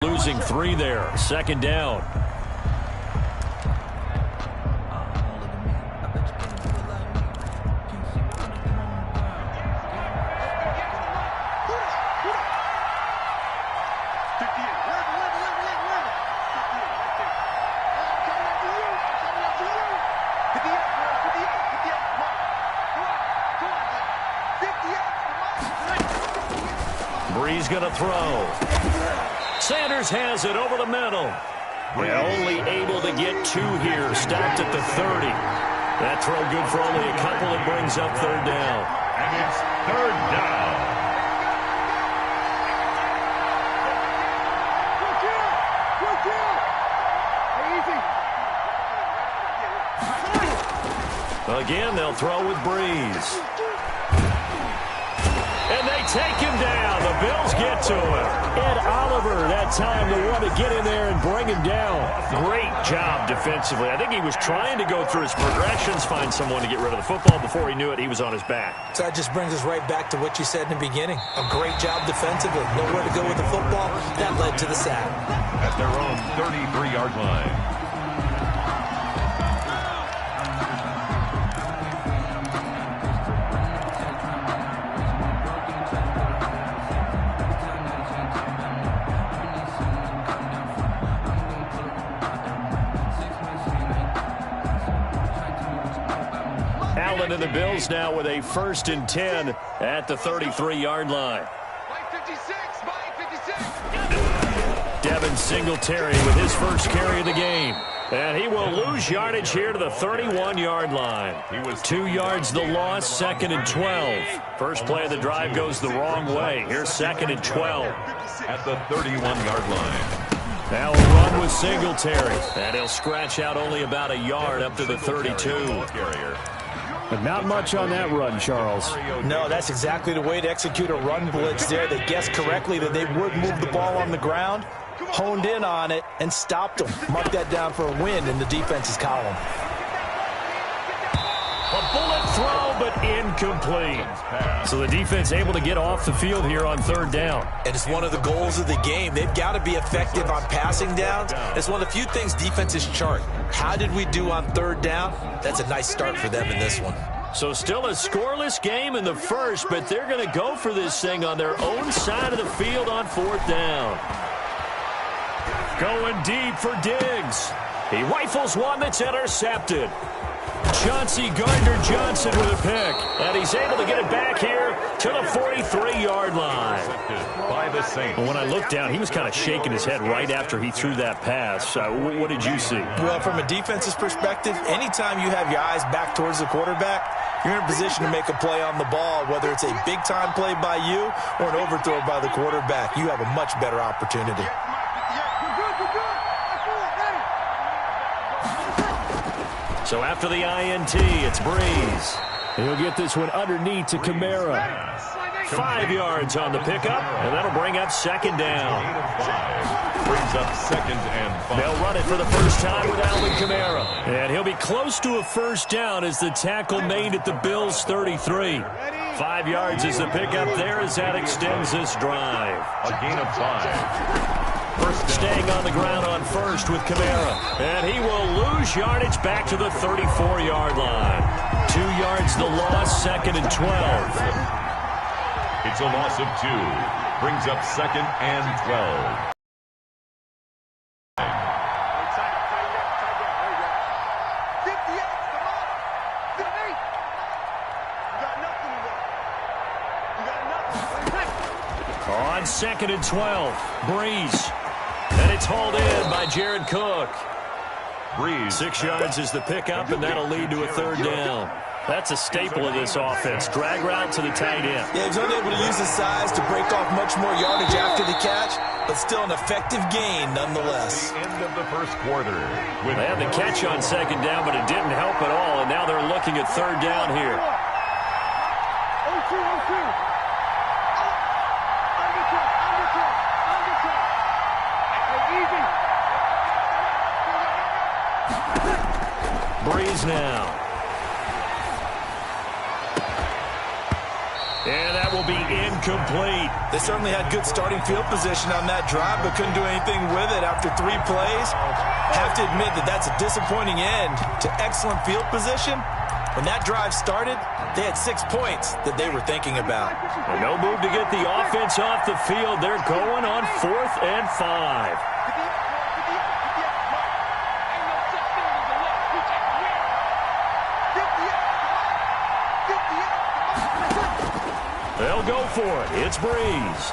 Losing 3 there. Second down. Brees going to throw. Sanders has it over the middle. They're only able to get 2 here. Stopped at the 30. That throw good for only a couple. It brings up third down. And it's third down. Again, they'll throw with Brees. And they take him down. The Bills get to him. Ed Oliver, that time, the one to get in there and bring him down. Great job defensively. I think he was trying to go through his progressions, find someone to get rid of the football. Before he knew it, he was on his back. So that just brings us right back to what you said in the beginning. A great job defensively. Nowhere to go with the football. That led to the sack. At their own 33-yard line. Allen and the Bills now with a 1st and 10 at the 33-yard line. Devin Singletary with his first carry of the game. And he will lose yardage here to the 31-yard line. 2 yards the loss, 2nd and 12. First play of the drive goes the wrong way. Here's 2nd and 12. At the 31-yard line. Now a run with Singletary. And he'll scratch out only about a yard up to the 32. But not much on that run, Charles. No, that's exactly the way to execute a run blitz there. They guessed correctly that they would move the ball on the ground, honed in on it, and stopped them. Mark that down for a win in the defense's column. A bullet throw, but incomplete. So the defense able to get off the field here on 3rd down. And it's one of the goals of the game. They've got to be effective on passing downs. It's one of the few things defenses chart. How did we do on 3rd down? That's a nice start for them in this one. So still a scoreless game in the first, but they're going to go for this thing on their own side of the field on 4th down. Going deep for Diggs. He rifles one that's intercepted. Chauncey Gardner-Johnson with a pick. And he's able to get it back here to the 43-yard line. By the Saints. When I looked down, he was kind of shaking his head right after he threw that pass. What did you see? Well, from a defense's perspective, anytime you have your eyes back towards the quarterback, you're in a position to make a play on the ball, whether it's a big-time play by you or an overthrow by the quarterback. You have a much better opportunity. So after the INT, it's Brees. He'll get this one underneath to Kamara. 5 yards on the pickup, and that'll bring up 2nd down. Brings up 2nd and 5. They'll run it for the first time with Alvin Kamara. And he'll be close to a 1st down as the tackle made at the Bills' 33. 5 yards is the pickup there as that extends this drive. A gain of 5. Staying on the ground on 1st with Kamara. And he will lose yardage back to the 34-yard line. 2 yards the loss, 2nd and 12. It's a loss of 2. Brings up 2nd and 12. On 2nd and 12, Brees. And it's hauled in by Jared Cook. Brees. 6 yards is the pickup, and that'll lead to a 3rd down. That's a staple of this offense. Drag route to the tight end. Yeah, he's unable to use his size to break off much more yardage after the catch, but still an effective gain nonetheless. The end of the first quarter. They had the catch on 2nd down, but it didn't help at all, and now they're looking at 3rd down here. Brees now. And that will be incomplete. They certainly had good starting field position on that drive, but couldn't do anything with it after 3 plays. Have to admit that that's a disappointing end to excellent field position. When that drive started, they had 6 points that they were thinking about. And no move to get the offense off the field. They're going on 4th and 5. They'll go for it. It's Breeze.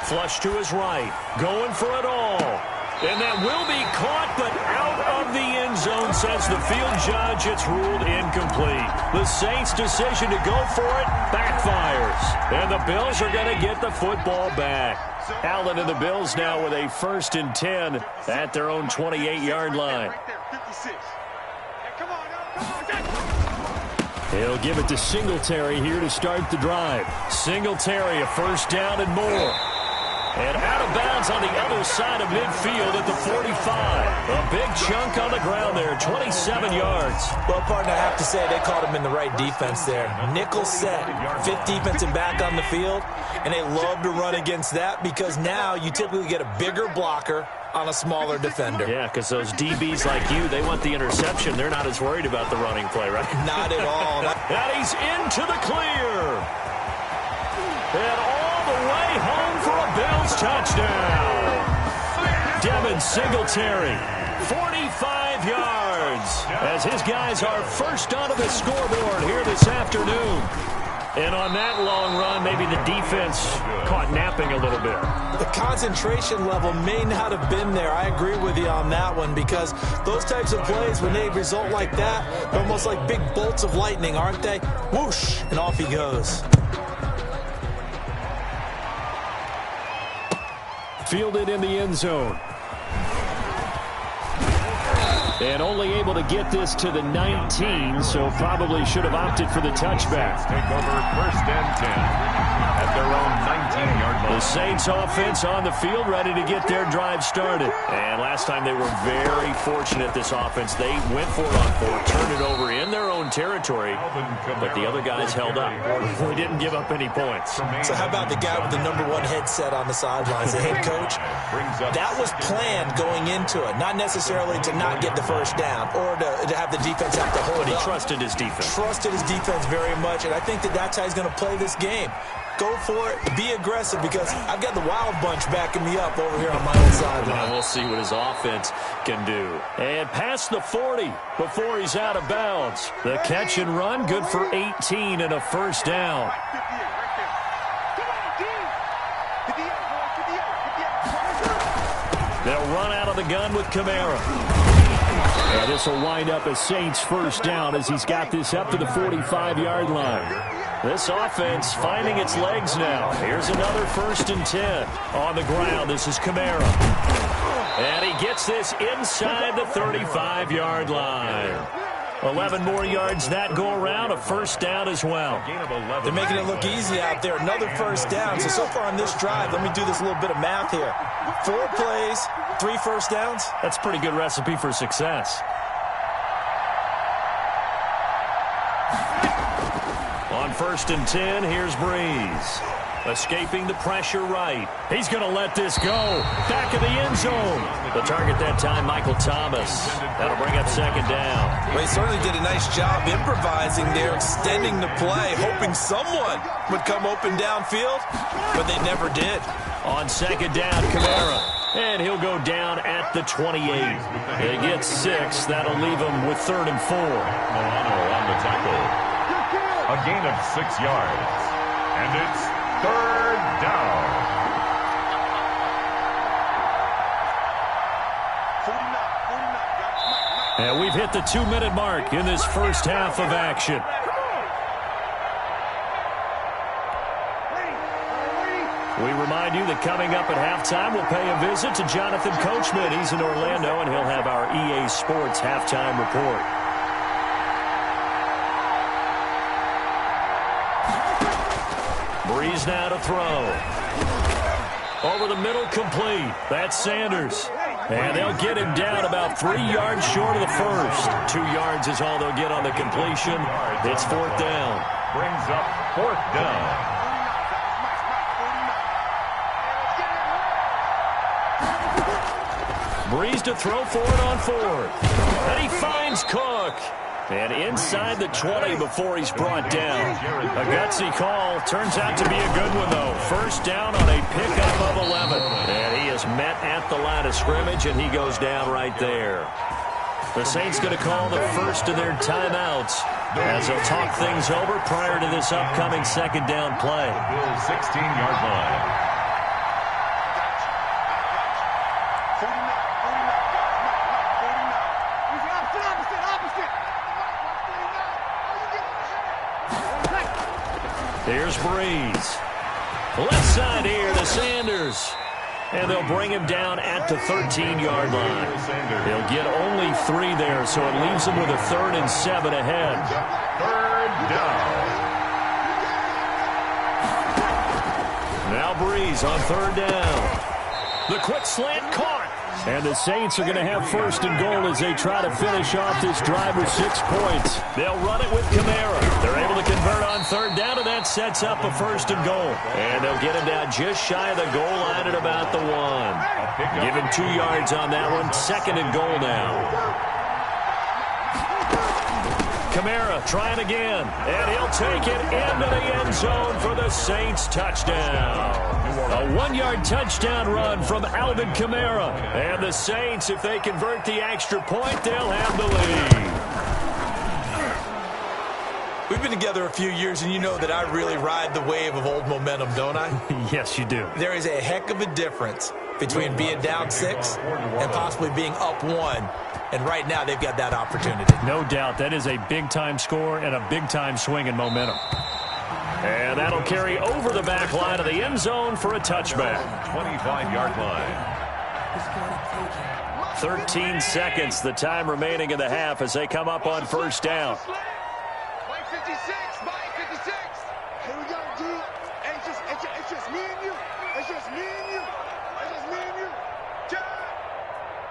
Flush to his right. Going for it all. And that will be caught, but out of the end zone, says the field judge. It's ruled incomplete. The Saints' decision to go for it backfires. And the Bills are going to get the football back. Allen and the Bills now with a 1st and 10 at their own 28-yard line. He'll give it to Singletary here to start the drive. Singletary, a 1st down and more. And out of bounds on the other side of midfield at the 45. A big chunk on the ground there, 27 yards. Well, partner, I have to say they caught him in the right defense there. Nickel set, 5th defensive back on the field, and they love to run against that because now you typically get a bigger blocker on a smaller defender. Yeah, because those DBs like you, they want the interception. They're not as worried about the running play, right? Not at all. And he's into the clear. And all the way home for a Bills touchdown. Devin Singletary, 45 yards, as his guys are first onto the scoreboard here this afternoon. And on that long run, maybe the defense caught napping a little bit. The concentration level may not have been there. I agree with you on that one because those types of plays, when they result like that, they're almost like big bolts of lightning, aren't they? Whoosh, and off he goes. Fielded in the end zone. And only able to get this to the 19, so probably should have opted for the touchback. Take over 1st and 10 at their own 19-yard line. The Saints offense on the field ready to get their drive started. And last time they were very fortunate, this offense. They went for it on 4, turned it over in their own territory, but the other guys held up. They didn't give up any points. So how about the guy with the #1 headset on the sidelines, the head coach? That was planned going into it, not necessarily to not get the 1st down or to have the defense have to hold But he up. trusted his defense. Trusted his defense very much, and I think that that's how he's going to play this game. Go for it, be aggressive, because I've got the wild bunch backing me up over here on my own sideline. And we'll see what his offense can do. And past the 40 before he's out of bounds. The catch and run, good for 18 and a 1st down. They'll run out of the gun with Kamara. And this will wind up a Saints 1st down as he's got this up to the 45-yard line. This offense finding its legs now. Here's another 1st and 10. On the ground, this is Kamara. And he gets this inside the 35-yard line. 11 more yards that go around, a 1st down as well. They're making it look easy out there. Another 1st down. So far on this drive, let me do this little bit of math here. 4 plays, 3 1st downs. That's a pretty good recipe for success. On 1st and 10, here's Breeze. Escaping the pressure right. He's going to let this go. Back of the end zone. The target that time, Michael Thomas. That'll bring up 2nd down. Well, he certainly did a nice job improvising there, extending the play, hoping someone would come open downfield, but they never did. On 2nd down, Kamara. And he'll go down at the 28. They get 6. That'll leave him with 3rd and 4. Milano on the tackle. A gain of 6 yards. And it's 3rd down. And we've hit the 2-minute mark in this 1st half of action. We remind you that coming up at halftime, we'll pay a visit to Jonathan Coachman. He's in Orlando, and he'll have our EA Sports halftime report. Breeze now to throw. Over the middle, complete. That's Sanders. And they'll get him down about 3 yards short of the 1st. 2 yards is all they'll get on the completion. It's 4th down. Brings up 4th down. Breeze to throw for it on fourth. And he finds Cook. And inside the 20 before he's brought down. A gutsy call. Turns out to be a good one, though. First down on a pickup of 11. And he is met at the line of scrimmage, and he goes down right there. The Saints going to call the first of their timeouts as they'll talk things over prior to this upcoming second down play. Bills 16-yard line. Here's Breeze. Left side here to Sanders. And they'll bring him down at the 13-yard line. He'll get only 3 there, so it leaves him with a 3rd and 7 ahead. Third down. Now Breeze on 3rd down. The quick slant caught. And the Saints are going to have first and goal as they try to finish off this drive with 6 points. They'll run it with Kamara. They're able to convert on 3rd down, and that sets up a first and goal. And they'll get him down just shy of the goal line at about the 1. Give him 2 yards on that one. 2nd and goal now. Kamara trying again, and he'll take it into the end zone for the Saints touchdown. A 1-yard touchdown run from Alvin Kamara. And the Saints, if they convert the extra point, they'll have the lead. We've been together a few years, and you know that I really ride the wave of old momentum, don't I? Yes, you do. There is a heck of a difference between being down 6 and possibly being up 1. And right now, they've got that opportunity. No doubt. That is a big-time score and a big-time swing in momentum. And that'll carry over the back line of the end zone for a touchback. 25-yard line. 13 seconds, the time remaining in the half as they come up on first down. Mike 56, Mike 56. Here we go, dude. Hey, it's just me and you. It's just me and you. It's just me and you.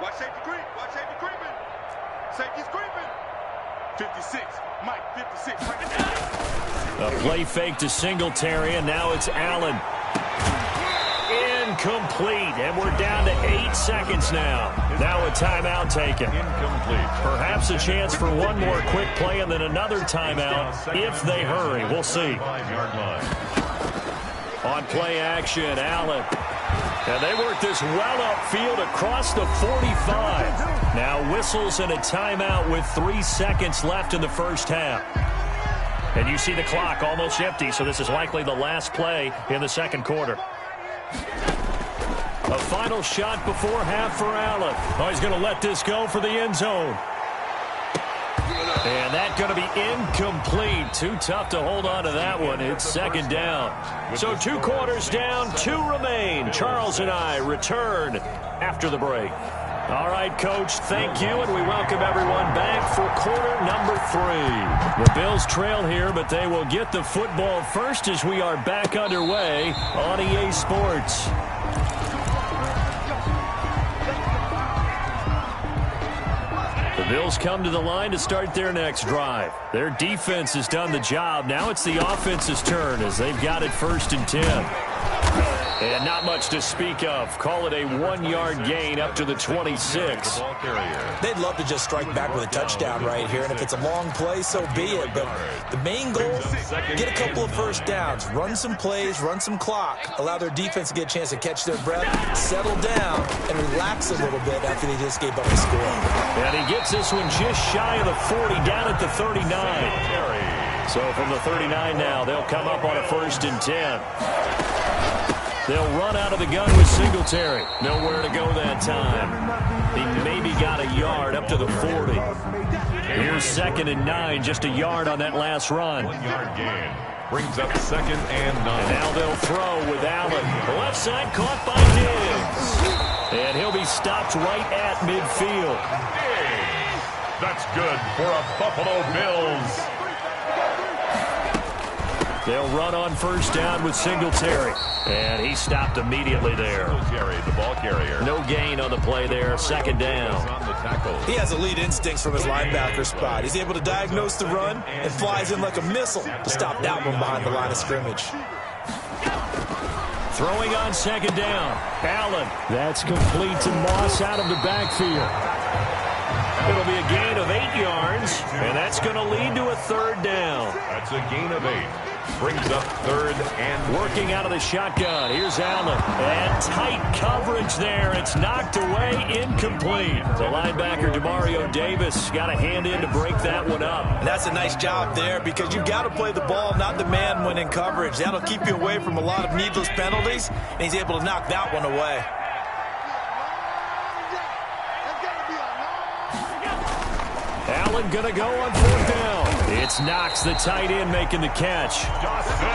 Watch safety creep. Watch safety creeping. Safety's creeping. 56, Mike 56. A play fake to Singletary, and now it's Allen. Incomplete, and we're down to 8 seconds now. Now a timeout taken. Incomplete. Perhaps a chance for one more quick play and then another timeout if they hurry. We'll see. 5-yard line. On play action, Allen. And they work this well upfield across the 45. Now whistles and a timeout with 3 seconds left in the first half. And you see the clock almost empty, so this is likely the last play in the second quarter. A final shot before half for Allen. Oh, he's going to let this go for the end zone. And that's going to be incomplete. Too tough to hold on to that one. It's second down. So 2 quarters down, 2 remain. Charles and I return after the break. All right, Coach, thank you, and we welcome everyone back for quarter number 3. The Bills trail here, but they will get the football first as we are back underway on EA Sports. The Bills come to the line to start their next drive. Their defense has done the job. Now it's the offense's turn as they've got it 1st and 10. And not much to speak of. Call it a 1-yard gain up to the 26. They'd love to just strike back with a touchdown right here, and if it's a long play, so be it. But the main goal, get a couple of first downs, run some plays, run some clock, allow their defense to get a chance to catch their breath, settle down, and relax a little bit after they just gave up a score. And he gets this one just shy of the 40, down at the 39. So from the 39 now, they'll come up on a 1st and 10. They'll run out of the gun with Singletary. Nowhere to go that time. He maybe got a yard up to the 40. Here's 2nd and 9, just a yard on that last run. 1-yard gain. Brings up 2nd and 9. And now they'll throw with Allen. Left side caught by Diggs. And he'll be stopped right at midfield. That's good for a Buffalo Bills. They'll run on first down with Singletary. And he stopped immediately there. Singletary, the ball carrier. No gain on the play there. 2nd down. On the tackle. He has elite instincts from his linebacker spot. He's able to diagnose the run and flies in like a missile to stop that one behind the line of scrimmage. Throwing on second down. Allen. That's complete to Moss out of the backfield. It'll be a gain of 8 yards, and that's going to lead to a third down. That's a gain of 8. Brings up third and working out of the shotgun. Here's Allen. And tight coverage there. It's knocked away, incomplete. The linebacker, Demario Davis, got a hand in to break that one up. And that's a nice job there because you've got to play the ball, not the man when in coverage. That'll keep you away from a lot of needless penalties, and he's able to knock that one away. Allen going to go on fourth down. It's Knox, the tight end, making the catch.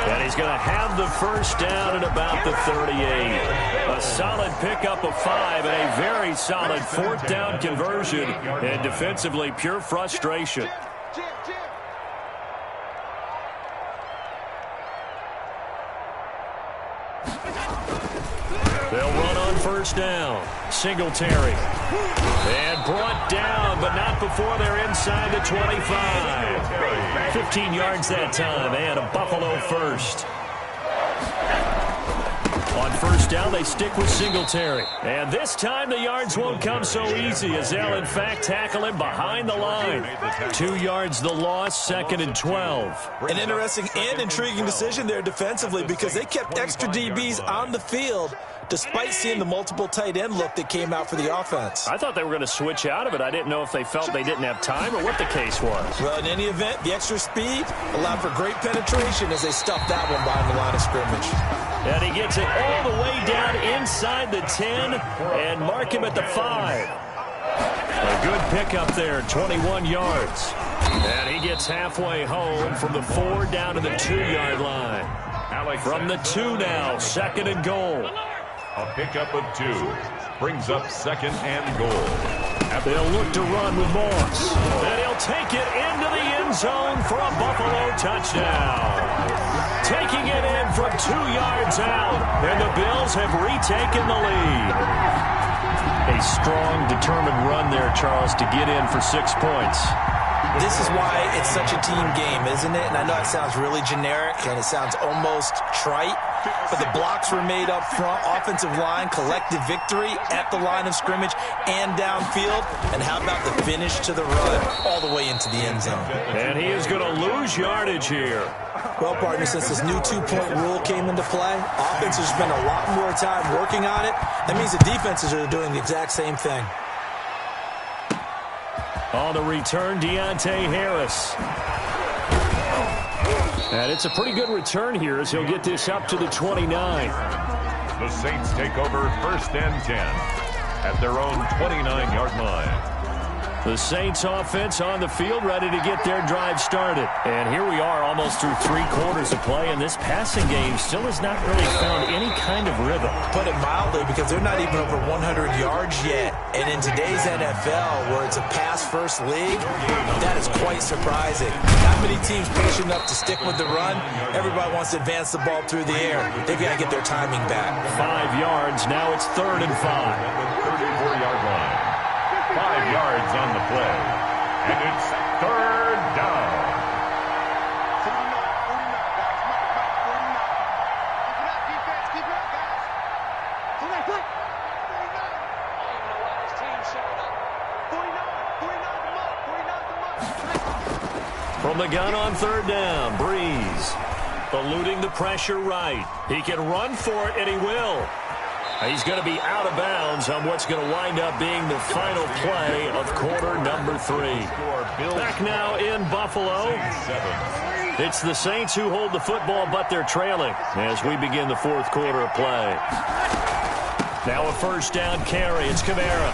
And he's going to have the first down at about the 38. A solid pickup of 5 and a very solid fourth down conversion. And defensively, pure frustration. They'll run on first down. Singletary. And brought down, but not before they're inside the 25. 15 yards that time, and a Buffalo first. On first down, they stick with Singletary. And this time, the yards won't come so easy as they'll, in fact, tackle him behind the line. 2 yards the loss, second and 12. An interesting and intriguing decision there defensively because they kept extra DBs on the field despite seeing the multiple tight end look that came out for the offense. I thought they were going to switch out of it. I didn't know if they felt they didn't have time or what the case was. Well, in any event, the extra speed allowed for great penetration as they stuffed that one behind the line of scrimmage. And he gets it all the way down inside the 10 and mark him at the 5. A good pickup there, 21 yards. And he gets halfway home from the 4 down to the 2-yard line. From the 2 now, second and goal. A pickup of 2 brings up second and goal. They'll look to run with Moss. And he'll take it into the end zone for a Buffalo touchdown. Taking it in from 2 yards out, and the Bills have retaken the lead. A strong, determined run there, Charles, to get in for 6 points. This is why it's such a team game, isn't it? And I know it sounds really generic, and it sounds almost trite, but the blocks were made up front, offensive line, collective victory at the line of scrimmage and downfield. And how about the finish to the run all the way into the end zone? And he is going to lose yardage here. Well, partner, since this new 2-point rule came into play, offenses spend a lot more time working on it. That means the defenses are doing the exact same thing. On the return, Deontay Harris. And it's a pretty good return here as he'll get this up to the 29. The Saints take over first and 10 at their own 29-yard line. The Saints offense on the field, ready to get their drive started. And here we are almost through 3 quarters of play, and this passing game still has not really found any kind of rhythm. Put it mildly, because they're not even over 100 yards yet. And in today's NFL, where it's a pass-first league, that is quite surprising. Not many teams patient enough to stick with the run. Everybody wants to advance the ball through the air. They've got to get their timing back. 5 yards, now it's 3rd and 5. 34-yard line. 5 yards on the play. And it's 3rd down. Keep it up, guys. Keep it up. 49, From the gun on 3rd down, Breeze. Eluding the pressure right. He can run for it, and he will. He's going to be out of bounds on what's going to wind up being the final play of quarter number 3. Back now in Buffalo. It's the Saints who hold the football, but they're trailing as we begin the 4th quarter of play. Now a first down carry. It's Kamara.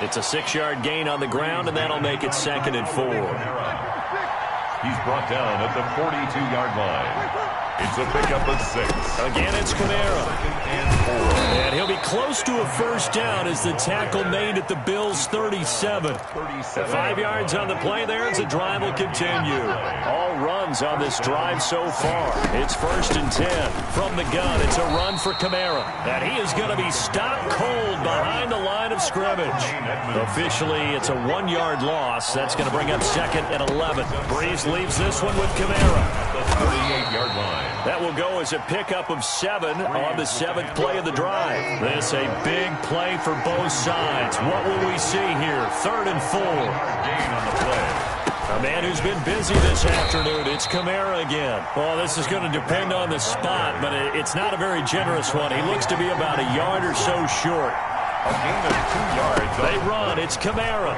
It's a 6-yard gain on the ground, and that'll make it 2nd and 4. He's brought down at the 42-yard line. It's a pickup of 6. Again, it's Kamara. And he'll be close to a first down as the tackle made at the Bills' 37. 5 yards on the play there as the drive will continue. All runs on this drive so far. It's 1st and 10. From the gun, it's a run for Kamara. And he is going to be stopped cold behind the line of scrimmage. Officially, it's a 1-yard loss. That's going to bring up 2nd and 11. Breeze leaves this one with Kamara. The 38-yard line. That will go as a pickup of 7 on the 7th play of the drive. This a big play for both sides. What will we see here? 3rd and 4. Gain on the play. A man who's been busy this afternoon. It's Kamara again. Well, this is going to depend on the spot, but it's not a very generous one. He looks to be about a yard or so short. A gain of 2 yards. They run. It's Kamara.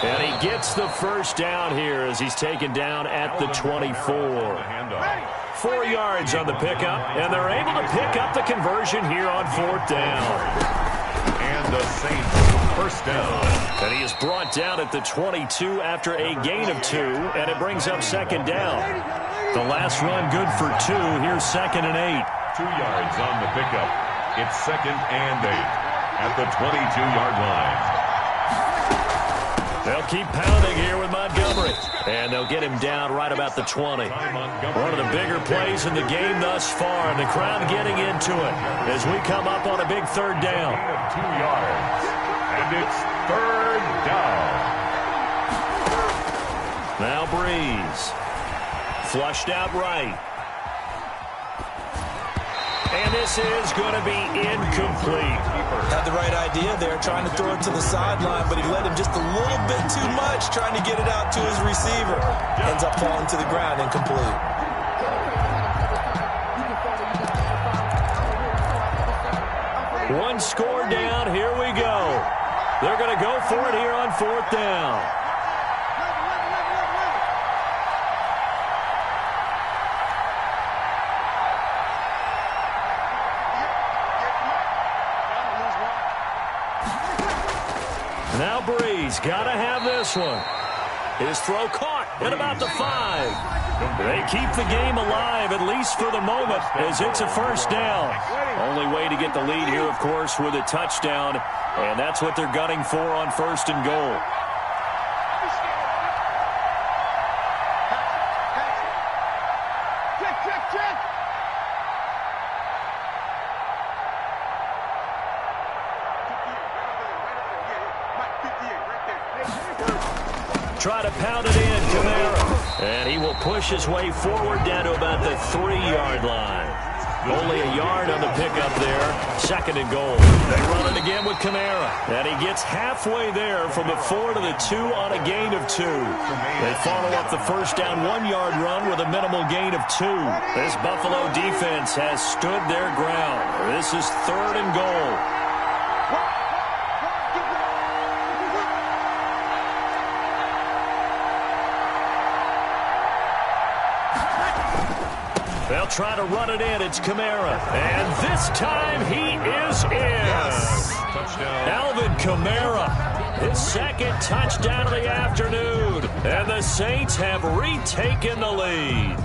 And he gets the first down here as he's taken down at the 24. 4 yards on the pickup, and they're able to pick up the conversion here on 4th down. And the Saints first down. And he is brought down at the 22 after a gain of 2, and it brings up 2nd down. The last run good for 2. Here's 2nd and 8. 2 yards on the pickup. It's 2nd and 8 at the 22-yard line. They'll keep pounding here with Montgomery. And they'll get him down right about the 20. One of the bigger plays in the game thus far. And the crowd getting into it as we come up on a big 3rd down. 2 yards. And it's 3rd down. Now Breeze. Flushed out right. And this is going to be incomplete. Had the right idea there, trying to throw it to the sideline, but he led him just a little bit too much, trying to get it out to his receiver. Ends up falling to the ground, incomplete. One score down, here we go. They're going to go for it here on 4th down. Now Breeze, got to have this one. His throw caught at about the 5. They keep the game alive, at least for the moment, as it's a first down. Only way to get the lead here, of course, with a touchdown, and that's what they're gunning for on 1st and goal. Try to pound it in, Kamara. And he will push his way forward down to about the 3-yard line. Only a yard on the pickup there. 2nd and goal. They run it again with Kamara. And he gets halfway there from the 4 to the 2 on a gain of 2. They follow up the first down 1-yard run with a minimal gain of 2. This Buffalo defense has stood their ground. This is 3rd and goal. They'll try to run it in. It's Kamara. And this time he is in. Yes. Touchdown. Alvin Kamara. His 2nd touchdown of the afternoon. And the Saints have retaken the lead.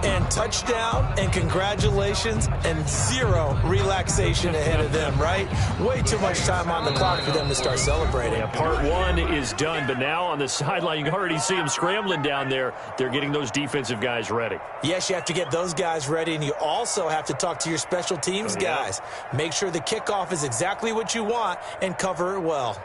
And touchdown, and congratulations, and 0 relaxation ahead of them, right? Way too much time on the clock for them to start celebrating. Yeah, part 1 is done, but now on the sideline, you can already see them scrambling down there. They're getting those defensive guys ready. Yes, you have to get those guys ready, and you also have to talk to your special teams guys. Make sure the kickoff is exactly what you want and cover it well.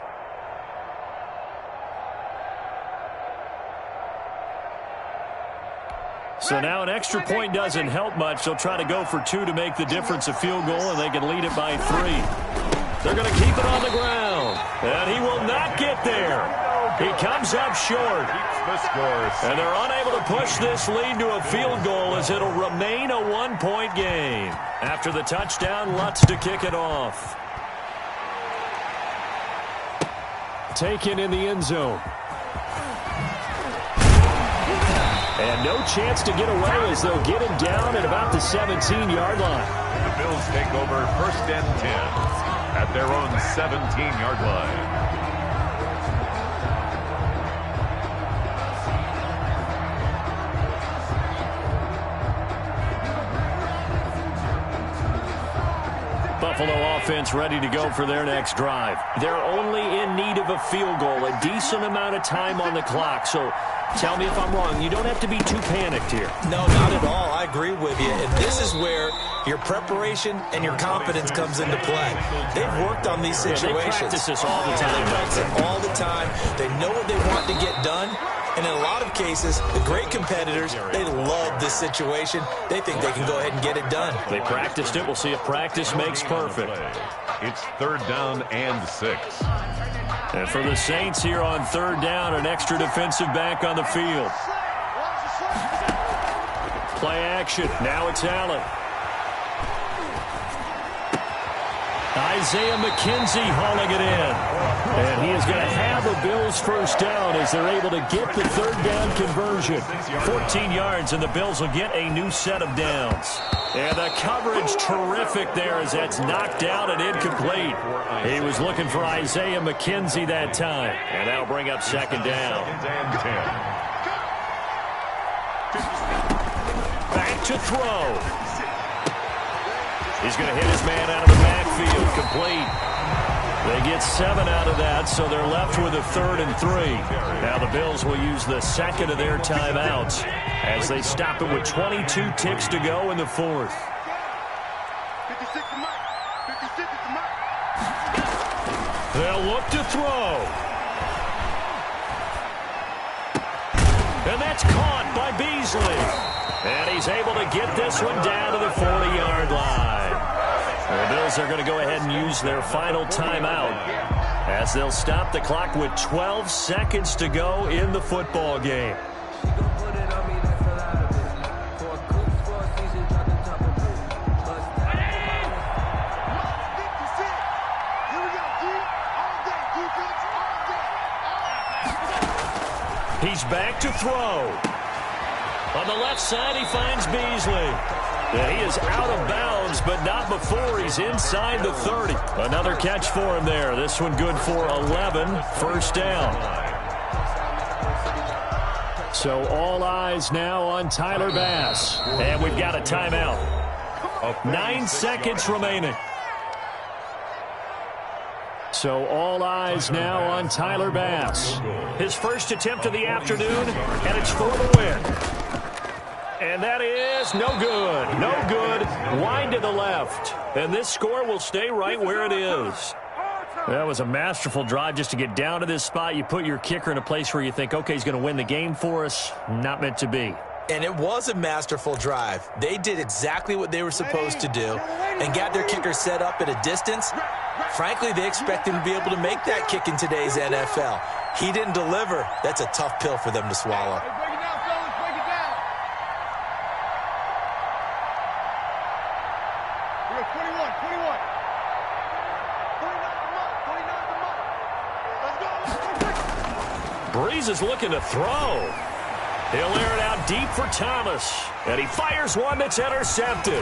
So now an extra point doesn't help much. They'll try to go for 2 to make the difference a field goal, and they can lead it by 3. They're going to keep it on the ground, and he will not get there. He comes up short, and they're unable to push this lead to a field goal as it'll remain a 1-point game. After the touchdown, Lutz to kick it off. Taken in the end zone. And no chance to get away as they'll get him down at about the 17-yard line. The Bills take over 1st and 10 at their own 17-yard line. Buffalo offense ready to go for their next drive. They're only in need of a field goal, a decent amount of time on the clock. So tell me if I'm wrong. You don't have to be too panicked here. No, not at all. I agree with you. And this is where your preparation and your confidence comes into play. They've worked on these situations. They practice this all the time. They practice it all the time. They know what they want to get done. And in a lot of cases, the great competitors, they love this situation. They think they can go ahead and get it done. They practiced it. We'll see if practice makes perfect. It's 3rd down and 6. And for the Saints here on 3rd down, an extra defensive back on the field. Play action. Now it's Allen. Isaiah McKenzie hauling it in. And he is going to have a Bills first down as they're able to get the 3rd down conversion. 14 yards, and the Bills will get a new set of downs. And the coverage terrific there as that's knocked down and incomplete. He was looking for Isaiah McKenzie that time. And that'll bring up 2nd down. Back to throw. He's going to hit his man out of the backfield, complete. They get 7 out of that, so they're left with a 3rd and 3. Now the Bills will use the 2nd of their timeouts as they stop it with 22 ticks to go in the 4th. They'll look to throw. And that's caught by Beasley. And he's able to get this one down to the 40-yard line. The Bills are going to go ahead and use their final timeout as they'll stop the clock with 12 seconds to go in the football game. He's back to throw. On the left side, he finds Beasley. And he is out of bounds, but not before he's inside the 30. Another catch for him there. This one good for 11. First down. So all eyes now on Tyler Bass. And we've got a timeout. 9 seconds remaining. So all eyes now on Tyler Bass. His first attempt of the afternoon, and it's for the win. And that is no good. No good. Wide to the left. And this score will stay right where it is. That was a masterful drive just to get down to this spot. You put your kicker in a place where you think, okay, he's going to win the game for us. Not meant to be. And it was a masterful drive. They did exactly what they were supposed to do and got their kicker set up at a distance. Frankly, they expect him to be able to make that kick in today's NFL. He didn't deliver. That's a tough pill for them to swallow. Breeze is looking to throw. He'll air it out deep for Thomas. And he fires one that's intercepted.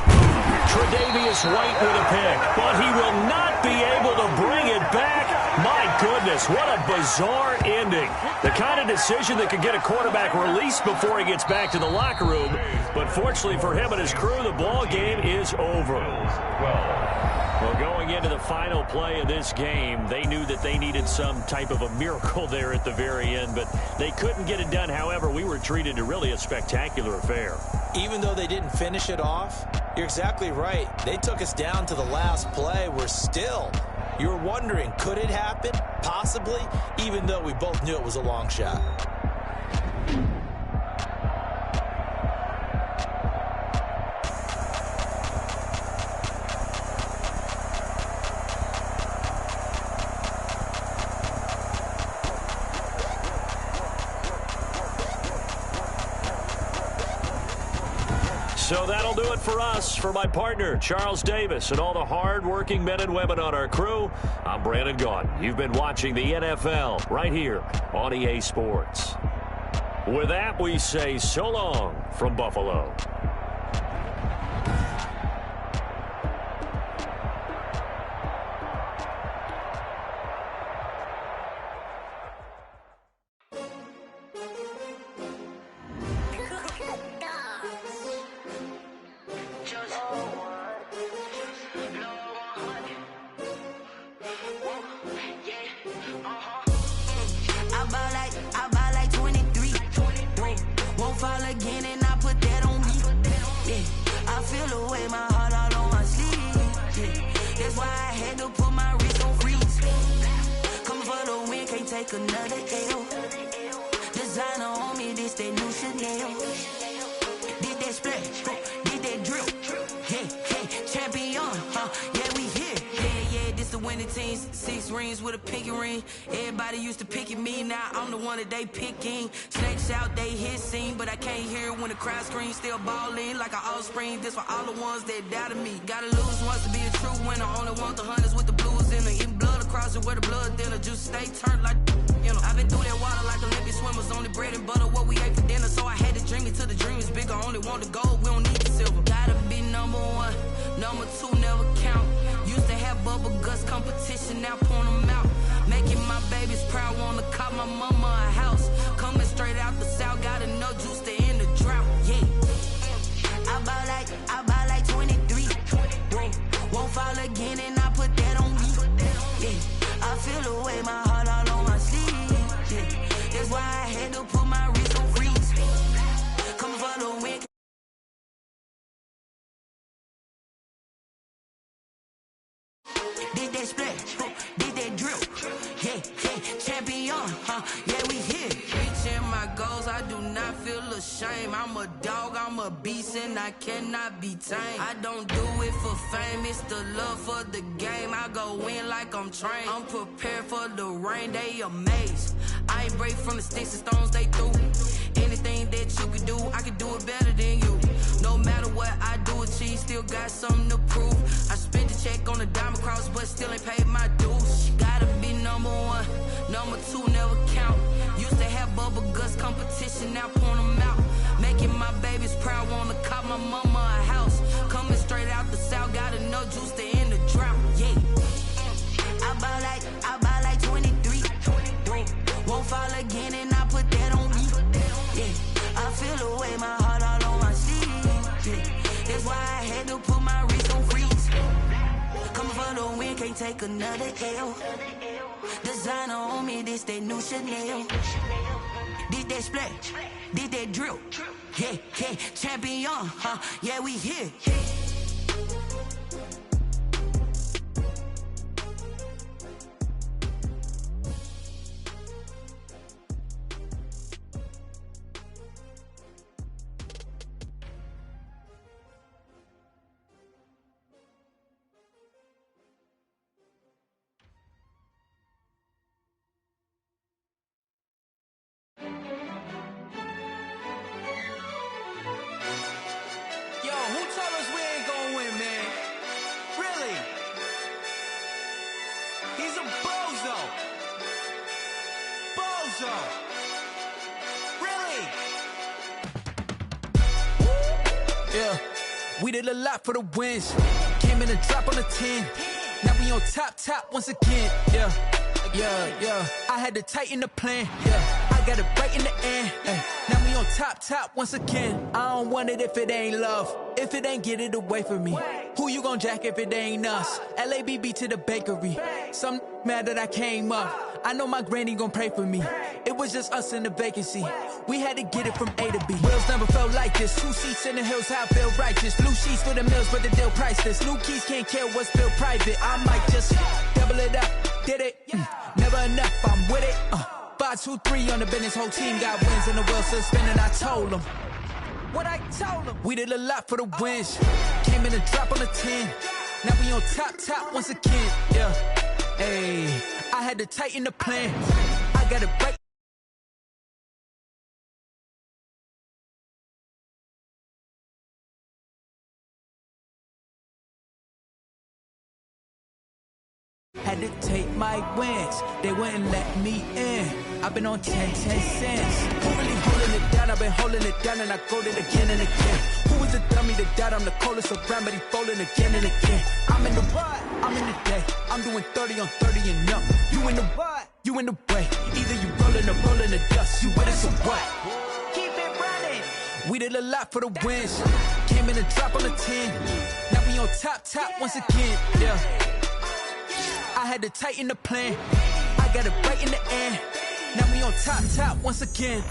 Tre'Davious White with a pick. But he will not be able to bring it back. My goodness, what a bizarre ending. The kind of decision that could get a quarterback released before he gets back to the locker room. But fortunately for him and his crew, the ball game is over. Well, going into the final play of this game, they knew that they needed some type of a miracle there at the very end, but they couldn't get it done. However, we were treated to really a spectacular affair. Even though they didn't finish it off, you're exactly right. They took us down to the last play. We're still, you're wondering, could it happen? Possibly, even though we both knew it was a long shot. So that'll do it for us. For my partner, Charles Davis, and all the hard-working men and women on our crew, I'm Brandon Gaudin. You've been watching the NFL right here on EA Sports. With that, we say so long from Buffalo. Another L. Designer on me, this that new Chanel. Did that splash, did that drill. Yeah, champion, yeah, we here. Yeah, this the winning teams. 6 rings with a pinky ring. Everybody used to pick at me, now I'm the one that they picking. Snakes out, they hit scene, but I can't hear when the crowd screams. Still ballin' like an offspring. This for all the ones that doubted me. Gotta lose once to be a true winner. Only want the hunters with the blues in the eating blood across it where the blood thinner. Juice stay turned like, you know. I've been through that water like Olympic swimmers. Only bread and butter, what we ate for dinner. So I had to dream it till the dream is bigger. Only want the gold, we don't need the silver. Gotta be number 1, number 2 never count. Used to have bubble guts competition, now point them out. Making my babies proud, wanna call my mama a house. Coming straight out the south, got enough juice to end the drought. Yeah, I buy like 23. Won't fall again, and I put that on me. Yeah, I feel the way, my heart all on my sleeve. Yeah, that's why I had to put my wrist on freeze. Coming for the win. Did that splash, did that drill. Yeah, champion, yeah, we here. Reaching my goals, I do not feel ashamed. I'm a dog, I'm a beast, and I cannot be tamed. I don't do it for fame, it's the love for the game. I go in like I'm trained. I'm prepared for the rain, they amazed. I ain't break from the sticks and stones they threw. Anything that you can do, I can do it better than you. No matter what I do, achieve, still got something to prove. I spent the check on the diamond cross, but still ain't paid my dues. Gotta be number 1, number 2 never count. Used to have bubble guts competition, now point them out. Making my babies proud, wanna call my mama a house. Coming straight out the south, got enough juice to end the drought. Yeah, I buy like 23. Won't fall again, and I put that on me. Yeah, I feel the way, my heart all on my sleeve. Yeah, that's why I had to put my wrist on freeze. Coming for the win, can't take another L. Designer on me, this that new Chanel. Did that splash, did that drill. Yeah, champion, yeah, we here. Yeah, we did a lot for the wins. Came in a drop on the 10. Now we on top once again. Yeah. I had to tighten the plan. Yeah, I got it right in the end. Now we on top once again. I don't want it if it ain't love. If it ain't, get it away from me. Who you gon' jack if it ain't us? LABB to the bakery. Some mad that I came up. I know my granny gon' pray for me. It was just us in the vacancy. We had to get it from A to B. Wheels never felt like this. 2 seats in the hills, how I feel righteous. Blue sheets for the mills, but the deal priceless. New keys can't care what's still private. I might just double it up. Did it? Never enough, I'm with it. 5, 2, 3 on the business. Whole team got wins and the wheels still spinning. I told them what I told them. We did a lot for the wins. Came in a drop on the 10. Now we on top once again. Yeah. Hey, I had to tighten the plan. I got it right. Had to take my wins, they wouldn't let me in. I've been on 10 cents. Who really holding it down? I've been holding it down and I go it again and again. Who was the dummy that doubt I'm the coldest around, but he folding again and again. I'm in the what? I'm in the day. I'm doing 30 on 30 and up. You in the what? You in the way. Either you rolling the dust. You with us or what? Keep it running. We did a lot for the wins. Came in a drop on the 10. Now we on top once again. Yeah. I had to tighten the plan. I got it right in the end. Now we on top once again.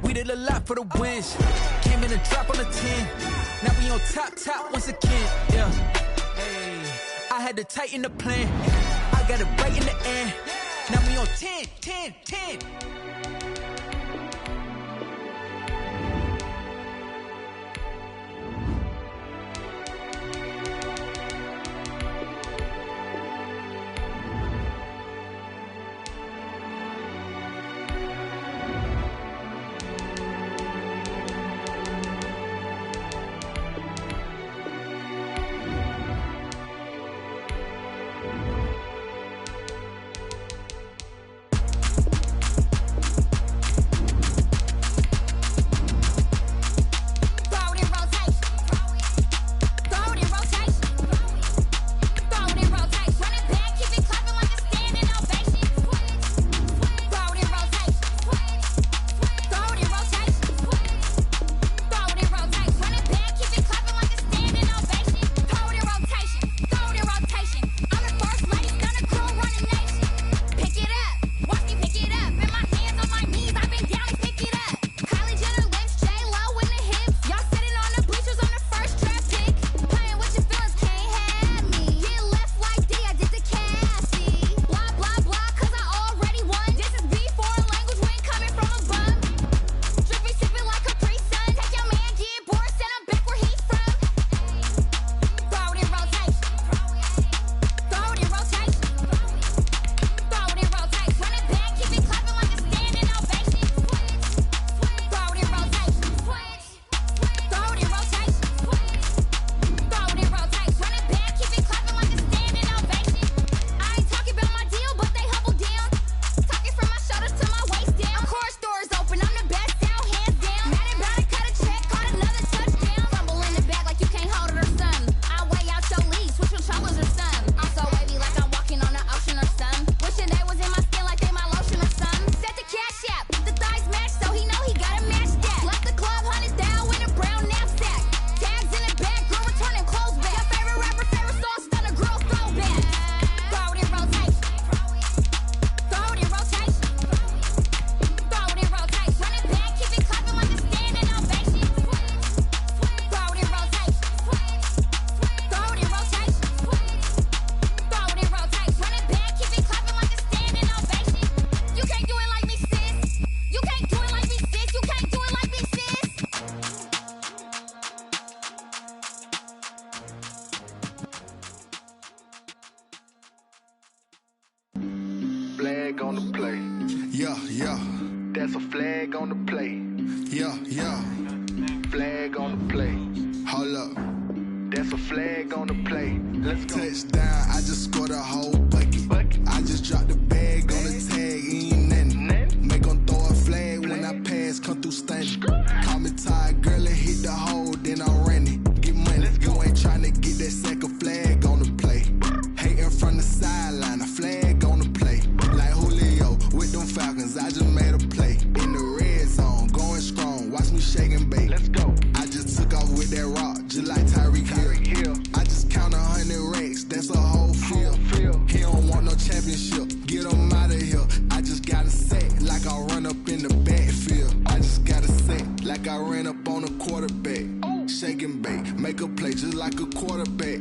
We did a lot for the wins. Came in a drop on the 10. Now we on top once again. Yeah. Hey, I had to tighten the plan. I got it right in the end. Now we on 10, 10, 10. Flag on the play. Yeah, yeah. That's a flag on the play. Yeah, yeah. Flag on the play. Hold up. That's a flag on the play. Let's go. Touchdown, I just scored a whole bucket. I just dropped the bag on the tag, ain't nothing. Make 'em throw a flag when I pass, come through stunning. Call me tired, girl, and hit the hole, then I'm running. Get money, you ain't tryna get that second flag on the play. Hating from the sideline, a flag on the play. Like Julio with them Falcons, I just made a play. In the red zone, going strong, watch me shake and bake. Let's go. I just took off with that rock, just like Tyreek Hill. I just count 100 racks, that's a whole field. He don't want no championship, get him out of here. I just got a set, like I run up in the backfield. I just got a set, like I ran up on a quarterback. Shake and bake, make a play just like a quarterback.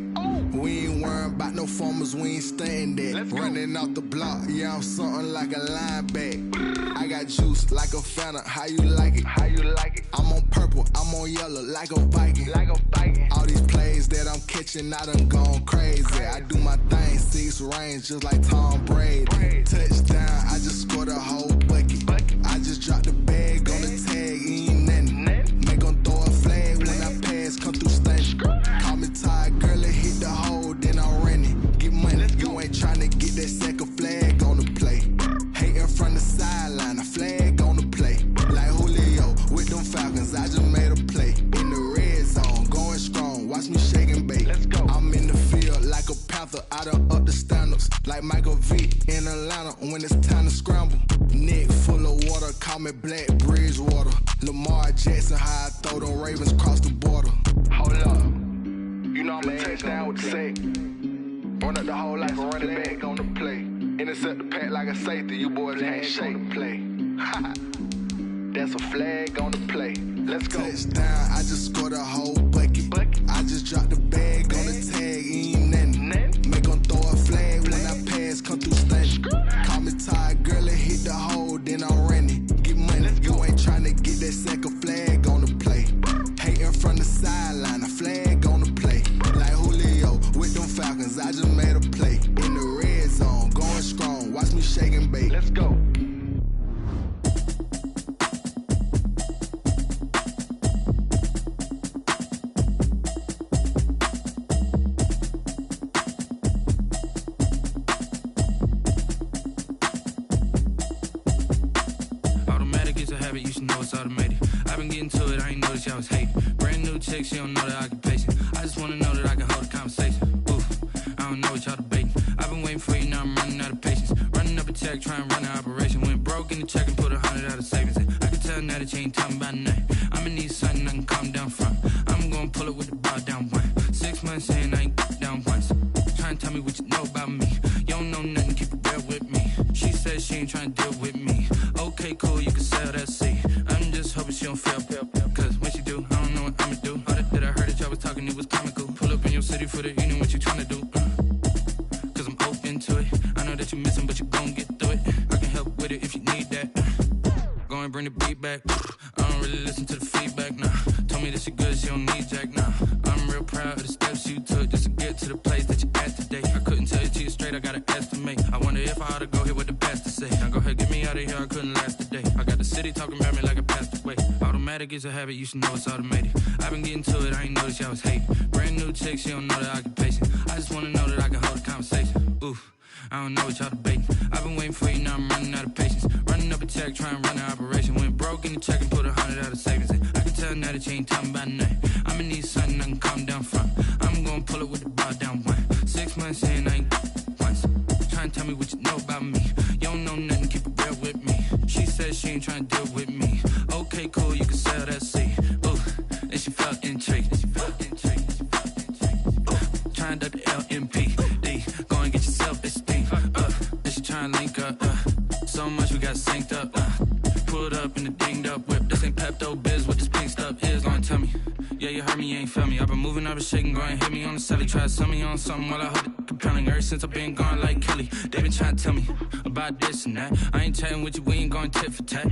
We ain't worrying about no formers, we ain't staying there. Running off the block, yeah, I'm something like a lineback. I got juice like a Fanta, how you like it? How you like it? I'm on purple, I'm on yellow, like a Viking. Like a Viking. All these plays that I'm catching, I done gone crazy. I do my thing, 6 range, just like Tom Brady. Touchdown, I just scored a whole bucket. I just dropped the bag on the tag, ain't nothing. Make 'em throw a flag when I pass, come through stunning. Call me tired, girl, and hit the hole, then I'm running. Get money, you ain't tryna get that second flag on the play. Hating from the sideline, a flag on the play. Like Julio with them Falcons, I just made a play. In the red zone, going strong, watch me shake and bake. Let's go. I'm in the field like a Panther, I done up the standards. Like Michael Vick in Atlanta when it's time to scramble. Neck full of water, call me Black Bridgewater. Lamar Jackson, how I throw them Ravens cross the border. Hold up. You know I'm a touchdown with the sack. Run up the hole like a running back on the play. Intercept the pack like a safety, you boys can't shake the play. That's a flag on the play. Let's go. Touchdown, I just scored a whole bucket. I just dropped the bag on the tag, ain't nothing. Make 'em throw a flag when I pass, come through stunning. Call me tired. know it's automated. I've been getting to it, I ain't noticed y'all was hating. Brand new chick, she don't know the occupation. I just wanna know that I can hold a conversation. Oof, I don't know what y'all debating. I've been waiting for you, now I'm running out of patience. Running up a check, trying to run an operation. Went broke in the check and put 100 out of savings. I can tell now that you ain't talking about nothing. I'ma need something I can calm down from. I'm gonna pull it with the bar down one. 6 months saying I ain't down once. Trying to tell me what you know about me. You don't know nothing, keep it real with me. She said she ain't trying to deal with me. Okay, cool, you can sell that seat. I'm just hoping she don't fail. Cause when she do, I don't know what I'ma do. All that I heard that y'all was talking, it was comical. Pull up in your city for the evening, what you trying to do? Cause I'm open to it. I know that you're missing, but you gon' get through it. I can help with it if you need that. Go and bring the beat back. I don't really listen to the feedback, nah. Told me that she good, she don't need jack, nah. I'm real proud of the steps you took just to get to the place that you're at today. I couldn't tell you to you straight, I gotta estimate. I wonder if I ought to go here with the pastor say. Now go ahead, get me out of here, I couldn't last a day. I got the city talking about me like I passed away. Automatic is a habit, you should know it's automated. I've been getting to it, I ain't noticed y'all was hating. Brand new chick, she don't know the occupation. I just wanna know that I can hold a conversation. Oof, I don't know what y'all debating. I've been waiting for you, now I'm running out of patience. Running up a check, trying to run an operation. Went broke in the check and put 100 out of savings. I can tell now that you ain't talking about nothing. I'ma need something I can calm down from. I'm gonna pull it with the bar down one. 6 months saying I ain't once. Trying to tell me what you know about me. You don't know nothing, keep it real with me. She said she ain't trying to deal with me. Okay, cool, you can sell that seat. Ooh, then she felt intrigued. Trying to the LMPD. Go and get your self-esteem. Then she trying to link up. So much we got synced up. Pulled up in the dinged up whip. This ain't Pepto-Biz, what this pink stuff is. Gonna tell me. Yeah, you heard me, you ain't felt me. I've been moving, I've been shaking, go and hit me on the celly. Try to sell me on something while I hold it compelling. Ever since I've been gone like Kelly, they been trying to tell me about this and that. I ain't chatting with you, we ain't going tit for tat.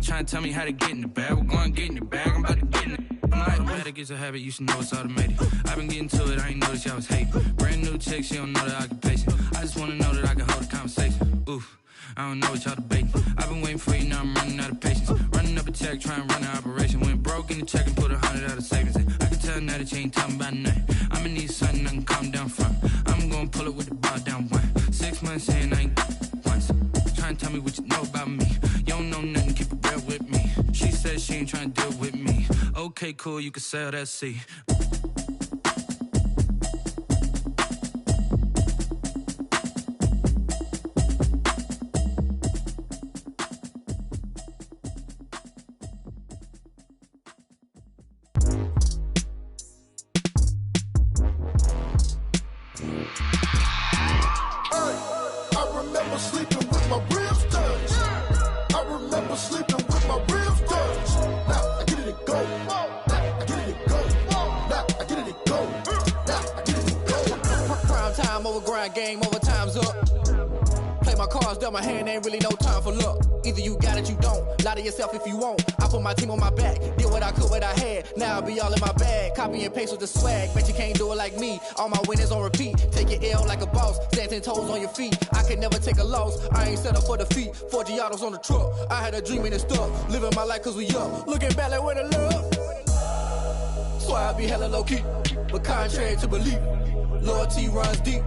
Trying to tell me how to get in the bag, we're going to get in the bag, I'm about to get in it. I'm like, automatic is a habit, you should know it's automated. I've been getting to it, I ain't noticed y'all was hating. Brand new chick, she don't know the occupation. I just wanna know that I can hold a conversation. Oof, I don't know what y'all debating. I've been waiting for you, now I'm running out of patience. Running up a check, trying to run an operation. Went broke in the check and put 100 out of savings. I can tell now that you ain't talking about nothing. I'ma need something I can calm down from. I'm gonna pull it with the bar down one. 6 months saying I ain't once. Trying to tell me what you know about me. You don't know nothing, keep it real with me. She said she ain't trying to deal with me. Okay, cool, you can sell that seat. Game over, time's up. Play my cards, dealt my hand, ain't really no time for luck. Either you got it, you don't. Lie to yourself if you won't. I put my team on my back, did what I could, what I had. Now I'll be all in my bag. Copy and paste with the swag. Bet you can't do it like me. All my winners on repeat. Take your L like a boss. Stand 10 toes on your feet. I can never take a loss. I ain't set up for defeat. 4 Giottos on the truck. I had a dream and it stuck. Living my life cause we up. Looking back like where the love. So I be hella low key. But contrary to belief, loyalty runs deep.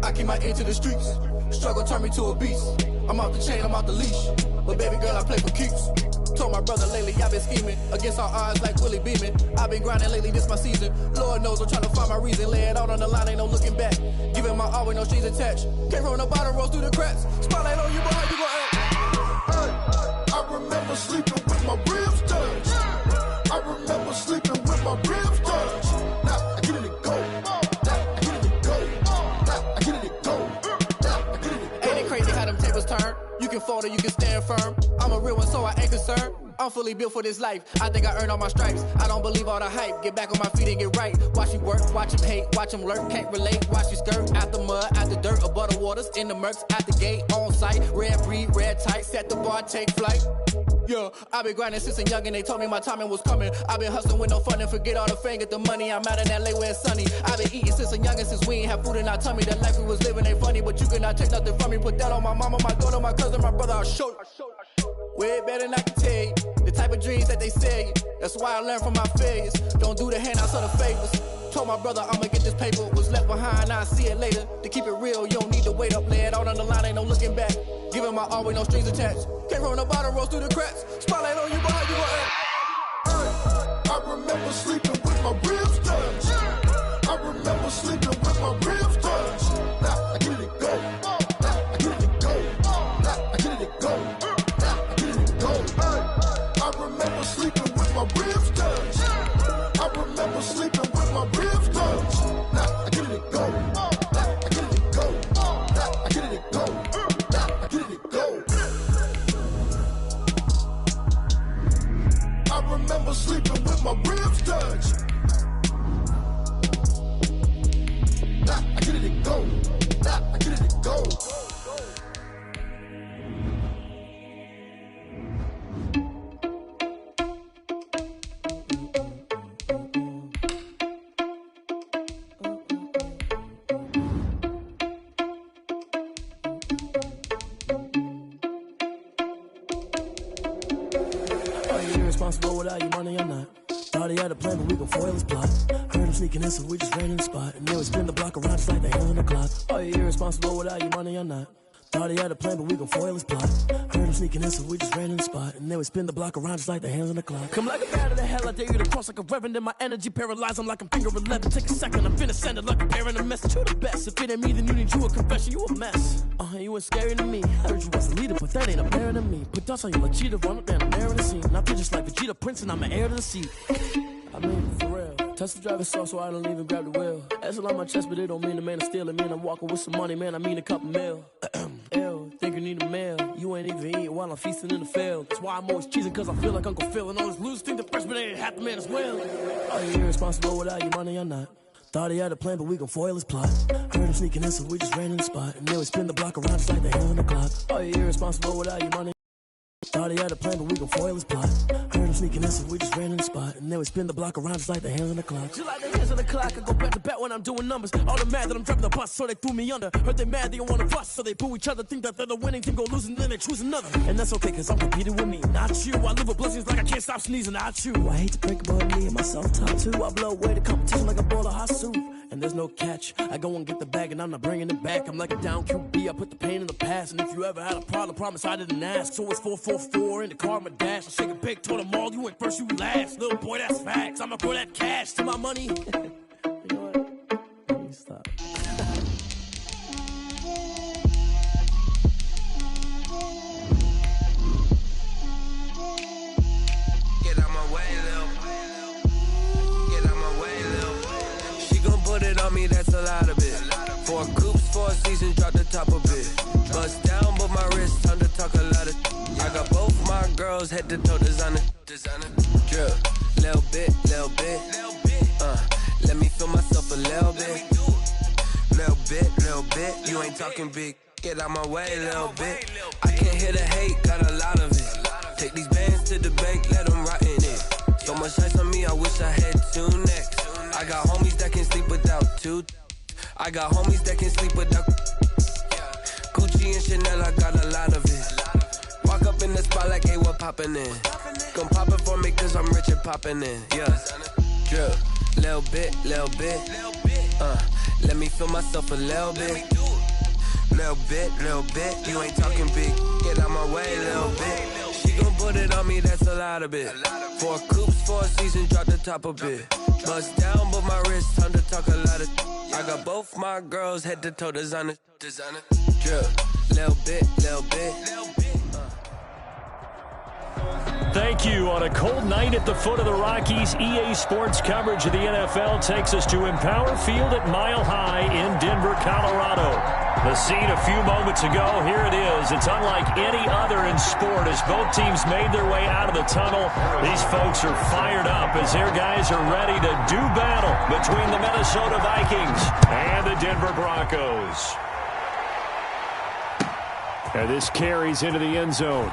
I keep my ear to the streets. Struggle turned me to a beast. I'm off the chain, I'm off the leash. But baby girl, I play for keeps. Told my brother lately, I've been scheming. Against all odds like Willie Beeman. I've been grinding lately, this my season. Lord knows I'm trying to find my reason. Lay it out on the line, ain't no looking back. Giving my all with no strings attached. Came from the bottom, rose through the cracks. Spotlight on you, boy, how you gon' act? Hey, I remember sleeping with my ribs touched. I remember sleeping with my ribs touched. Now I get it and go. Turn. You can fold or you can stand firm. I'm a real one, so I ain't concerned. I'm fully built for this life. I think I earned all my stripes. I don't believe all the hype. Get back on my feet and get right. Watch you work, watch him hate, watch him lurk. Can't relate, watch you skirt. Out the mud, out the dirt, above the waters, in the murks, out the gate, on site. Red breed, red tight, set the bar, take flight. Yeah, I been grinding since a youngin', they told me my timing was coming. I been hustling with no fun and forget all the fame, get the money. I'm out in LA where it's sunny. I been eating since a youngin', since we ain't have food in our tummy. The life we was living ain't funny, but you cannot take nothing from me. Put that on my mama, my daughter, my cousin, my brother, I'll show you. Way better than I can tell you. The type of dreams that they sell you. That's why I learned from my failures. Don't do the handouts or the favors. Told my brother I'ma get this paper. Was left behind, I'll see it later. To keep it real, you don't need to wait up. Lay it out on the line, ain't no looking back. Giving my all with no strings attached. Came from the bottom, rose through the cracks. Spotlight on you, but how you gon' act? I remember sleeping with my ribs touched. I remember sleeping with my ribs touched. Now I get it go. Now I get it go. Now I get it go. Now I get it go. I remember sleeping with my ribs touched. I remember sleeping with my ribs touched. Now I get it go. Now I get it go. Now I get it go. Now I get it go. I remember sleeping with my ribs touched. Now I get it go. Now I get it go. Are you irresponsible without your money or not? Thought he had a plan, but we gon' foil his plot. Heard him sneaking in, so we just ran in the spot. And then we spin the block around just like the hands on the clock. Are you irresponsible without your money or not? Thought he had a plan, but we gon' foil his plot. Heard him sneaking in, so we just ran in the spot. And then we spin the block around just like the hands on the clock. Come like a bat of the hell, I dare you to cross like a reverend. In my energy paralyzed, I'm like I'm finger 11. Take a second, I'm finna send it like a parent a message. You the best, if it ain't me, then you need you a confession. You a mess, you ain't scary to me. Heard you was a leader, but that ain't apparent to me. Put dust on you like cheetah, run up down the narrow the scene. Now I just like Vegeta Prince, and I'm an heir to the seat. I mean, for real. Touch the driver's soft, so I don't even grab the wheel. That's on my chest, but it don't mean the man is stealing. Man, I'm walking with some money, man, I mean a couple mil. Ew, think you need a meal. You ain't even eating while I'm feasting in the field. That's why I'm always cheesing, cause I feel like Uncle Phil. And all this losers think the freshman ain't half the man as well. Are you irresponsible without your money or not? Thought he had a plan, but we gon' foil his plot. Heard him sneaking in, so we just ran in the spot. And then we spin the block around just like the hands on the clock. Are you irresponsible without your money? Thought he had a plan, but we gon' foil his plot. Heard him sneaking in, so we just ran in the spot. And then we spin the block around just like the hands on the clock. Just like the hands on the clock, I go back to back when I'm doing numbers. All the mad that I'm driving the bus, so they threw me under. Heard they mad, they don't wanna bust, so they boo each other. Think that they're the winning team, go losing, then they choose another. And that's okay, cause I'm competing with me, not you. I live with blessings like I can't stop sneezing, not you. I hate to break about me and myself top too. I blow away the competition like a bowl of hot soup. And there's no catch, I go and get the bag and I'm not bringing it back. I'm like a down QB, I put the pain in the past. And if you ever had a problem, promise I didn't ask. So it's 444 in the car, my dash. I shake a big, told them all, you ain't first, you last. Little boy, that's facts, I'ma throw that cash to my money. You know what? Let me stop. Get out my way, Lil. Get out my way, Lil. She gon' put it on me, that's a lot of it. 4 coops, 4 seasons, drop the top of it. Bust down, but my wrist, time to talk a lot of. I got both my girls head to toe designer. Drill, little bit, little bit. Let me feel myself a little bit. Little bit. You ain't talking big. Get out my way, little bit. I can't hear the hate, got a lot of it. Take these bands to the bank, let them rot in it. So much ice on me, I wish I had 2 necks. I got homies that can sleep without 2. I got homies that can sleep without. Gucci and Chanel, I got a lot of it. Walk up in the spot like, hey, what poppin' in? Gon' pop it for me cause I'm rich and poppin' in, yeah. Drill, little bit. Let me feel myself a little bit. Little bit. You ain't talking big. Get out my way, little bit. She gon' put it on me, that's a lot of it. 4 coops, 4 seasons, drop the top a bit. Bust down, but my wrist, time to talk a lot of. I got both my girls head to toe designer. Drill, little bit. Thank you. On a cold night at the foot of the Rockies, EA Sports coverage of the NFL takes us to Empower Field at Mile High in Denver, Colorado. The scene a few moments ago, here it is. It's unlike any other in sport as both teams made their way out of the tunnel. These folks are fired up as their guys are ready to do battle between the Minnesota Vikings and the Denver Broncos. And this carries into the end zone.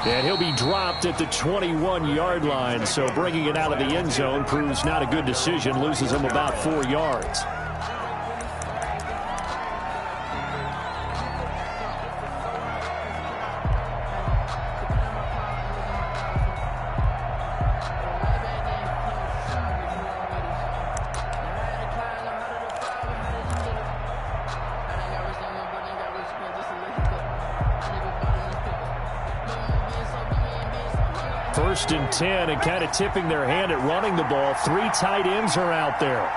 And he'll be dropped at the 21-yard line, so bringing it out of the end zone proves not a good decision, loses him about 4 yards. First and 10, and kind of tipping their hand at running the ball. 3 tight ends are out there.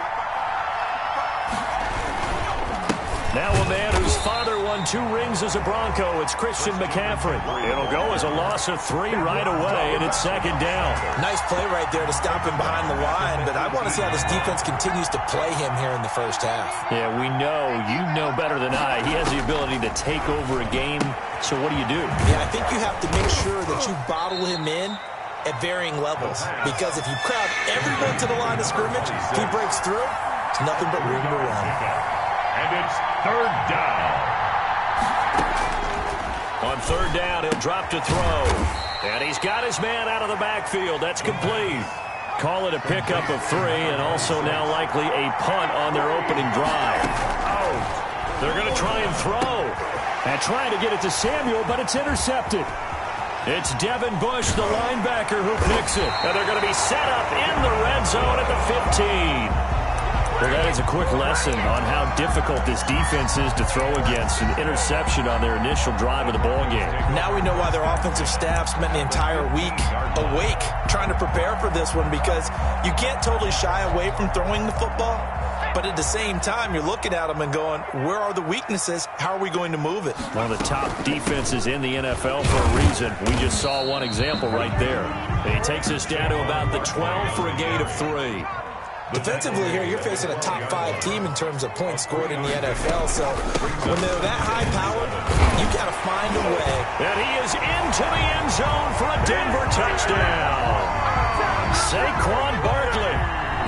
Now a man whose father won 2 rings as a Bronco. It's Christian McCaffrey. It'll go as a loss of 3 right away, and it's second down. Nice play right there to stop him behind the line, but I want to see how this defense continues to play him here in the first half. Yeah, we know. You know better than I. He has the ability to take over a game, so what do you do? Yeah, I think you have to make sure that you bottle him in at varying levels, because if you crowd everyone to the line of scrimmage, if he breaks through, it's nothing but room to run. And it's third down. On third down, he'll drop to throw. And he's got his man out of the backfield. That's complete. Call it a pickup of 3, and also now likely a punt on their opening drive. Oh, they're going to try and throw. And trying to get it to Samuel, but it's intercepted. It's Devin Bush, the linebacker, who picks it. And they're going to be set up in the red zone at the 15. Well, that is a quick lesson on how difficult this defense is to throw against. An interception on their initial drive of the ball game. Now we know why their offensive staff spent the entire week awake trying to prepare for this one, because you can't totally shy away from throwing the football, but at the same time, you're looking at them and going, where are the weaknesses? How are we going to move it? One of the top defenses in the NFL for a reason. We just saw one example right there. And he takes us down to about the 12 for a gain of 3. Defensively here, you're facing a top 5 team in terms of points scored in the NFL. So when they're that high-powered, you got to find a way. And he is into the end zone for a Denver touchdown. Saquon Barkley,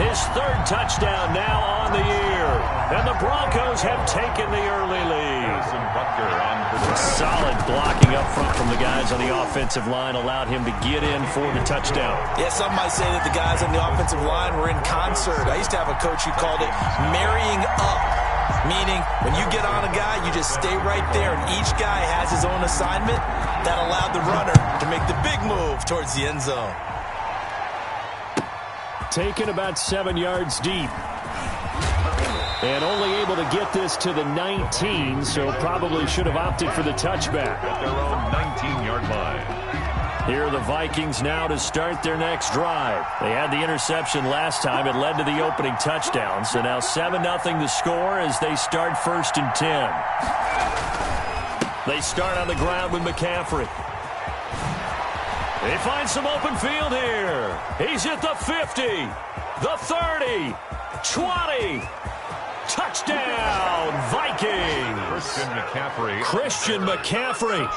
his 3rd touchdown now on the year. And the Broncos have taken the early lead. Solid blocking up front from the guys on the offensive line allowed him to get in for the touchdown. Yeah, some might say that the guys on the offensive line were in concert. I used to have a coach who called it marrying up, meaning when you get on a guy, you just stay right there, and each guy has his own assignment. That allowed the runner to make the big move towards the end zone. Taken about 7 yards deep. And only able to get this to the 19, so probably should have opted for the touchback. At their own 19-yard line. Here are the Vikings now to start their next drive. They had the interception last time. It led to the opening touchdown. So now 7-0 the score as they start 1st and 10. They start on the ground with McCaffrey. They find some open field here. He's at the 50, the 30, 20. Touchdown, Vikings! Christian McCaffrey,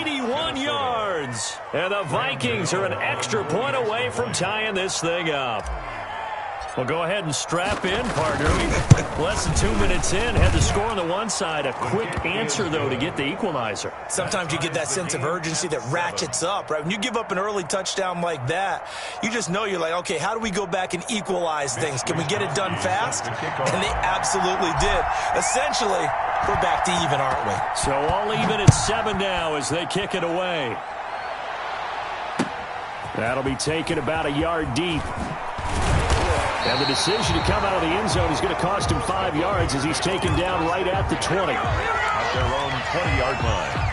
81 yards. And the Vikings are an extra point away from tying this thing up. Well, go ahead and strap in, partner. Less than 2 minutes in, had the score on the one side. A quick answer, though, to get the equalizer. Sometimes you get that sense of urgency that ratchets up, right? When you give up an early touchdown like that, you just know you're like, okay, how do we go back and equalize things? Can we get it done fast? And they absolutely did. Essentially, we're back to even, aren't we? So all even at 7 now as they kick it away. That'll be taken about a yard deep. And the decision to come out of the end zone is going to cost him 5 yards as he's taken down right at the 20. At their own 20-yard line.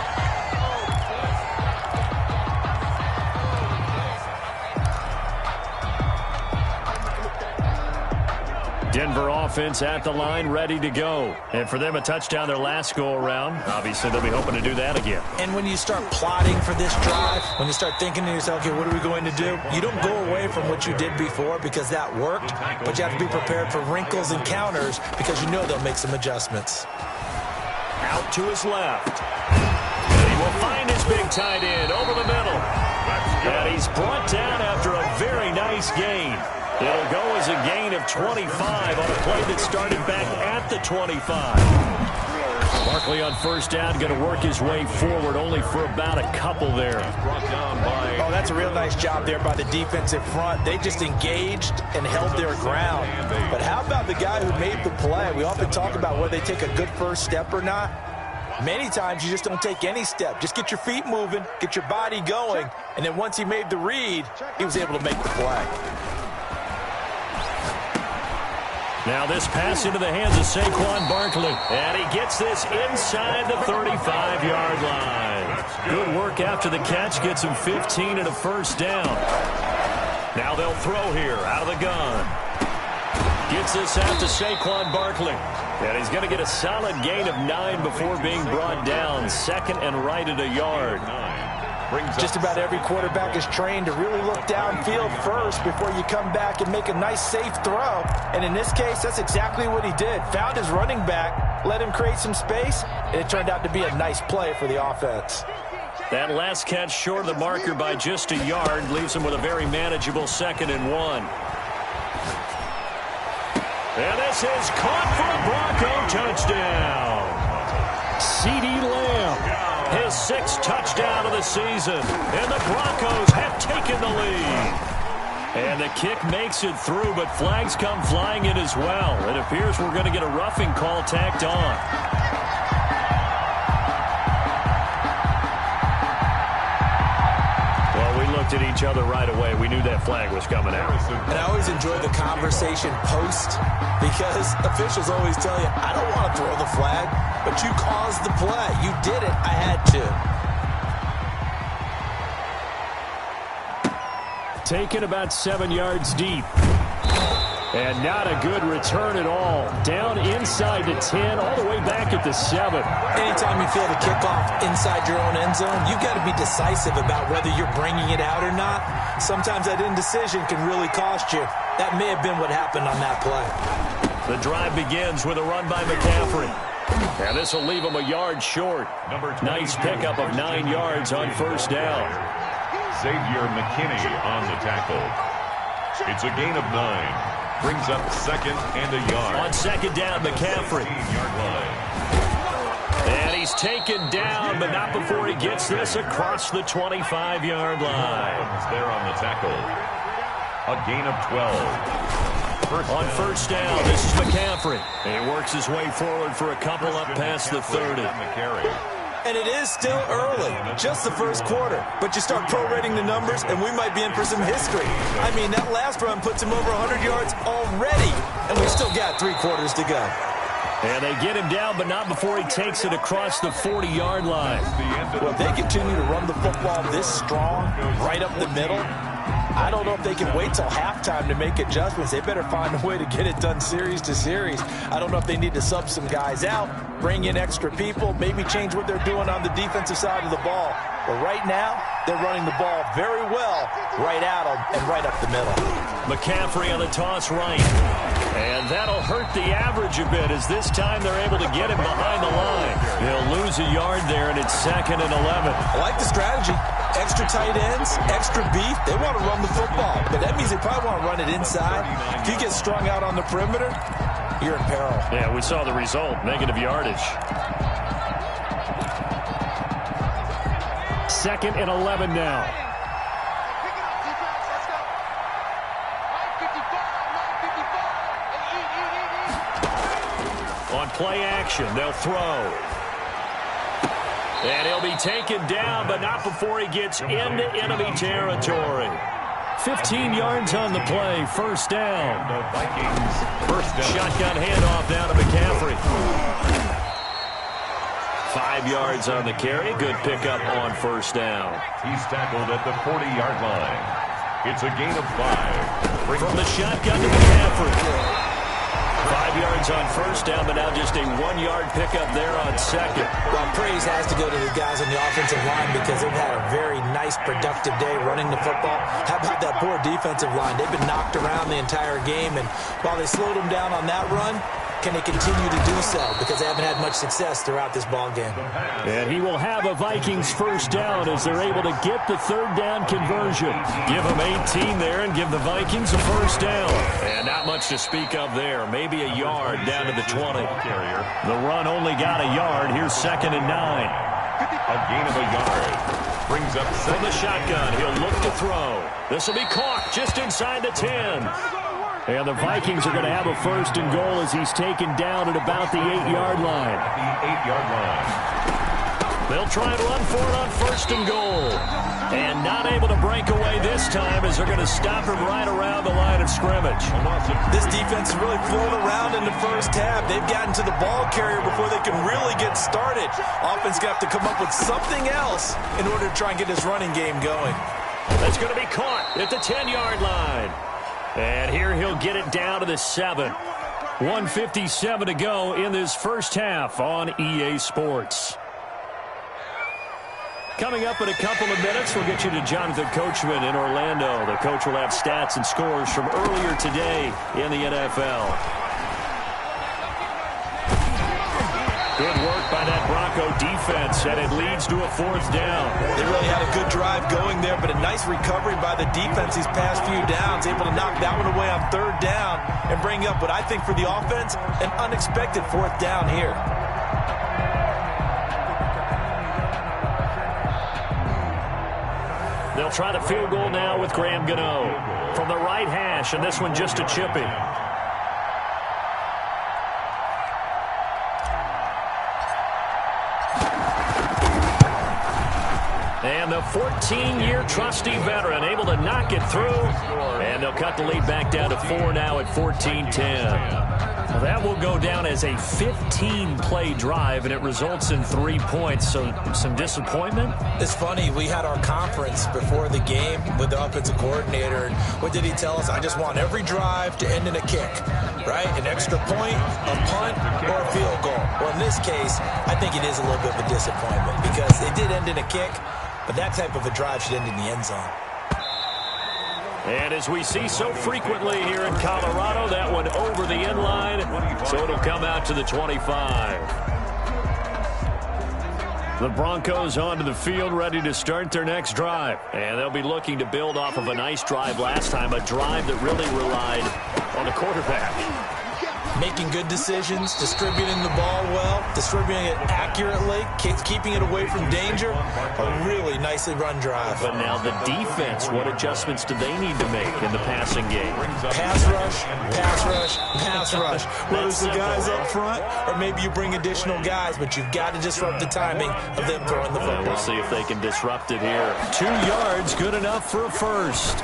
Denver offense at the line, ready to go. And for them, a touchdown their last go-around. Obviously, they'll be hoping to do that again. And when you start plotting for this drive, when you start thinking to yourself, okay, what are we going to do? You don't go away from what you did before because that worked, but you have to be prepared for wrinkles and counters because you know they'll make some adjustments. Out to his left. And he will find his big tight end over the middle. And he's brought down after a very nice gain. It'll go as a gain of 25 on a play that started back at the 25. Barkley on first down, going to work his way forward only for about a couple there. Oh, that's a real nice job there by the defensive front. They just engaged and held their ground. But how about the guy who made the play? We often talk about whether they take a good first step or not. Many times you just don't take any step. Just get your feet moving, get your body going, and then once he made the read, he was able to make the play. Now this pass into the hands of Saquon Barkley. And he gets this inside the 35-yard line. Good work after the catch. Gets him 15 and a first down. Now they'll throw here out of the gun. Gets this out to Saquon Barkley. And he's going to get a solid gain of 9 before being brought down. Second and right at a yard. Just about every quarterback is trained to really look downfield first before you come back and make a nice, safe throw. And in this case, that's exactly what he did. Found his running back, let him create some space, and it turned out to be a nice play for the offense. That last catch short of the marker by just a yard leaves him with a very manageable 2nd and 1. And this is caught for a Bronco touchdown. CeeDee Lamb, his 6th touchdown of the season. And the Broncos have taken the lead. And the kick makes it through, but flags come flying in as well. It appears we're going to get a roughing call tacked on. At each other right away. We knew that flag was coming out. And I always enjoy the conversation post because officials always tell you, I don't want to throw the flag, but you caused the play. You did it. I had to. Taken about 7 yards deep. And not a good return at all. Down inside the 10, all the way back at the 7. Anytime you feel the kickoff inside your own end zone, you've got to be decisive about whether you're bringing it out or not. Sometimes that indecision can really cost you. That may have been what happened on that play. The drive begins with a run by McCaffrey. And this will leave him a yard short. Nice pickup of 9 yards on first down. Xavier McKinney on the tackle. It's a gain of 9. Brings up 2nd and a yard. On 2nd down, McCaffrey. And he's taken down, but not before he gets this across the 25-yard line. There on the tackle. A gain of 12. On first down, this is McCaffrey. And he works his way forward for a couple up past the 30. And it is still early, just the first quarter. But you start prorating the numbers, and we might be in for some history. I mean, that last run puts him over 100 yards already, and we've still got 3 quarters to go. And they get him down, but not before he takes it across the 40-yard line. Well, if they continue to run the football this strong, right up the middle, I don't know if they can wait till halftime to make adjustments. They better find a way to get it done series to series. I don't know if they need to sub some guys out, bring in extra people, maybe change what they're doing on the defensive side of the ball. But right now, they're running the ball very well right at them and right up the middle. McCaffrey on the toss right. And that'll hurt the average a bit as this time they're able to get him behind the line. He'll lose a yard there, and it's 2nd and 11. I like the strategy. Extra tight ends, extra beef. They want to run the football, but that means they probably want to run it inside. If you get strung out on the perimeter, you're in peril. Yeah, we saw the result, negative yardage. 2nd and 11 now. On play action, they'll throw. And he'll be taken down, but not before he gets into enemy territory. 15 yards on the play, first down. The Vikings, first down. Shotgun handoff down to McCaffrey. 5 yards on the carry, good pickup on first down. He's tackled at the 40-yard line. It's a gain of 5. From the shotgun to McCaffrey. 5 yards on first down, but now just a 1-yard pickup there on second. Well, praise has to go to the guys on the offensive line because they've had a very nice, productive day running the football. How about that poor defensive line? They've been knocked around the entire game, and while they slowed them down on that run, can they continue to do so? Because they haven't had much success throughout this ball game. And he will have a Vikings first down as they're able to get the third down conversion. Give them 18 there and give the Vikings a first down. And not much to speak of there. Maybe a yard down to the 20. The run only got a yard. Here's 2nd and 9. A gain of a yard. Brings up from the shotgun. He'll look to throw. This will be caught just inside the 10. And the Vikings are going to have a first and goal as he's taken down at about the 8-yard line. The 8-yard line. They'll try and run for it on 1st and goal. And not able to break away this time as they're going to stop him right around the line of scrimmage. This defense is really flown around in the first half. They've gotten to the ball carrier before they can really get started. Offense got to come up with something else in order to try and get this running game going. That's going to be caught at the 10-yard line. And here he'll get it down to the 7. 1:57 to go in this first half on EA Sports. Coming up in a couple of minutes, we'll get you to Jonathan Coachman in Orlando. The coach will have stats and scores from earlier today in the NFL. Good work by that Bronco defense, and it leads to a 4th down. They really had a good drive going there, but a nice recovery by the defense these past few downs, able to knock that one away on 3rd down and bring up what I think for the offense, an unexpected 4th down here. They'll try the field goal now with Graham Gano from the right hash, and this one just a chipping. And the 14-year trusty veteran able to knock it through. And they'll cut the lead back down to 4 now at 14-10. Well, that will go down as a 15-play drive, and it results in 3 points. So some disappointment? It's funny. We had our conference before the game with the offensive coordinator. And what did he tell us? I just want every drive to end in a kick, right? An extra point, a punt, or a field goal. Well, in this case, I think it is a little bit of a disappointment because it did end in a kick, but that type of a drive should end in the end zone. And as we see so frequently here in Colorado, that one over the end line, so it'll come out to the 25. The Broncos onto the field, ready to start their next drive. And they'll be looking to build off of a nice drive last time, a drive that really relied on the quarterback. Making good decisions, distributing the ball well, distributing it accurately, keeping it away from danger. A really nicely run drive. But now the defense, what adjustments do they need to make in the passing game? Pass rush, pass rush, pass rush. Whether it's the guys up front or maybe you bring additional guys, but you've got to disrupt the timing of them throwing the football. We'll see if they can disrupt it here. 2 yards, good enough for a first.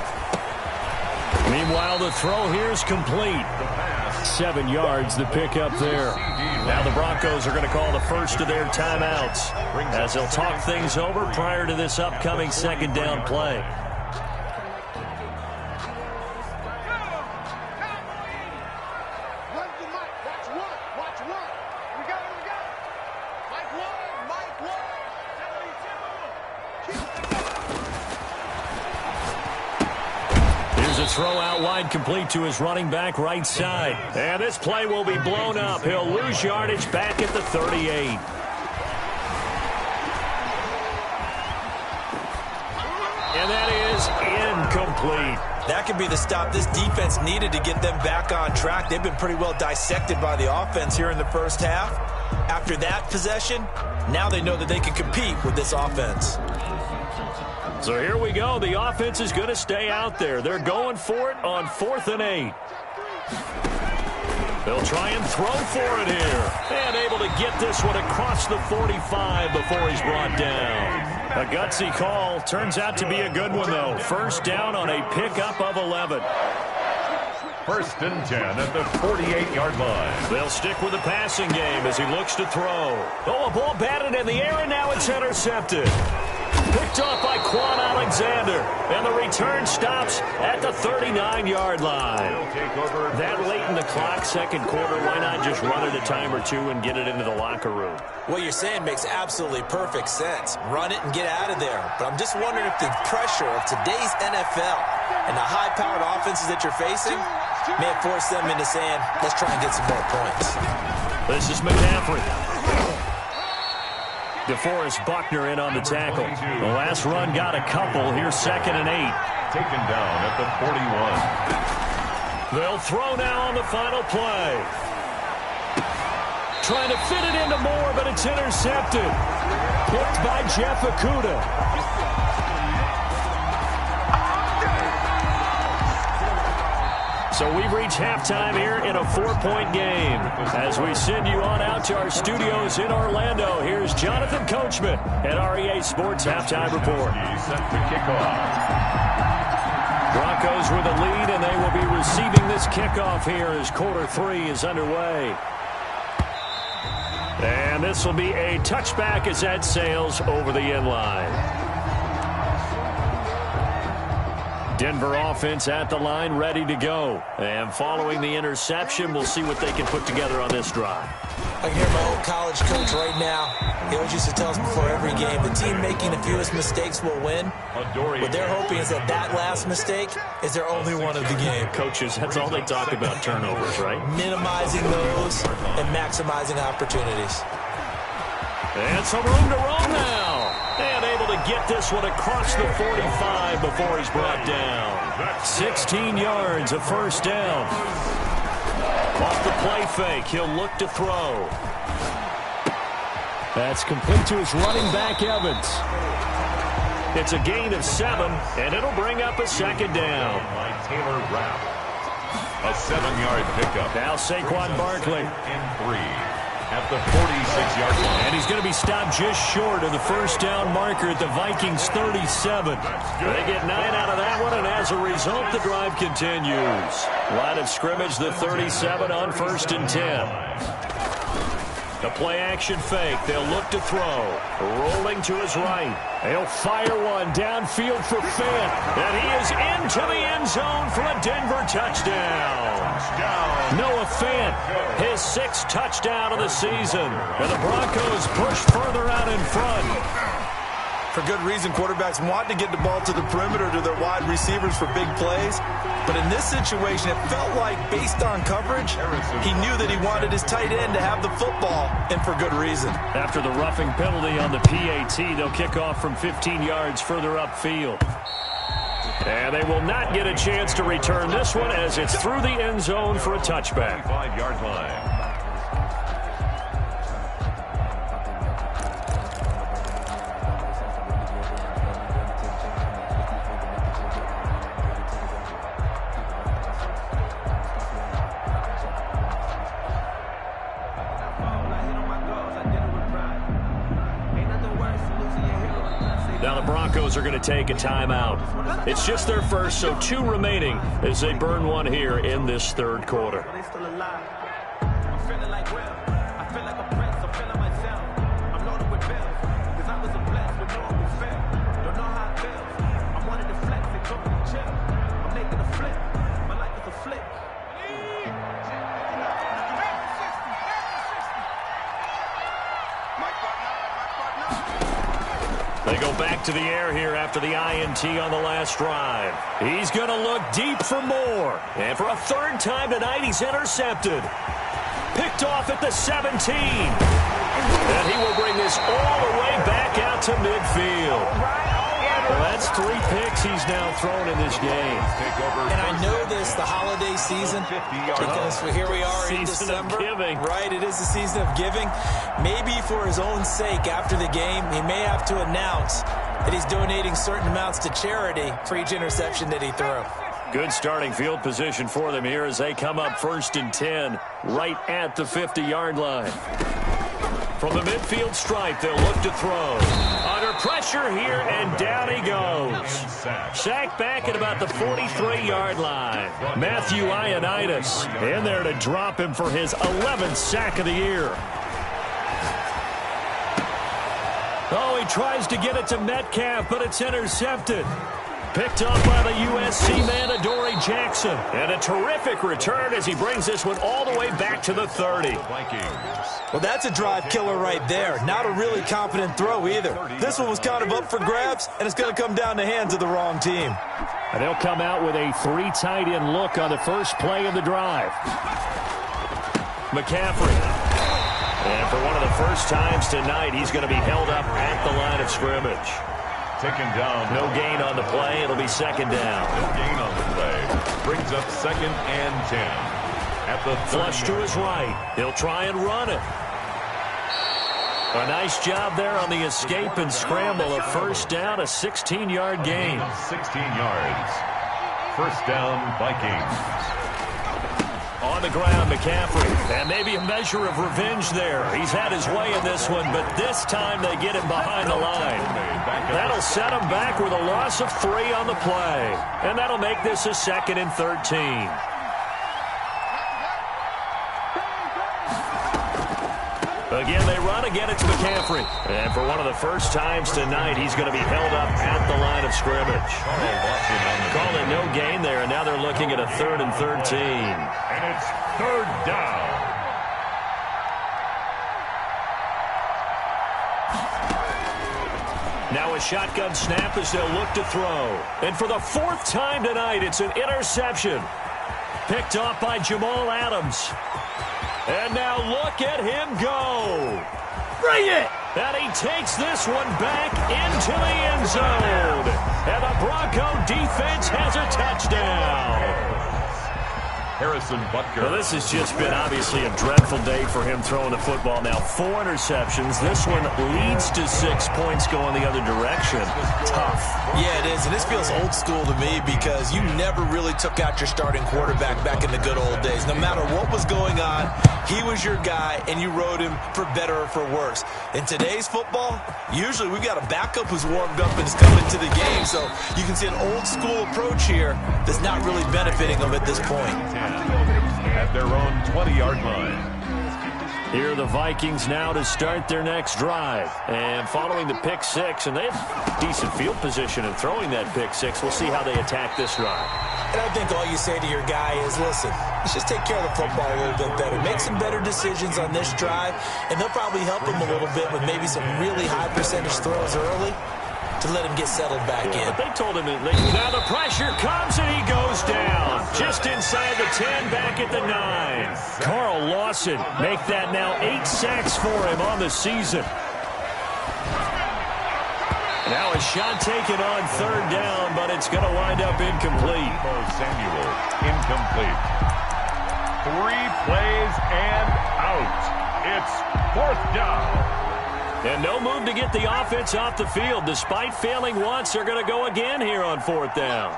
Meanwhile, the throw here is complete. 7 yards, the pickup there. Now the Broncos are going to call the first of their timeouts as they'll talk things over prior to this upcoming 2nd down play. Throw out wide, complete to his running back right side. And this play will be blown up. He'll lose yardage back at the 38. And that is incomplete. That could be the stop this defense needed to get them back on track. They've been pretty well dissected by the offense here in the first half. After that possession, now they know that they can compete with this offense. So here we go. The offense is going to stay out there. They're going for it on 4th and 8. They'll try and throw for it here. And able to get this one across the 45 before he's brought down. A gutsy call. Turns out to be a good one, though. First down on a pickup of 11. 1st and 10 at the 48-yard line. They'll stick with the passing game as he looks to throw. Oh, a ball batted in the air, and now it's intercepted. Picked off by Quan Alexander. And the return stops at the 39-yard line. That late in the clock, 2nd quarter, why not just run it a time or two and get it into the locker room? What you're saying makes absolutely perfect sense. Run it and get out of there. But I'm just wondering if the pressure of today's NFL and the high-powered offenses that you're facing may have forced them into saying, let's try and get some more points. This is McCaffrey. DeForest Buckner in on the tackle. The last run got a couple. Here's 2nd and 8. Taken down at the 41. They'll throw now on the final play. Trying to fit it into Moore, but it's intercepted. Picked by Jeff Okudah. So we've reached halftime here in a 4-point game. As we send you on out to our studios in Orlando, here's Jonathan Coachman at REA Sports Halftime Report. Set to kick off. Broncos with a lead, and they will be receiving this kickoff here as quarter 3 is underway. And this will be a touchback as that sails over the end line. Denver offense at the line, ready to go. And following the interception, we'll see what they can put together on this drive. I can hear my old college coach right now. He always used to tell us before every game, the team making the fewest mistakes will win. What they're hoping is that last mistake is their only one of the game. Coaches, that's all they talk about, turnovers, right? Minimizing those and maximizing opportunities. And some room to roam now. And able to get this one across the 45 before he's brought down. 16 yards, a first down. Off the play fake, he'll look to throw. That's complete to his running back, Evans. It's a gain of 7, and it'll bring up a second down. By Taylor Rapp. A 7-yard pickup. Now Saquon Barkley. In 3. At the 46-yard line. And he's going to be stopped just short of the first down marker at the Vikings 37. They get 9 out of that one, and as a result, the drive continues. Line of scrimmage, the 37 on 1st and 10. The play-action fake. They'll look to throw. Rolling to his right. He'll fire one downfield for Fant. And he is into the end zone for a Denver touchdown. Noah Fant, his 6th touchdown of the season. And the Broncos push further out in front. For good reason, quarterbacks want to get the ball to the perimeter to their wide receivers for big plays. But in this situation, it felt like, based on coverage, he knew that he wanted his tight end to have the football, and for good reason. After the roughing penalty on the PAT, they'll kick off from 15 yards further upfield. And they will not get a chance to return this one as it's through the end zone for a touchback. 5-yard line. Now the Broncos are going to take a timeout. It's just their first, so 2 remaining as they burn one here in this 3rd quarter. They go back to the air here after the INT on the last drive. He's going to look deep for more. And for a 3rd time tonight, he's intercepted. Picked off at the 17. And he will bring this all the way back out to midfield. Well, that's 3 picks he's now thrown in this game. And I know this, the holiday season, because here we are in December. Season of giving. Right, it is the season of giving. Maybe for his own sake, after the game, he may have to announce that he's donating certain amounts to charity for each interception that he threw. Good starting field position for them here as they come up 1st and 10, right at the 50-yard line. From the midfield stripe, they'll look to throw. Under pressure here, and down he goes. Sacked back at about the 43-yard line. Matthew Ioannidis in there to drop him for his 11th sack of the year. Oh, he tries to get it to Metcalf, but it's intercepted. Picked up by the USC man, Adoree Jackson. And a terrific return as he brings this one all the way back to the 30. Well, that's a drive killer right there. Not a really confident throw either. This one was kind of up for grabs, and it's going to come down the hands of the wrong team. And they'll come out with a 3 tight end look on the first play of the drive. McCaffrey. And for one of the first times tonight, he's going to be held up at the line of scrimmage. Taken down. No gain on the play. It'll be 2nd down. No gain on the play. Brings up 2nd and 10. At the flush to his right. He'll try and run it. A nice job there on the escape and scramble. A 1st down, a 16-yard gain. 16 yards. 1st down, Vikings. On the ground, McCaffrey. And maybe a measure of revenge there. He's had his way in this one, but this time they get him behind the line. That'll set him back with a loss of 3 on the play. And that'll make this a 2nd and 13. Again, they run. Again, it's McCaffrey. And for one of the first times tonight, he's going to be held up at the line of scrimmage. Call it no gain there, and now they're looking at a 3rd and 13. And it's 3rd down. Now a shotgun snap as they'll look to throw. And for the 4th time tonight, it's an interception. Picked off by Jamal Adams. And now look at him go. Bring it! And he takes this one back into the end zone. And the Bronco defense has a touchdown. Harrison Butker. Well, this has just been obviously a dreadful day for him throwing the football. Now 4 interceptions. This one leads to 6 points going the other direction. Tough. Yeah, it is. And this feels old school to me because you never really took out your starting quarterback back in the good old days. No matter what was going on, he was your guy, and you rode him for better or for worse. In today's football, usually we've got a backup who's warmed up and is coming to the game. So you can see an old school approach here that's not really benefiting them at this point. At their own 20-yard line. Here are the Vikings now to start their next drive. And following the pick 6, and they have decent field position in throwing that pick 6. We'll see how they attack this drive. And I think all you say to your guy is, listen, let's just take care of the football a little bit better. Make some better decisions on this drive, and they'll probably help him a little bit with maybe some really high percentage throws early to let him get settled back in. But they told him that now the pressure comes and he goes down. Just inside the 10, back at the 9. Carl Lawson make that now 8 sacks for him on the season. Now a shot taken on 3rd down, but it's going to wind up incomplete. Samuel, incomplete. 3 plays and out. It's 4th down. And no move to get the offense off the field. Despite failing once, they're going to go again here on 4th down.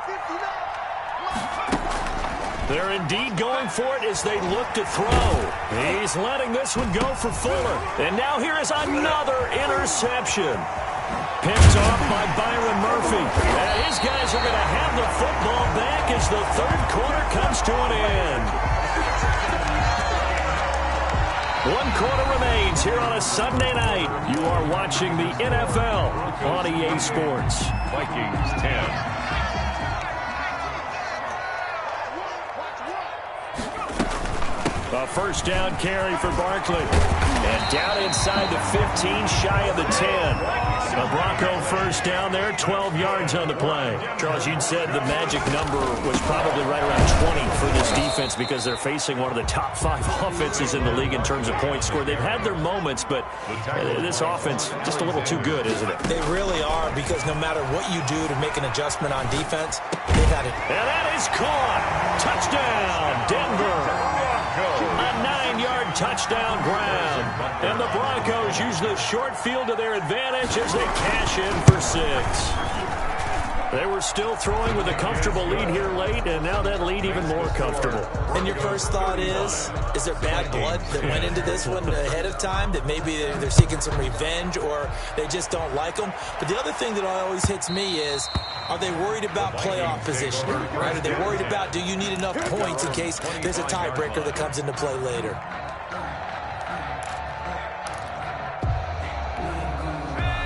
They're indeed going for it as they look to throw. He's letting this one go for Fuller. And now here is another interception. Picked off by Byron Murphy. And his guys are going to have the football back as the 3rd quarter comes to an end. 1 quarter remains here on a Sunday night. You are watching the NFL on EA Sports. Vikings 10. A 1st down carry for Barkley. And down inside the 15, shy of the 10. A Bronco 1st down there, 12 yards on the play. Charles, you'd said the magic number was probably right around 20 for this defense because they're facing one of the top 5 offenses in the league in terms of points scored. They've had their moments, but this offense just a little too good, isn't it? They really are, because no matter what you do to make an adjustment on defense, they've had it. And that is caught. Touchdown, Denver. A 9-yard touchdown grab. And the Broncos use the short field to their advantage as they cash in for 6. They were still throwing with a comfortable lead here late, and now that lead even more comfortable. And your first thought is there bad blood that went into this one ahead of time, that maybe they're seeking some revenge or they just don't like them? But the other thing that always hits me is, are they worried about playoff positioning? Right? Are they worried about, do you need enough points in case there's a tiebreaker that comes into play later?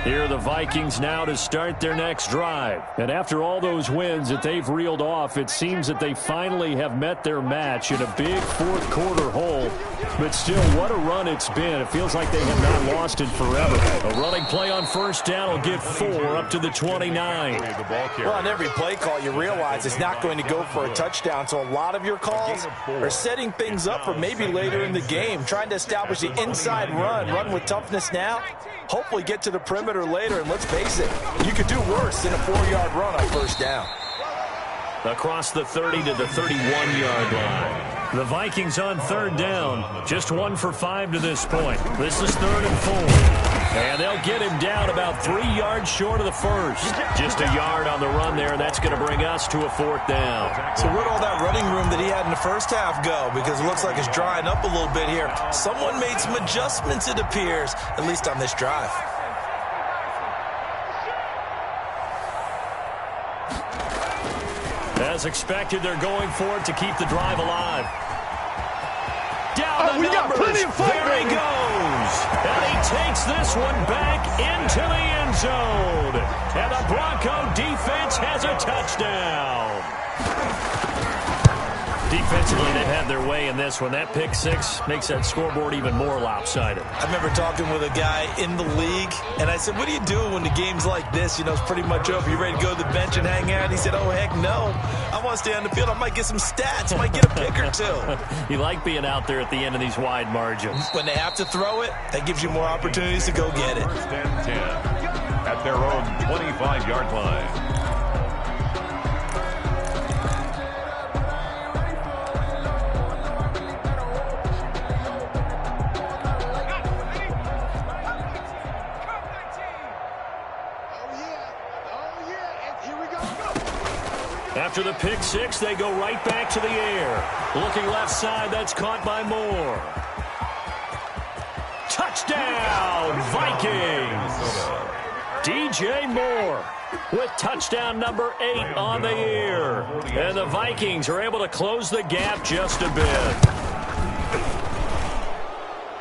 Here are the Vikings now to start their next drive. And after all those wins that they've reeled off, it seems that they finally have met their match in a big 4th quarter hole. But still, what a run it's been. It feels like they have not lost in forever. A running play on 1st down will get 4 up to the 29. Well, on every play call, you realize it's not going to go for a touchdown. So a lot of your calls are setting things up for maybe later in the game, trying to establish the inside run with toughness now. Hopefully get to the perimeter later, and let's face it, you could do worse than a 4-yard run on 1st down. Across the 30 to the 31-yard line. The Vikings on 3rd down. Just 1 for 5 to this point. This is 3rd and 4. And they'll get him down about 3 yards short of the first. Just a yard on the run there, and that's going to bring us to a 4th down. So where'd all that running room that he had in the first half go? Because it looks like it's drying up a little bit here. Someone made some adjustments, it appears, at least on this drive. As expected, they're going for it to keep the drive alive. Down the numbers. There he goes. And he takes this one back into the end zone. And the Bronco defense has a touchdown. Defensively, they've had their way in this one. That pick six makes that scoreboard even more lopsided. I remember talking with a guy in the league, and I said, what do you do when the game's like this? You know, it's pretty much over. You ready to go to the bench and hang out? He said, oh, heck no. I want to stay on the field. I might get some stats. I might get a pick or two. You like being out there at the end of these wide margins. When they have to throw it, that gives you more opportunities to go get it. 1st and 10 at their own 25-yard line. After the pick six, they go right back to the air. Looking left side, that's caught by Moore. Touchdown, Vikings! DJ Moore with touchdown number 8 on the year. And the Vikings are able to close the gap just a bit.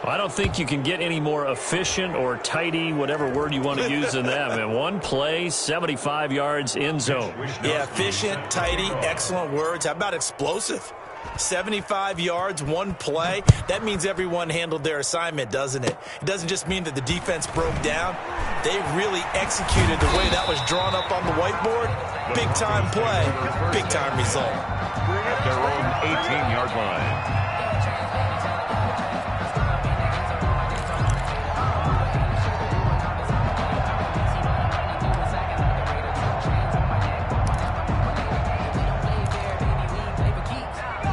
I don't think you can get any more efficient or tidy, whatever word you want to use in them. In one play, 75 yards in zone. Yeah, efficient, tidy, excellent words. How about explosive? 75 yards, one play. That means everyone handled their assignment, doesn't it? It doesn't just mean that the defense broke down. They really executed the way that was drawn up on the whiteboard. Big-time play, big-time result. At their own 18-yard line.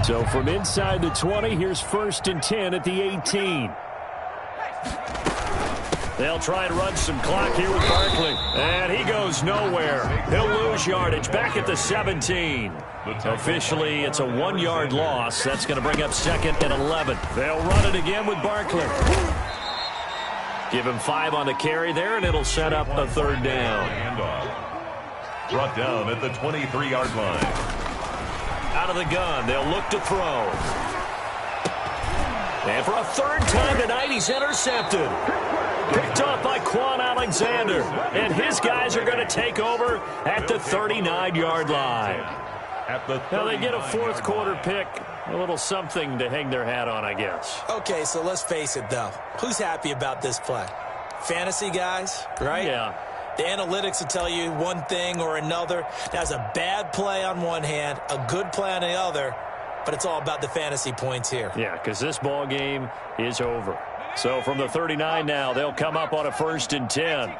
So from inside the 20, here's 1st and 10 at the 18. They'll try and run some clock here with Barkley. And he goes nowhere. He'll lose yardage back at the 17. Officially, it's a 1-yard loss. That's going to bring up 2nd and 11. They'll run it again with Barkley. Give him 5 on the carry there, and it'll set up a 3rd down. Brought down at the 23-yard line. Out of the gun, they'll look to throw. And for a 3rd time tonight, he's intercepted. Picked off by Quan Alexander. And his guys are going to take over at the 39-yard line. Now they get a 4th quarter pick. A little something to hang their hat on, I guess. Okay, so let's face it, though. Who's happy about this play? Fantasy guys, right? Yeah. The analytics will tell you one thing or another. That's a bad play on one hand, a good play on the other, but it's all about the fantasy points here. Yeah, because this ball game is over. So from the 39 now, they'll come up on a 1st and 10.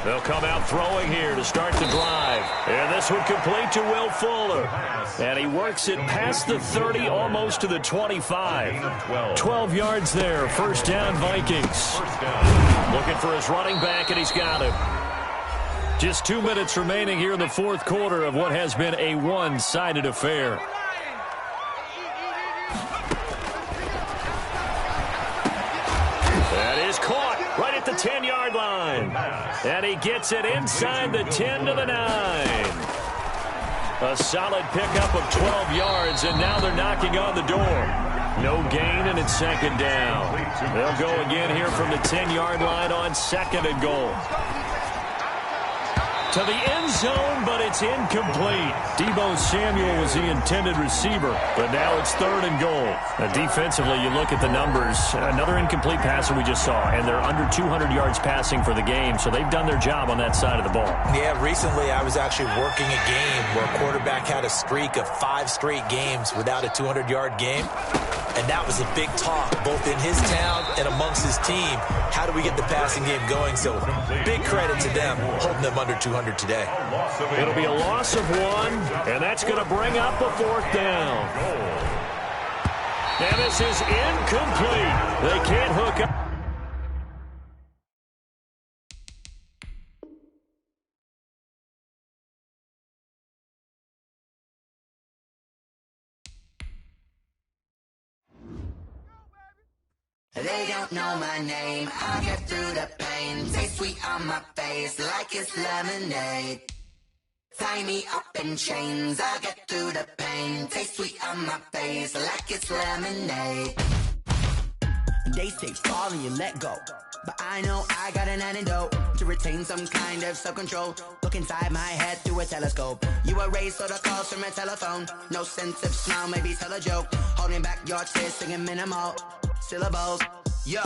They'll come out throwing here to start the drive. And this one complete to Will Fuller. And he works it past the 30, almost to the 25. 12 yards there. 1st down, Vikings. Looking for his running back, and he's got him. Just 2 minutes remaining here in the 4th quarter of what has been a one-sided affair. That is caught right at the 10-yard line. And he gets it inside the 10 to the 9. A solid pickup of 12 yards, and now they're knocking on the door. No gain, and it's 2nd down. They'll go again here from the 10-yard line on 2nd and goal. To the end zone, but it's incomplete. Deebo Samuel was the intended receiver, but now it's 3rd and goal. Now, defensively, you look at the numbers. Another incomplete passer we just saw, and they're under 200 yards passing for the game, so they've done their job on that side of the ball. Yeah, recently I was actually working a game where a quarterback had a streak of 5 straight games without a 200-yard game. And that was a big talk, both in his town and amongst his team. How do we get the passing game going? So big credit to them, holding them under 200 today. It'll be a loss of 1, and that's going to bring up a 4th down. And this is incomplete. They can't hook up. They don't know my name, I get through the pain. Taste sweet on my face like it's lemonade. Tie me up in chains, I get through the pain. Taste sweet on my face like it's lemonade. They say fall and you let go, but I know I got an antidote to retain some kind of self-control. Look inside my head through a telescope. You erase all the calls from a telephone. No sense of smile, maybe tell a joke. Holding back your tears, singing minimal syllables. Yeah,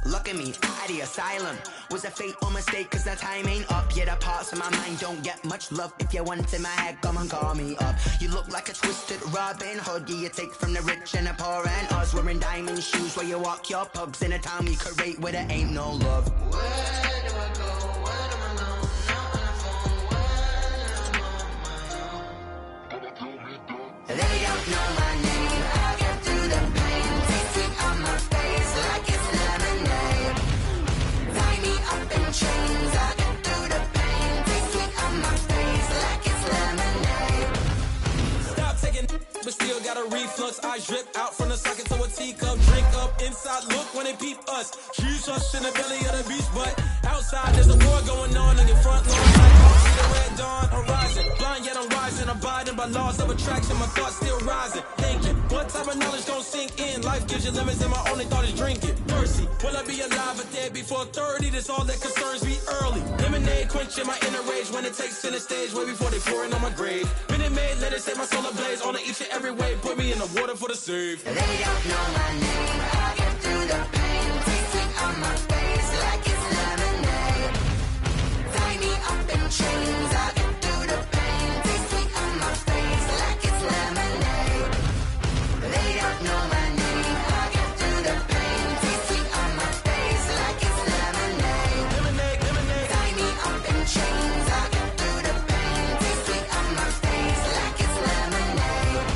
look at me, out of the asylum. Was a fate or mistake, cause the time ain't up. Yeah, the parts of my mind don't get much love. If you want in my head, come and call me up. You look like a twisted Robin Hood. Yeah, you take from the rich and the poor and us. Wearing diamond shoes where you walk your pugs in a town we create where there ain't no love. Where do I go? Where am I alone? Not on the phone. Where am I on my own? They don't know my name. I get through the pain. Taste sweet on my face like it's lemonade. Tie me up in chains. I get through the pain. Taste sweet on my face like it's lemonade. Stop taking, but still got a reflux. I drip out from the socket to a teacup. Drink up inside, look when they peep us. Huge us in the belly of the beach, but outside there's a war going on your front lawn. Like see the red dawn horizon. Blind yet I'm rising, abiding by laws of attraction. My thoughts still rising. Thinking, what type of knowledge gon' sink in? Life gives you limits, and my only thought is drinking. Mercy, will I be alive or dead before 30? That's all that concerns me early. Lemonade quenching my inner rage when it takes center stage, way before they pour it on my grave. Minute Maid, let it set my soul ablaze. On each and every way, put me in the water for the save. They don't know my name. I get through the pain. Taste sweet on my face like it's lemonade. Tie me up in chains. I get through the pain. Taste sweet on my face like it's lemonade. They don't know my name. I get through the pain. Taste sweet on my face like it's lemonade. Lemonade, lemonade. Tie me up in chains. I get through the pain. Taste sweet on my face like it's lemonade.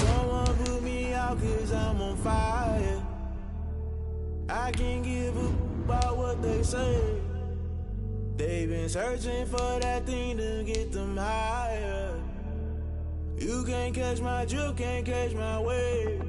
Someone put me out cause I'm on fire. I can't give a about what they say. They've been searching for that thing to get them higher. You can't catch my drift, can't catch my wave.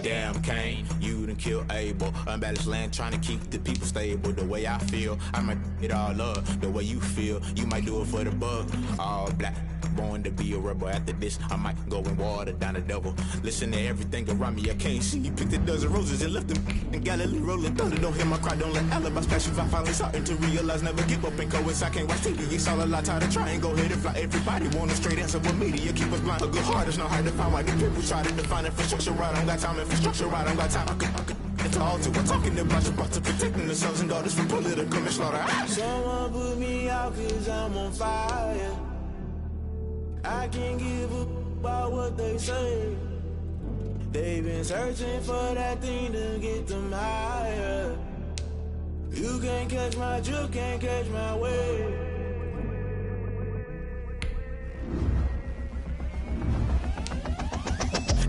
Damn Kane, you done killed Abel. Unbalanced land trying to keep the people stable. The way I feel, I might it all up. The way you feel, you might do it for the bug. All black, born to be a rebel. After this, I might go and water down the devil. Listen to everything around me, I can't see. Picked a dozen roses and left them in Galilee rolling thunder. Don't hear my cry, don't let alibis pass you. I finally starting to realize, never give up and coincide. Can't watch TV, it's all a lot. Tired of trying, go ahead and fly. Everybody want a straight answer with media. Keep us blind, a good heart is not hard to find. Why the people try to define infrastructure right? I don't got time, infrastructure right, I don't got time. I could it's all to. We're talking about your to protecting the sons and daughters from political manslaughter. Someone put me out cause I'm on fire. I can't give a about what they say. They've been searching for that thing to get them higher. You can't catch my drift, can't catch my wave.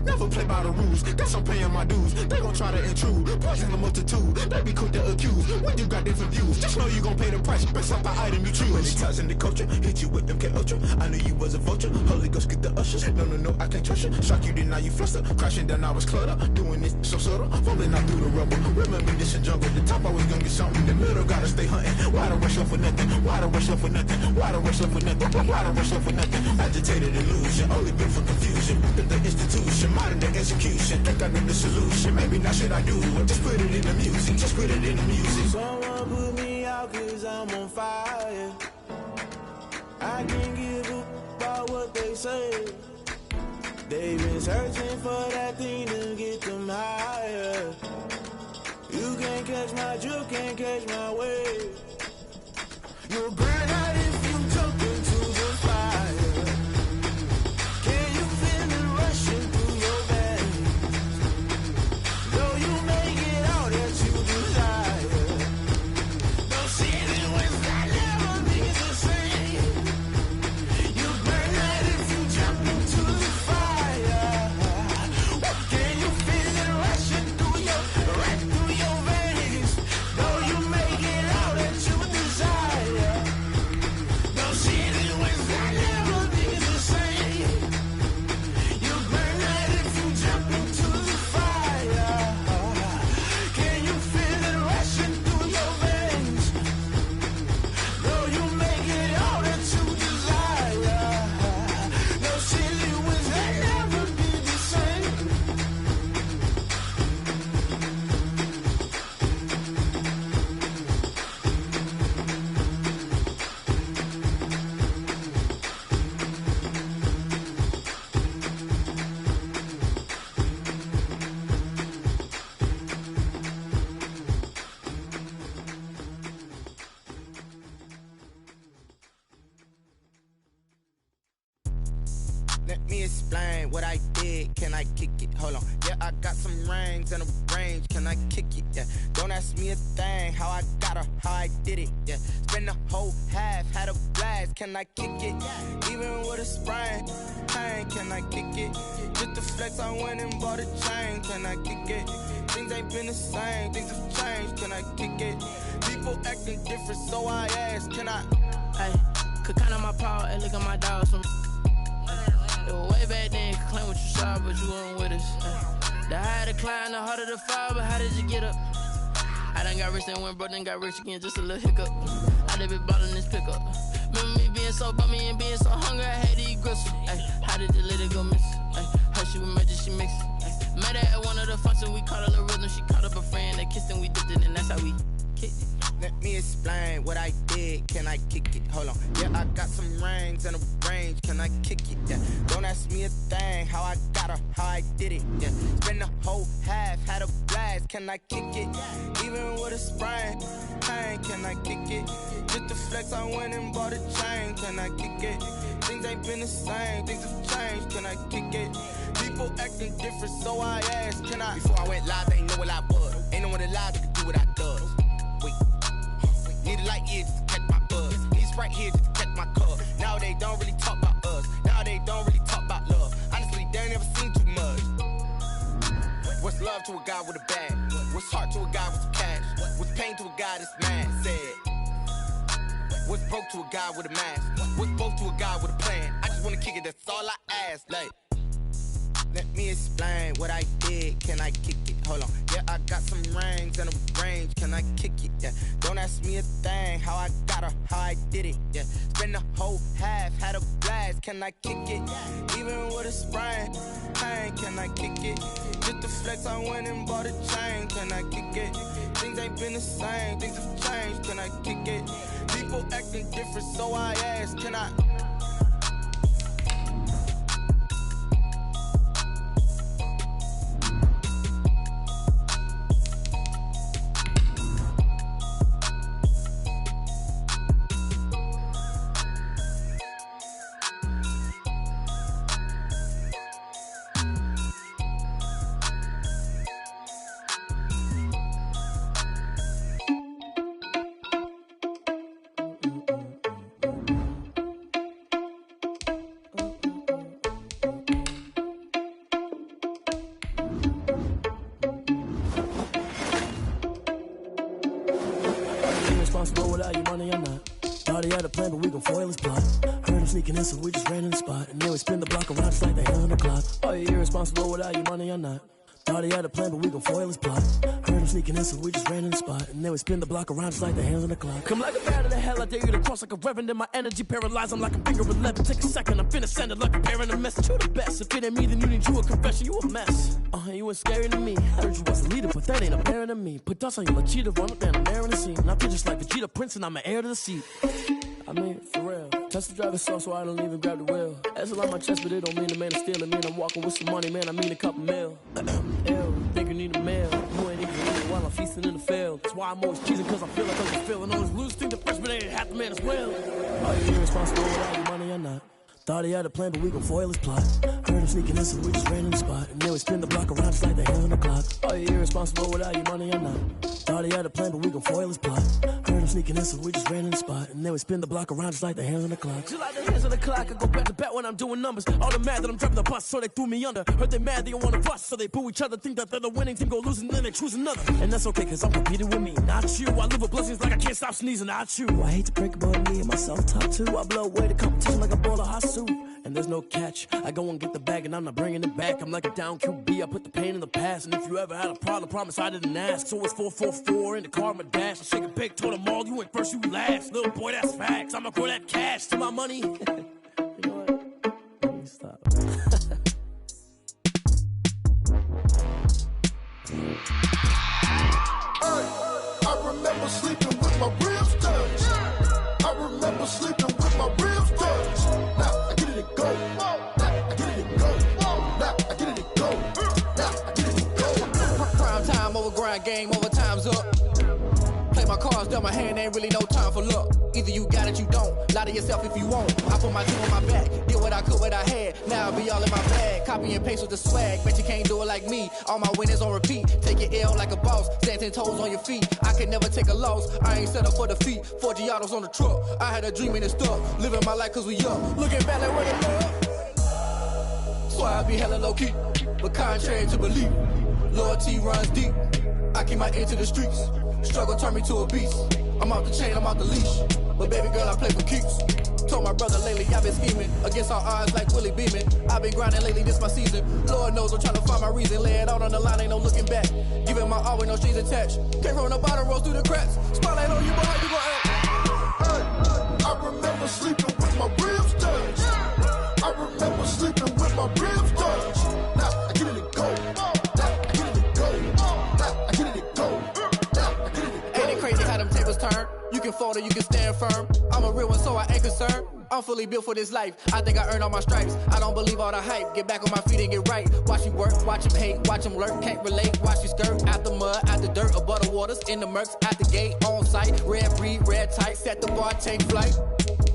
Never play by the rules, guess I'm paying my dues. They gon' try to intrude, poison the multitude. They be quick to accuse, when you got different views. Just know you gon' pay the price, based off the item you choose. Many times in the culture, hit you with them K-Ultra. I knew you was a vulture, Holy Ghost get the ushers. No, I can't trust you. Shock you, then now you fluster. Crashing down, I was cluttered. Doing this so subtle, falling out through the rubble. Remember this a jungle, the top always gonna get something. The middle gotta stay hunting. Why the rush up for nothing? Why the rush up for nothing? Why the rush up for nothing? Why the rush up for nothing? Agitated illusion, only been for confusion. The institution, modern day execution. Think I know the solution. Maybe now should I do it? Just put it in the music. Just put it in the music. Someone put me out cause I'm on fire. I can't give a about what they say. They've been searching for that thing to get them higher. You can't catch my drill, can't catch my wave. You'll burn out if you jump into the fire. Can you feel it rushing through your veins? Though you may get all that you desire. No city was that never be the same. You burn out if you jump into the fire. Can you feel it rushing through your veins? Though you may get all that you desire. No city was that never be the same. You burn out if you jump into the fire. Can you feel it rushing through your veins? Though you may get all that you desire. No city was that never be the same. Let me explain what I did. Can I kick it? Hold on. Yeah, I got some rings and a range. Can I kick it? Yeah. Don't ask me a thing. How I got her, how I did it. Yeah. Spend the whole half, had a blast. Can I kick it? Even with a sprain. Pain, can I kick it? Just the flex, I went and bought a chain. Can I kick it? Things ain't been the same. Things have changed. Can I kick it? People acting different, so I ask. Can I? Hey, could count on my power and look at my dogs from. It was way back then, could claim what you saw, but you weren't with us. The higher the climb, the harder the fall, but how did you get up? I done got rich and went broke, then got rich again, just a little hiccup. I done been ballin' this pickup. Remember me being so bummy and being so hungry, I had to eat gristle. Ay, how did the lady go miss? Ay, how she was magic, she mixed. Met her at one of the functions, we caught a little rhythm, she caught up a friend, they kissed and we dipped it, and that's how we kicked it. Let me explain what I did. Can I kick it? Hold on. Yeah, I got some rings and a range. Can I kick it? Yeah. Don't ask me a thing. How I got her, how I did it. Yeah. Spend the whole half, had a blast. Can I kick it? Even with a sprain. Pain, can I kick it? Just the flex, I went and bought a chain. Can I kick it? Things ain't been the same. Things have changed. Can I kick it? People acting different, so I asked. Can I? Before I went live, they ain't know what I was. Ain't no one alive that could do what I does. Wait. Need a light here just to catch my buzz. Need a Sprite here just to catch my cup. Now they don't really talk about us. Now they don't really talk about love. Honestly, they ain't never seen too much. What's love to a guy with a bag? What's heart to a guy with some cash? What's pain to a guy that's mad? Said. What's broke to a guy with a mask? What's both to a guy with a plan? I just wanna kick it, that's all I ask. Like, let me explain what I did. Can I kick it? Hold on. Yeah, I got some rings and a range. Can I kick it? Yeah. Don't ask me a thing. How I got her, how I did it. Yeah. Spend the whole half, had a blast. Can I kick it? Even with a sprain. Pain, can I kick it? Just the flex, I went and bought a chain. Can I kick it? Things ain't been the same. Things have changed. Can I kick it? People acting different, so I ask. Can I? Without your money, I'm not. Thought he had a plan, but we gon' foil his plot. Heard him sneaking in, so we just ran in the spot. And then we spin the block around just like the hell on the clock. Oh, you're irresponsible without your money, I'm not. Thought he had a plan, but we gon' foil his plot. Heard him sneaking in, so we just ran in the spot. And then we spin the block around just like the hands on the clock. Come like a bat of the hell, I dare you to cross like a reverend. And my energy paralyzed, I'm like a finger 11. Take a second, I'm finna send it like a parent a message. You the best, if it ain't me, then you need you a confession. You a mess, you was scary to me. Heard you was a leader, but that ain't apparent to me. Put dust on you like cheetah, run up down the air in the scene. And I feel just like Vegeta Prince, and I'm an heir to the seat. I mean, for real. That's the driver's sauce, so I don't even grab the wheel. That's a lot on my chest, but it don't mean the man is stealing. Man, I'm walking with some money, man, I mean a couple mil. Ew, think you need a meal. You ain't even eating while I'm feasting in the field. That's why I'm always cheesing, cause I feel like I'm feeling. Always lose, think the freshman ain't half the man as well. Are you irresponsible without your money or not? Thought he had a plan, but we gon' foil his plot. Heard him sneaking in, so we just ran in the spot. And then we spin the block around just like the hand on the clock. Are you irresponsible without your money or not? Thought he had a plan, but we gon' foil his plot. Heard him sneaking in, so we just ran in the spot. And then we spin the block around just like the hands on the clock. Just like the hands on the clock, I go back to back when I'm doing numbers. All the mad that I'm driving the bus, so they threw me under. Heard they mad, they don't wanna fuss, so they boo each other. Think that they're the winning team, go losing, then they choose another. And that's okay, cause I'm competing with me, not you. I live with blessings like I can't stop sneezing, not you. I hate to break about me and myself top two. I blow away the competition like a bowl of hot soup. And there's no catch. I go and get the bag and I'm not bringing it back. I'm like a down QB, I put the pain in the past. And if you ever had a problem, promise I didn't ask. So it's 444 in the car, my dash. I shake a big, told them all, you ain't first, you last. Little boy, that's facts. I'ma grow that cash to my money. You know what? Let me stop. I remember sleeping with my ribs touched. I remember sleeping with my ribs touched. Now I get it and go. Now I get it and go. Now I get it and go. Now I get it and go. Prime time over grind, game over, time's up. Play my cards, dealt my hand, ain't really no time for luck. Either you got it, you don't. Lie to yourself if you won't. I put my team on my back, did what I could, what I had. Now I be all in my bag, copy and paste with the swag. Bet you can't do it like me. All my winners on repeat. Take your L like a boss, stand 10 toes on your feet. I can never take a loss. I ain't set up for defeat. 4 Giottos on the truck. I had a dream and it's stuck. Living my life cause we young. Looking back like what I love. So I be hella low key, but contrary to belief, loyalty runs deep. I keep my ear to the streets. Struggle turned me to a beast. I'm off the chain, I'm off the leash. But baby girl, I play for keeps. Told my brother lately, I've been scheming against all odds like Willie Beeman. I've been grinding lately, this my season. Lord knows I'm trying to find my reason. Lay it out on the line, ain't no looking back. Giving my all with no strings attached. Came from the bottom, rose through the cracks. Spotlight on you, boy, how you gon' act? I remember sleeping with my ribs touched. I remember sleeping with my ribs touched. Now I get it and go. Now I get it and go. Now I get it and go. Now I get it and go. Ain't it crazy how them tables turn? You can fold or you can stand firm. I'm a real one, so I ain't concerned. I'm fully built for this life. I think I earned all my stripes. I don't believe all the hype. Get back on my feet and get right. Watch you work, watch him hate, watch him lurk. Can't relate, watch you skirt. Out the mud, out the dirt, above the waters, in the murks, at the gate, on site. Red breed, red tight, set the bar, take flight.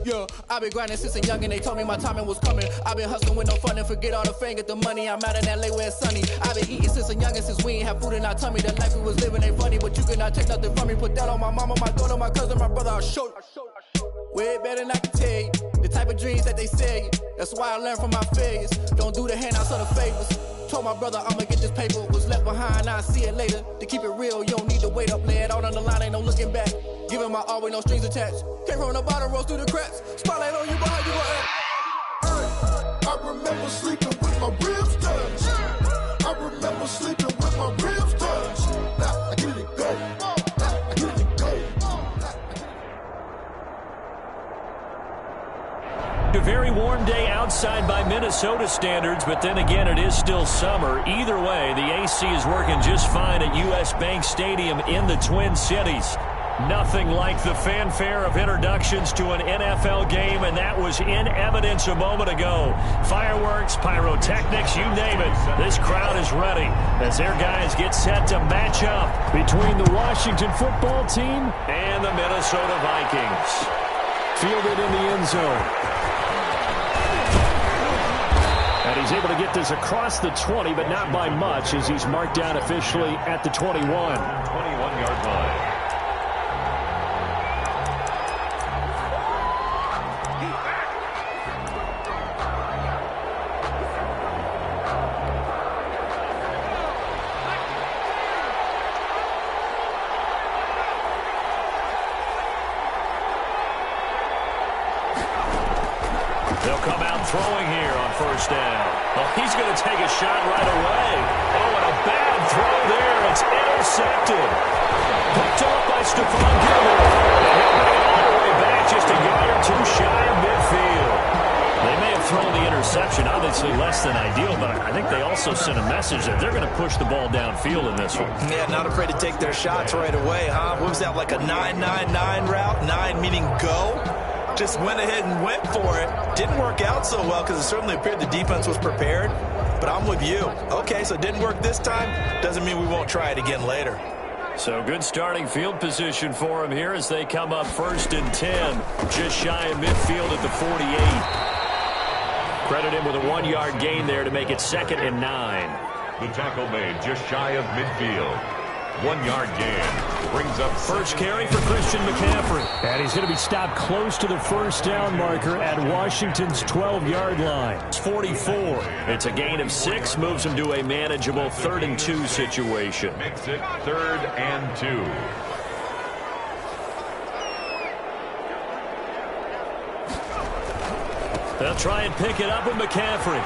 Yeah, I've been grinding since a young and they told me my timing was coming. I've been hustling with no fun and forget all the fame, get the money. I'm out in LA where it's sunny. I've been eating since a young and since we ain't have food in our tummy. The life we was living ain't funny, but you cannot take nothing from me. Put that on my mama, my daughter, my cousin, my brother, I'll show you. Way better than I can tell you. The type of dreams that they sell you. That's why I learned from my failures. Don't do the handouts or the favors. Told my brother I'ma get this paper. Was left behind, I'll see it later. To keep it real, you don't need to wait up. Lay it out on the line, ain't no looking back. Giving my all with no strings attached. Came from the bottom, rose through the cracks. Spotlight on you, boy, how you gon' act? I remember sleeping with my ribs touched. I remember sleeping with my ribs touched. Now I get it and go. Now I get it and go. A very warm day outside by Minnesota standards, but then again, it is still summer. Either way, the AC is working just fine at U.S. Bank Stadium in the Twin Cities. Nothing like the fanfare of introductions to an NFL game, and that was in evidence a moment ago. Fireworks, pyrotechnics, you name it. This crowd is ready as their guys get set to match up between the Washington football team and the Minnesota Vikings. Fielded in the end zone. And he's able to get this across the 20, but not by much, as he's marked down officially at the 21. 21-yard line. They'll come out throwing here on first down. Oh, he's going to take a shot right away. Oh, and a bad throw there. It's intercepted. Picked off by Stephon Gilmore. And he'll bring it all the way back just a yard or two shy of midfield. They may have thrown the interception, obviously less than ideal, but I think they also sent a message that they're going to push the ball downfield in this one. Yeah, not afraid to take their shots right away, huh? What was that, like a 9-9-9 route? 9 meaning go? just went ahead and went for it. Didn't work out so well because it certainly appeared the defense was prepared. But I'm with you. Okay, so it didn't work this time. Doesn't mean we won't try it again later. So good starting field position for him here as they come up 1st and 10. Just shy of midfield at the 48. Credit him with a 1-yard gain there to make it 2nd and 9. The tackle made just shy of midfield. 1-yard gain. Brings up first carry for Christian McCaffrey. And he's going to be stopped close to the first down marker at Washington's 12-yard line. It's 44. It's a gain of 6. Moves him to a manageable 3rd and 2 situation. Makes it 3rd and 2. They'll try and pick it up with McCaffrey.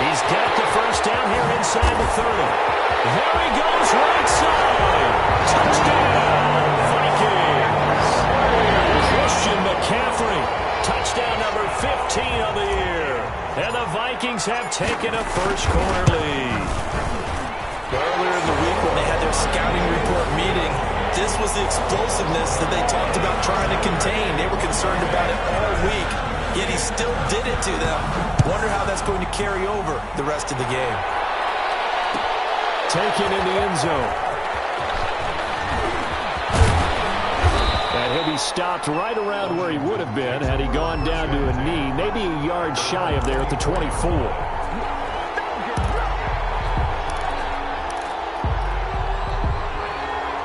He's got the first down here inside the 30. There he goes, right side. Touchdown, Vikings. Christian McCaffrey, touchdown number 15 of the year. And the Vikings have taken a first-quarter lead. Earlier in the week when they had their scouting report meeting, this was the explosiveness that they talked about trying to contain. They were concerned about it all week, yet he still did it to them. Wonder how that's going to carry over the rest of the game. Taken in the end zone. And he'll be stopped right around where he would have been had he gone down to a knee, maybe a yard shy of there at the 24.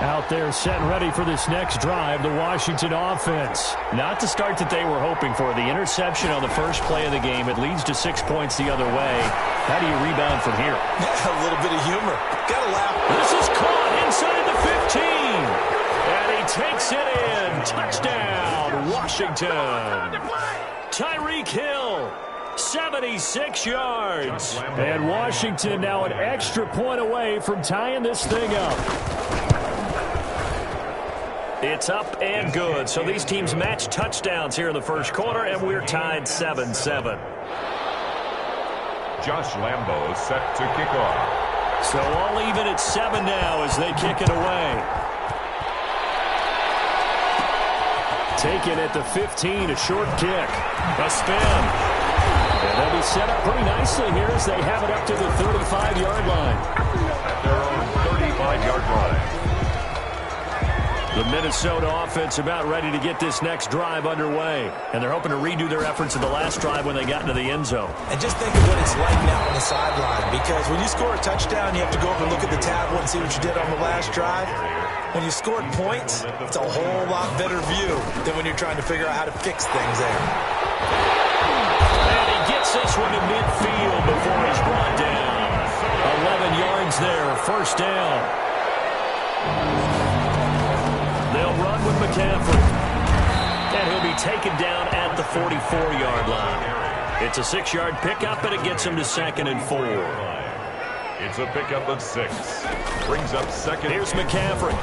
Out there set and ready for this next drive, the Washington offense. Not the start that they were hoping for. The interception on the first play of the game, it leads to 6 points the other way. How do you rebound from here? A little bit of humor. Gotta laugh. This is caught inside the 15. And he takes it in. Touchdown, Washington. Tyreek Hill. 76 yards. And Washington now an extra point away from tying this thing up. It's up and good. So these teams match touchdowns here in the first quarter, and we're tied 7-7. Josh Lambo set to kick off. So all even at 7 now as they kick it away. Taken at the 15, a short kick. A spin. And they'll be set up pretty nicely here as they have it up to the 35-yard line. At their own 35-yard line. The Minnesota offense about ready to get this next drive underway. And they're hoping to redo their efforts in the last drive when they got into the end zone. And just think of what it's like now on the sideline. Because when you score a touchdown, you have to go up and look at the tablet and see what you did on the last drive. When you scored points, it's a whole lot better view than when you're trying to figure out how to fix things there. And he gets this one to midfield before he's brought down. 11 yards there, first down. They'll run with McCaffrey. And he'll be taken down at the 44-yard line. It's a 6-yard pickup, and it gets him to 2nd and 4. It's a pickup of 6. Brings up 2nd. Here's McCaffrey.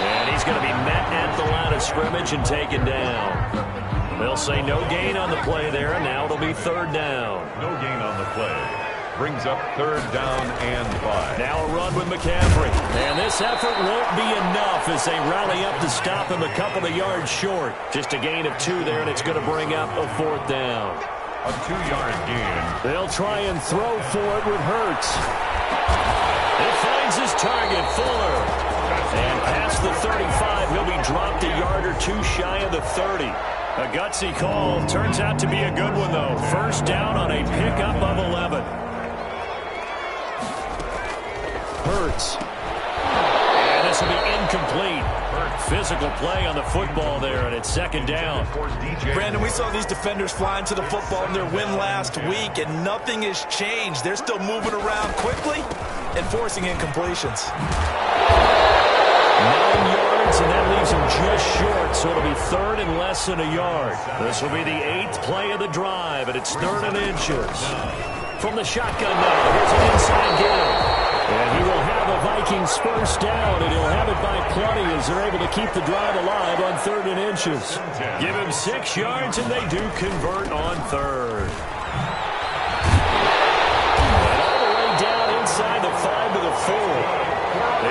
And he's going to be met at the line of scrimmage and taken down. They'll say no gain on the play there, and now it'll be 3rd down. No gain on the play. Brings up 3rd down and 5. Now a run with McCaffrey. And this effort won't be enough as they rally up to stop him a couple of yards short. Just a gain of 2 there, and it's going to bring up a 4th down. A 2-yard gain. They'll try and throw for it with Hurts. It finds his target, Fuller. And past the 35, he'll be dropped a yard or 2 shy of the 30. A gutsy call. Turns out to be a good one, though. First down on a pickup of 11. Hurts. And this will be incomplete. Physical play on the football there, and it's 2nd down. Brandon, we saw these defenders flying to the football in their win last week, and nothing has changed. They're still moving around quickly and forcing incompletions. 9 yards, and that leaves him just short, so it'll be 3rd and less than a yard. This will be the 8th play of the drive, and it's 3rd and inches. From the shotgun now, here's an inside give. And he will have a Vikings first down, and he'll have it by plenty as they're able to keep the drive alive on 3rd and inches. Give him 6 yards, and they do convert on 3rd. And all the way down inside the 5 to the 4.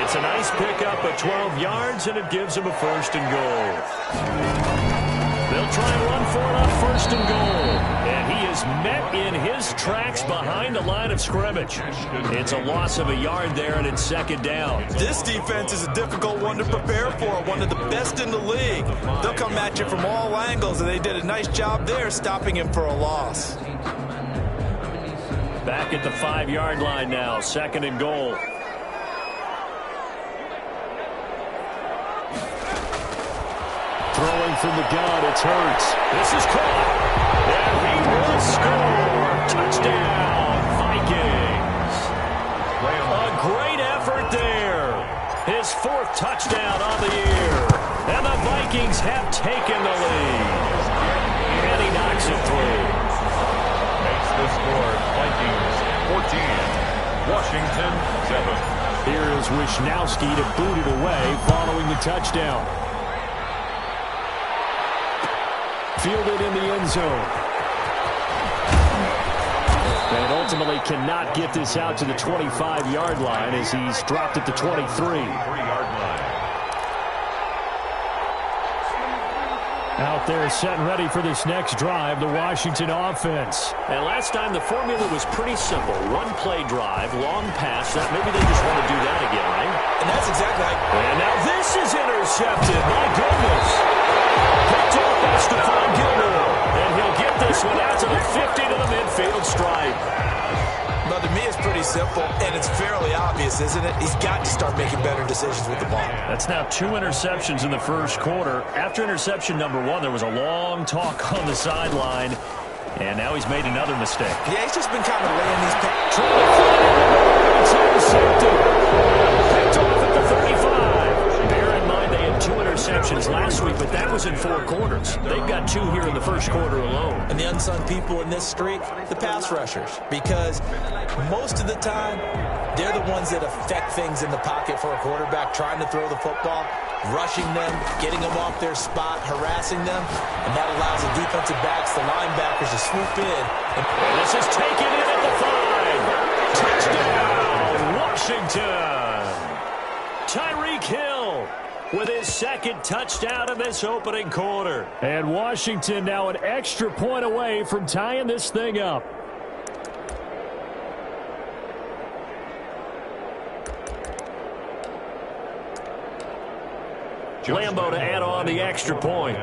It's a nice pickup of 12 yards, and it gives him a 1st and goal. They'll try and run for it on first and goal. And he is met in his tracks behind the line of scrimmage. It's a loss of a yard there, and it's second down. This defense is a difficult one to prepare for, one of the best in the league. They'll come at you from all angles, and they did a nice job there stopping him for a loss. Back at the 5-yard line now, second and goal. Throwing from the gun, it's Hurts. This is caught. And he will score. Touchdown, Vikings. A great effort there. His 4th touchdown on the year. And the Vikings have taken the lead. And he knocks it through. Makes the score Vikings 14, Washington 7. Here is Wishnowski to boot it away following the touchdown. Fielded in the end zone. And ultimately cannot get this out to the 25-yard line as he's dropped at the 23. 3-yard line. Out there set and ready for this next drive, the Washington offense. And last time the formula was pretty simple. One-play drive, long pass. That maybe they just want to do that again, right? And that's exactly how... And now this is intercepted. My goodness. Picked off by Stephon Gilmore. And he'll get this one out to the 50 to the midfield stripe. But to me, it's pretty simple, and it's fairly obvious, isn't it? He's got to start making better decisions with the ball. That's now 2 interceptions in the first quarter. After interception number 1, there was a long talk on the sideline, and now he's made another mistake. Yeah, he's just been kind of laying these... Trying to find it. It's intercepted. Picked off at the 35. Bear in mind they had 2 interceptions last week, but that was in 4 quarters. They've got 2 here in the first quarter alone. And the unsung people in this streak, the pass rushers, because most of the time, they're the ones that affect things in the pocket for a quarterback, trying to throw the football, rushing them, getting them off their spot, harassing them, and that allows the defensive backs, the linebackers to swoop in. And this is taken in at the 5. Touchdown, Washington. Tyreek Hill with his 2nd touchdown in this opening quarter. And Washington now an extra point away from tying this thing up. Lambo to add on the extra point.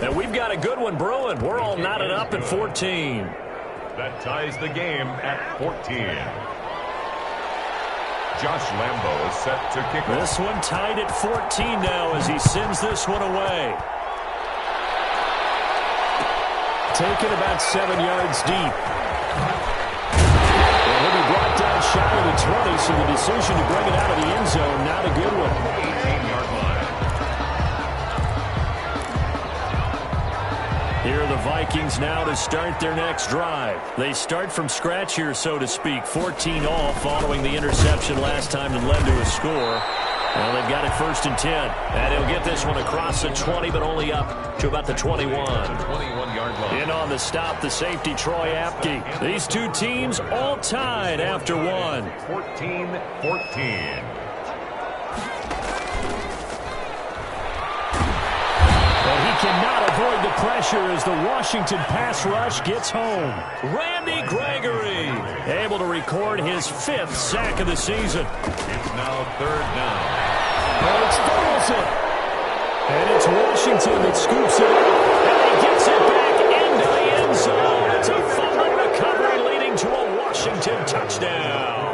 And we've got a good one brewing. We're all knotted up at 14. That ties the game at 14. Josh Lambo is set to kick off. This one tied at 14 now as he sends this one away. Taken about 7 yards deep. And he'll be brought down shy of the 20, so the decision to bring it out of the end zone, not a good one. 18-yard line. Here are the Vikings now to start their next drive. They start from scratch here, so to speak. 14 all following the interception last time that led to a score. Well, they've got it 1st and 10. And he'll get this one across the 20, but only up to about the 21. 21-yard line. In on the stop, the safety, Troy Apke. These 2 teams all tied after 1. 14-14. And he cannot avoid the pressure as the Washington pass rush gets home. Randy Gregory able to record his 5th sack of the season. It's now 3rd down. Hurts fumbles it. And it's Washington that scoops it up. And he gets it back into the end zone. It's a fumble recovery leading to a Washington touchdown.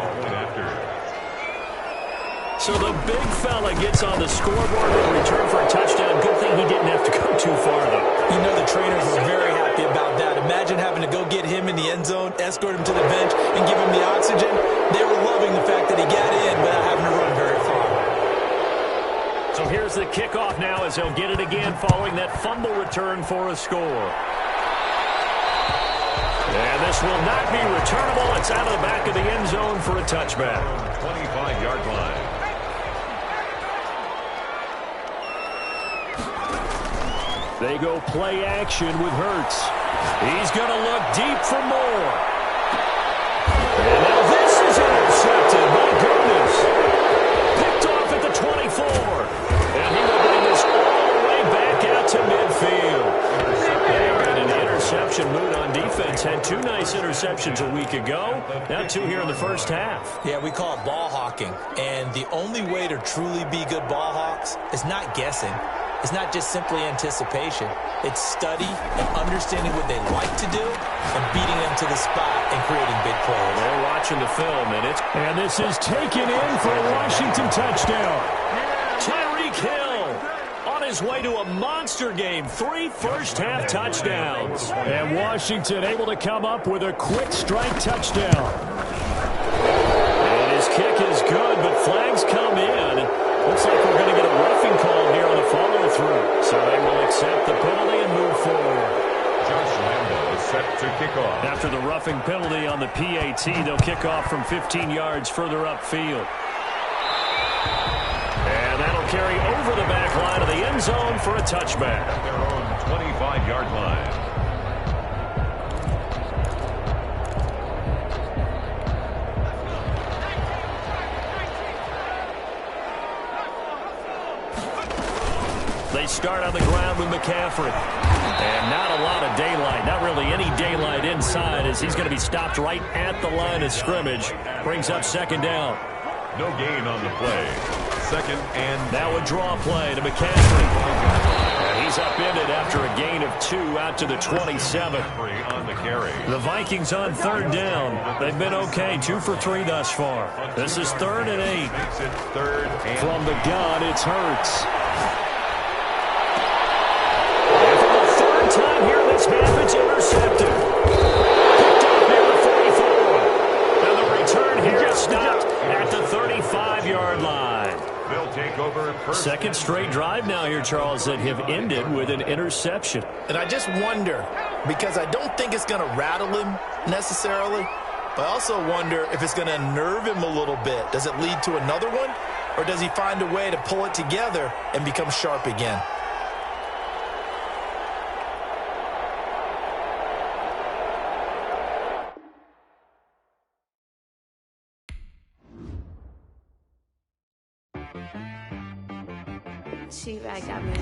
So the big fella gets on the scoreboard in return for a touchdown. Good thing he didn't have to go too far, though. You know the trainers were very happy about that. Imagine having to go get him in the end zone, escort him to the bench, and give him the oxygen. They were loving the fact that he got in without having to run very far. So here's the kickoff now as he'll get it again following that fumble return for a score. And this will not be returnable. It's out of the back of the end zone for a touchback. 25-yard line. They go play action with Hurts. He's going to look deep for more. And now this is intercepted. My goodness. Picked off at the 24. interception mood on defense. Had 2 nice interceptions a week ago. Now 2 here in the first half. Yeah, we call it ball hawking. And the only way to truly be good ball hawks is not guessing. It's not just simply anticipation. It's study and understanding what they like to do and beating them to the spot and creating big plays. They're watching the film, and this is taken in for a Washington touchdown. Tyreek Hill on his way to a monster game. 3 first-half touchdowns. And Washington able to come up with a quick strike touchdown. And his kick is good, but flags come in. Looks like we're going to get a roughing call here on the follow-through. So they will accept the penalty and move forward. Josh Lambo is set to kick off. After the roughing penalty on the PAT, they'll kick off from 15 yards further upfield. And that'll carry over the back line of the end zone for a touchback. At their own 25-yard line. They start on the ground with McCaffrey. And not a lot of daylight, not really any daylight inside as he's going to be stopped right at the line of scrimmage. Brings up second down. No gain on the play. Second and... Now a draw play to McCaffrey. And he's upended after a gain of 2 out to the 27. On the carry. The Vikings on third down. They've been okay, 2 for 3 thus far. This is 3rd and 8. Makes it 3rd and... From the gun, it's Hurts. Time here in this half, it's intercepted. Picked up near the 44. And the return here is stopped at the 35-yard line. They'll take over. Second straight drive now here, Charles, that have ended with an interception. And I just wonder, because I don't think it's going to rattle him necessarily, but I also wonder if it's going to unnerve him a little bit. Does it lead to another one? Or does he find a way to pull it together and become sharp again? T-Rag got me.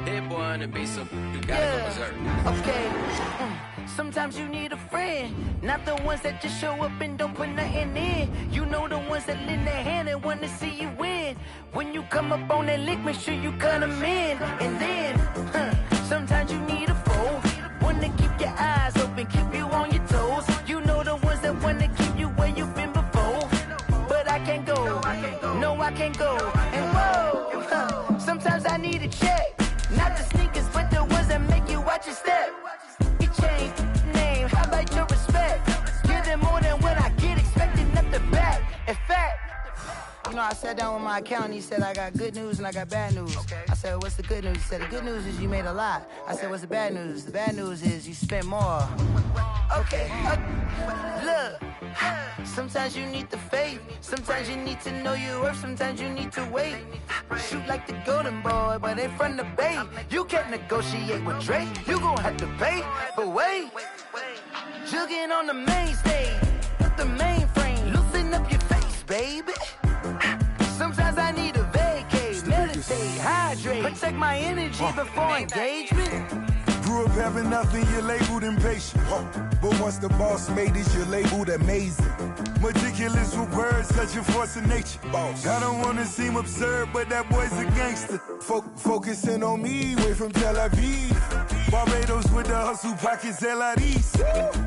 Hit boy on the beat, so you gotta go berserk. Okay. Sometimes you need a friend, not the ones that just show up and don't put nothing in. You know the ones that lend their hand and want to see you win. When you come up on that lick, make sure you cut them in. And then, sometimes you need a foe, one to keep your eyes open, keep you on your toes. You know the ones that want to keep you where you've been before. But I can't go, no I can't go. And whoa, sometimes I need a check, not the sneakers, but the ones that make you watch your step. You change name, how about your respect? Give them more than what I get, expecting nothing back. In fact, you know, I sat down with my accountant, he said I got good news and I got bad news. I said, what's the good news? He said, the good news is you made a lot. I said, what's the bad news? The bad news is you spent more. Okay, look, sometimes you need the faith, sometimes you need to know your worth, sometimes you need to wait. Shoot like the golden boy, but in front of the bay. You can't negotiate with Drake, you gon' have to pay. But wait, jugging on the main stage, with the mainframe, loosen up your face, baby. Sometimes I need a vacate, meditate, hydrate, protect my energy before engagement. Grew up having nothing, you're labeled impatient. But once the boss made it, you're labeled amazing. Meticulous with words, such a force of nature. I don't wanna seem absurd, but that boy's a gangster. Focusing on me, way from Tel Aviv. Barbados with the hustle pockets, LIDs.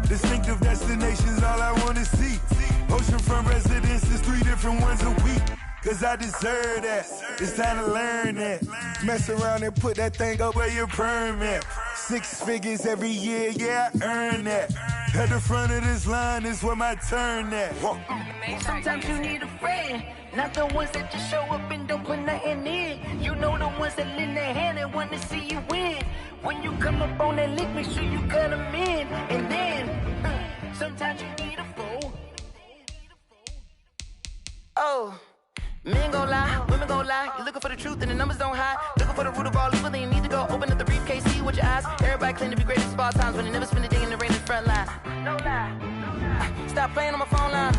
Distinctive destinations, all I wanna see. Oceanfront residences, 3 different ones a week. Cause I deserve that, it's time to learn that. Mess around and put that thing up where your perm at. 6 figures every year, yeah, I earn that. At the front of this line is where my turn at. Sometimes you need a friend, not the ones that just show up and don't put nothing in. You know the ones that lend their hand and want to see you win. When you come up on that lick, make sure you cut them in. And then, sometimes you need a foe. Oh. Men gon' lie, women gon' lie. You're looking for the truth and the numbers don't hide. Looking for the root of all evil, then you need to go open up the briefcase, see with your eyes. Everybody claim to be greatest of all times, but they never spend a day in the rain in the front line. No lie. Stop playing on my phone line.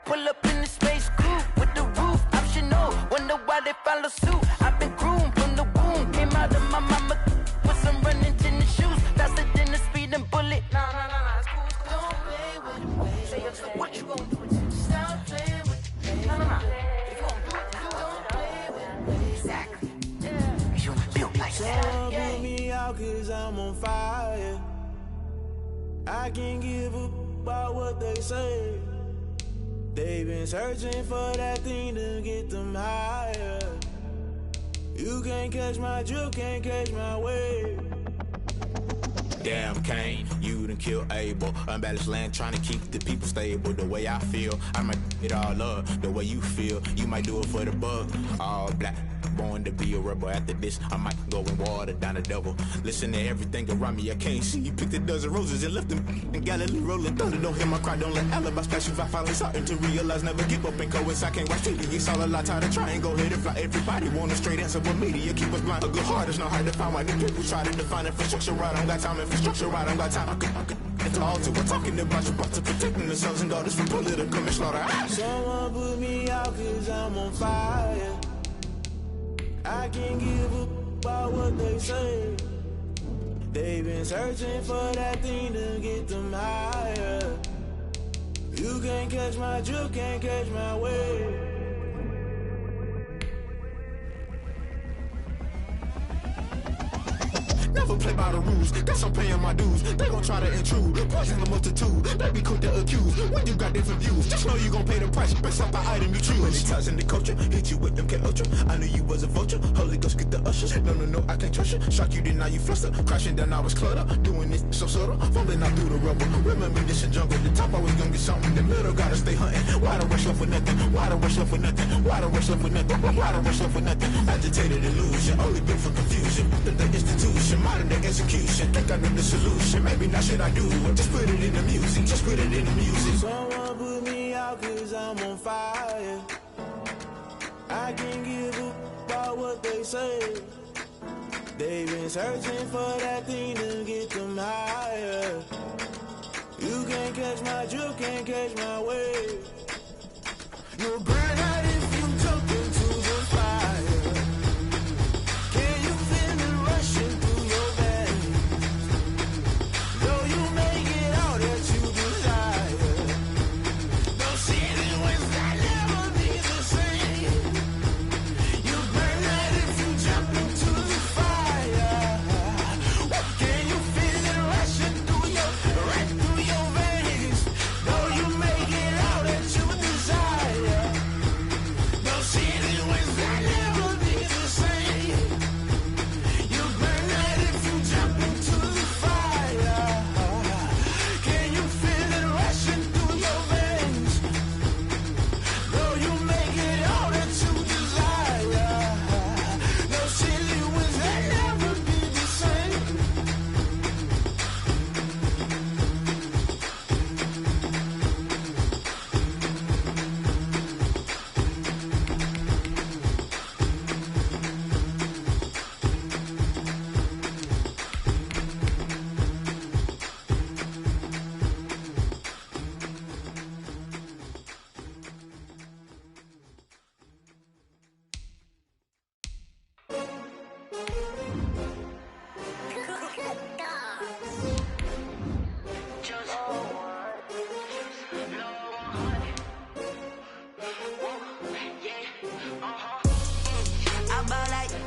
Pull up in the space coupe with the roof optional. Wonder why they follow suit. I've been groomed from the womb. Came out of my mama with some running tennis shoes. Faster than a speeding bullet. Nah, it's cool. Don't play with it, baby. What you gon' do? Stop playing with it, baby. Nah. If you gon' do it, don't play with it, baby. Exactly. You built like that. Someone put me out 'cause I'm on fire. I can't give up about what they say. They've been searching for that thing to get them higher. You can't catch my drift, can't catch my wave. Damn, Kane, you done killed Abel. Unbalanced land, trying to keep the people stable. The way I feel, I might it all up. The way you feel, you might do it for the buck. All black, born to be a rebel. After this, I might go and water down the devil. Listen to everything around me, I can't see. You picked a dozen roses and left them in Galilee rolling thunder. Don't hear my cry, don't let alibis splash. If I finally starting to realize, never give up and coincide. I can't watch TV, it's all a lot, tired of trying. Go ahead and fly. Everybody want a straight answer, but media keep us blind. A good heart is not hard to find. Why the people try to define infrastructure right? I don't got time, infrastructure right, I don't got time. I could it's all to we're talking about you, about to protecting the sons and daughters from political and slaughter. Someone put me out 'cause I'm on fire. I can't give up about what they say. They've been searching for that thing to get them higher. You can't catch my drift, can't catch my wave. Never play by the rules, guess I'm paying my dues. They gon' try to intrude, poison the multitude. They be quick to accuse, when you got different views. Just know you gon' pay the price, based off the item you choose. When it ties in the culture, hit you with MK Ultra. I knew you was a vulture, Holy Ghost get the ushers. No, I can't trust you. Shock you, then now you fluster. Crashing down, I was cluttered. Doing this so subtle, fumbling out through the rubble. Remember this in jungle, the top always gonna get something. In the middle, gotta stay hunting. Why the rush left with nothing? Why the rush left with nothing? Why the rush left with nothing? Why the rush left with nothing? Agitated illusion, only built for confusion. The institution, modern day execution. Think I know the solution. Maybe not should I do it? Just put it in the music. Just put it in the music. Someone put me out 'cause I'm on fire. I can't give up about what they say. They've been searching for that thing to get them higher. You can't catch my drift, can't catch my wave. You'll burn out if you jump into the fire. Can you feel it rushing through your veins? Though you make it all that you desire. Those feelings will never be the same. You burn out if you jump into the fire. Can you feel it rushing through your veins? Though you make it all that you desire. Those feelings will never be the same. You burn out if you jump into the fire. Can you feel it rushing through your veins? Though you make it all that you desire. Those feelings will never be the same.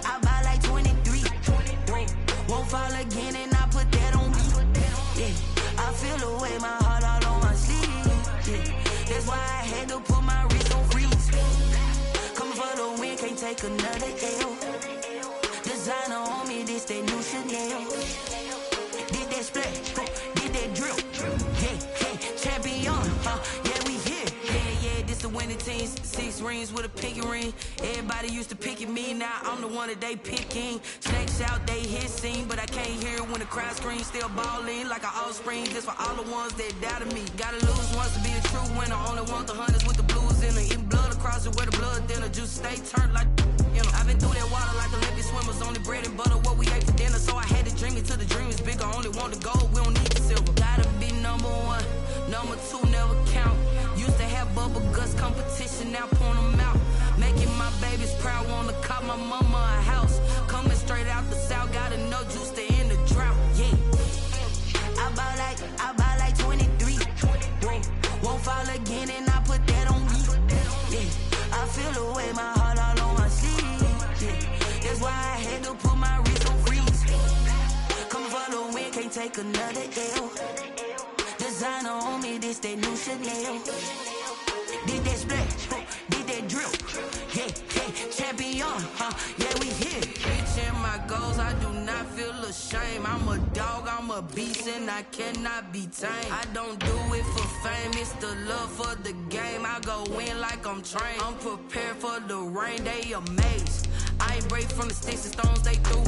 I buy like 23. Won't fall again and I put that on me. Yeah, I feel the way my heart all on my sleeve. Yeah, that's why I had to put my wrist on freeze. Coming for the win, can't take another L. Designer on me, this that new Chanel. Did that split, did that drill. Yeah, champion, yeah, we here. Yeah, this the winning team. 6 rings with a pinky ring. Everybody used to pick at me, now I'm the one that they picking. Snakes out, they hit scene, but I can't hear it when the crowd screams. Still balling like an offspring, just for all the ones that doubted me. Gotta lose once to be a true winner. Only want the hunters with the blues in it. Eating blood across it where the blood dinner. Juice stay turned like, you know. I've been through that water like Olympic swimmers. Only bread and butter, what we ate for dinner. So I had to dream it till the dream is bigger. Only want the gold, we don't need the silver. Gotta be number 1, number 2 never count. Used to have bubble guts competition, now point them out. Making my babies proud, wanna cop my mama a house. Coming straight out the south, got enough juice to end the drought. Yeah. I buy like 23. Whoa. Won't fall again, and I put that on me. Yeah. I feel the way, my heart all on my sleeve. Yeah. That's why I had to put my wrist on freeze. Coming for the win, can't take another L. Designer on me, this that new Chanel. Did that splash, did that drill. Yeah, yeah, champion, yeah, we here. Reaching my goals, I do not feel ashamed. I'm a dog, I'm a beast, and I cannot be tamed. I don't do it for fame, it's the love for the game. I go in like I'm trained. I'm prepared for the rain, they amazed. I ain't break from the sticks and stones they threw.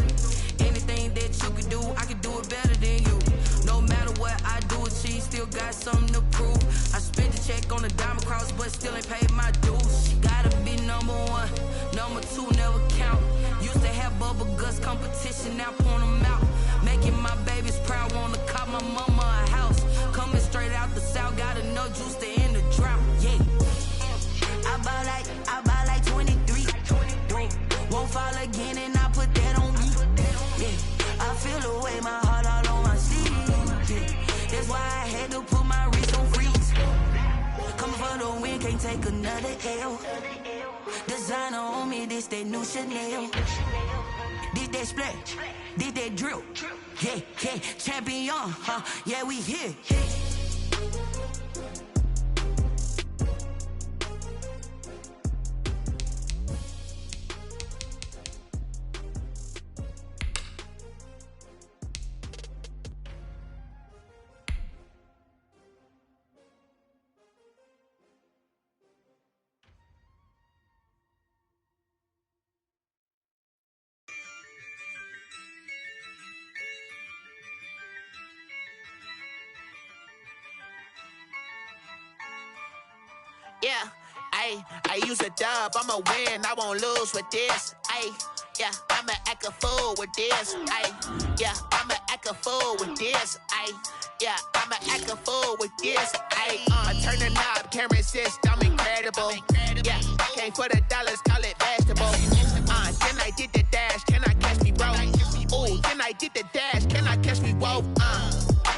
Anything that you can do, I can do it better than you. No matter what I do, achieve, still got something to prove. I spent the check on the diamond cross, but still ain't paid my dues. Gotta be number one, number two never count. Used to have bubble guts competition, now point them out. Making my babies proud, wanna cop my mama a house. Coming straight out the south, got enough juice to end the drought. Yeah, I buy like 23. Whoa. Won't fall again, and I put that on me. Yeah, I feel the way, my heart all on my sleeve. Yeah. That's why I had to put my wrist on freeze. Coming for the win, can't take another L. Designer on me, this that new Chanel. Did that splash, did that drill. Yeah, yeah, champion, yeah, we here. Yeah, I use a dub, I'ma win, I won't lose with this. Yeah, I'ma act a fool with this. Yeah, I'ma act a fool with this. Yeah, I'ma act a fool with this. Turn the knob, camera assist, I'm incredible. Yeah, came for the dollars, call it vegetable. Then I did the dash, can I catch me, bro? Ooh, then I did the dash, can I catch me, whoa?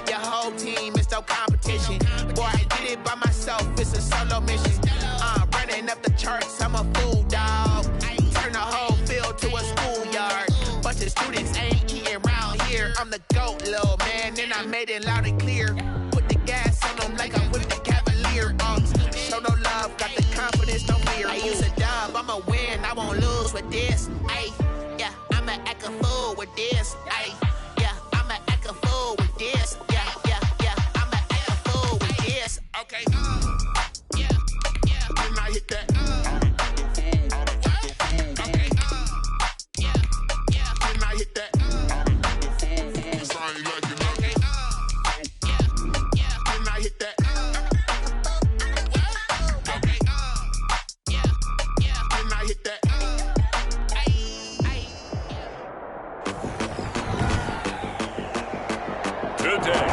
Your whole team is no competition. Boy, I did it by myself, it's a solo mission. Running up the charts, I'm a fool, dog. Turn the whole field to a schoolyard. Bunch of students ain't eating around here. I'm the GOAT, little man, and I made it loud and clear. Put the gas on them like I'm with the Cavalier. Show no love, got the confidence, no fear. I use a dub, I'ma win, I won't lose with this. Yeah, I'ma act a fool with this. Yeah, I'ma act a fool with this. Yeah, I'ma act a fool with this. Okay, yeah, then I hit that. Okay, yeah, then I hit that. Cause I ain't like it. Okay, yeah, then I hit that. Okay, yeah, then I hit that. Good day.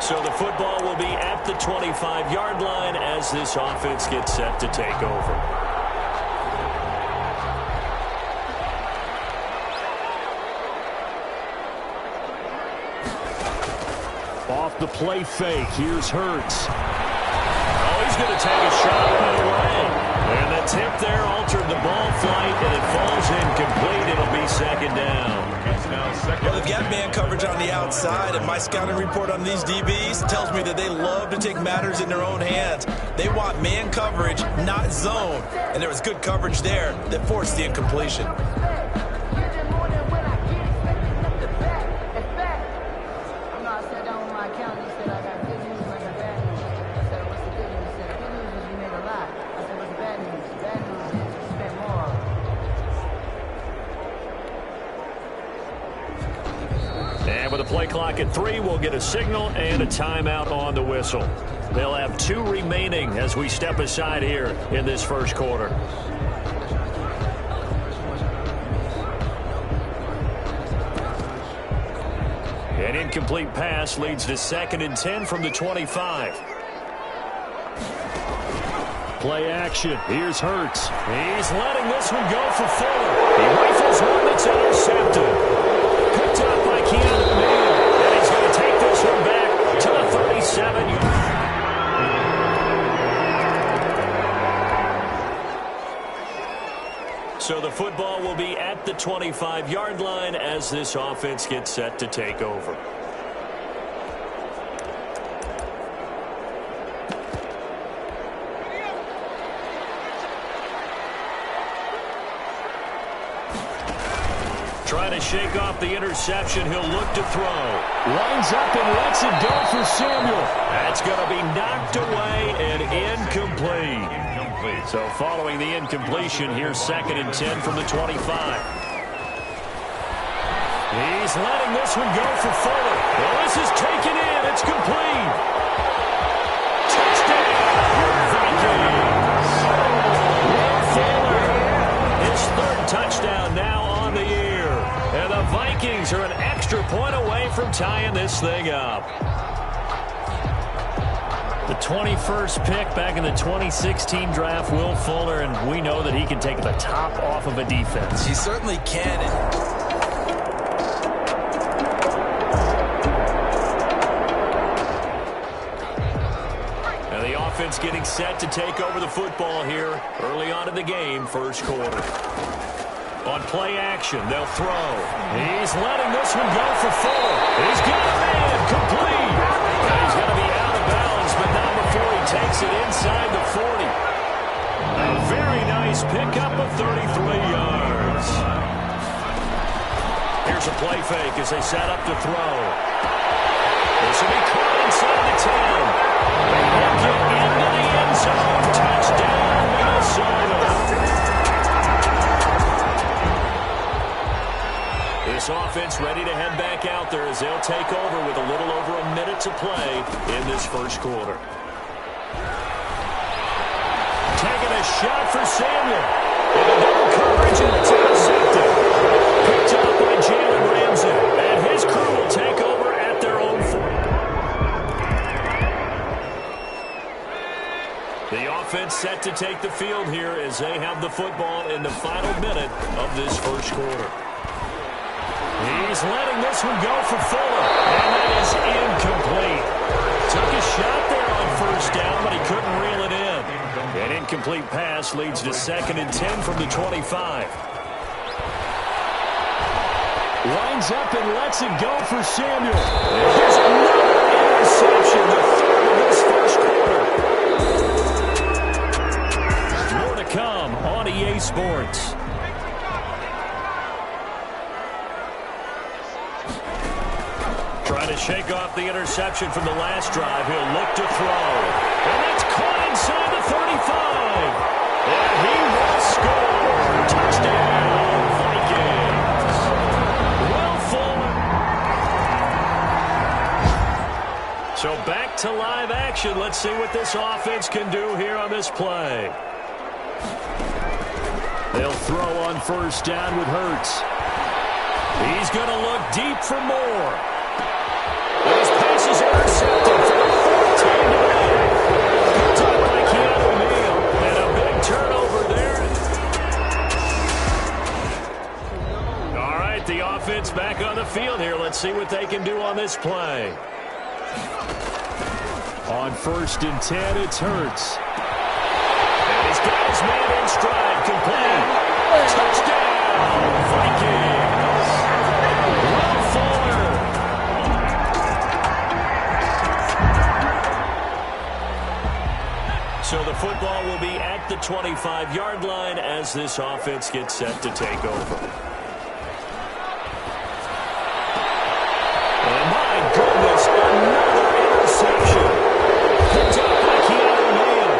So the football will be at the 25-yard line as this offense gets set to take over. Off the play fake, here's Hurts. Oh, he's going to take a shot right away. And the tip there altered the ball flight, and it falls incomplete. It'll be second down. Well, they've got man coverage on the outside, and my scouting report on these DBs tells me that they love to take matters in their own hands. They want man coverage, not zone. And there was good coverage there that forced the incompletion. And with a play clock at 3, we'll get a signal and a timeout on the whistle. They'll have 2 remaining as we step aside here in this first quarter. An incomplete pass leads to 2nd and 10 from the 25. Play action. Here's Hurts. He's letting this one go for Fuller. He rifles one that's intercepted. Picked up by Keanu Neal. And he's going to take this one back to the 37. So the football will be at the 25-yard line as this offense gets set to take over. Trying to shake off the interception. He'll look to throw. Lines up and lets it go for Samuel. That's going to be knocked away and incomplete. So following the incompletion, here's 2nd and 10 from the 25. He's letting this one go for Fuller. Well, this is taken in. It's complete. Touchdown, Vikings. Will Fuller, his 3rd touchdown now on the year. And the Vikings are an extra point away from tying this thing up. The 21st pick back in the 2016 draft, Will Fuller, and we know that he can take the top off of a defense. He certainly can. And the offense getting set to take over the football here early on in the game, first quarter. On play action, they'll throw. He's letting this one go for Fuller. He's got a man, complete. And he's going to be out of bounds, but not before he takes it inside the 40. A very nice pickup of 33 yards. Here's a play fake as they set up to throw. This will be caught inside the 10. They hook it into the end zone. Touchdown, Minnesota. This offense ready to head back out there as they'll take over with a little over a minute to play in this first quarter. Taking a shot for Samuel. Into double coverage and it's intercepted. Picked up by Jalen Ramsey. And his crew will take over at their own 40. The offense set to take the field here as they have the football in the final minute of this first quarter. He's letting this one go for Fuller, and that is incomplete. Took a shot there on first down, but he couldn't reel it in. An incomplete pass leads to 2nd and 10 from the 25. Lines up and lets it go for Samuel. And here's another interception, the 3rd of this first quarter. More to come on EA Sports. Trying to shake off the interception from the last drive. He'll look to throw. And that's caught inside the 35. And he will score. Touchdown, Vikings. Will Fuller. So back to live action. Let's see what this offense can do here on this play. They'll throw on first down with Hurts. He's going to look deep for more. His pass is intercepted for the 14-9. Picked up by Keanu Neal. And a big turnover there. All right, the offense back on the field here. Let's see what they can do on this play. On 1st and 10, it's Hurts. And he's got his man in stride. Complete. Touchdown, Vikings. Will Fuller. So the football will be at the 25-yard line as this offense gets set to take over. And my goodness, another interception. Picked up by Keanu Neal.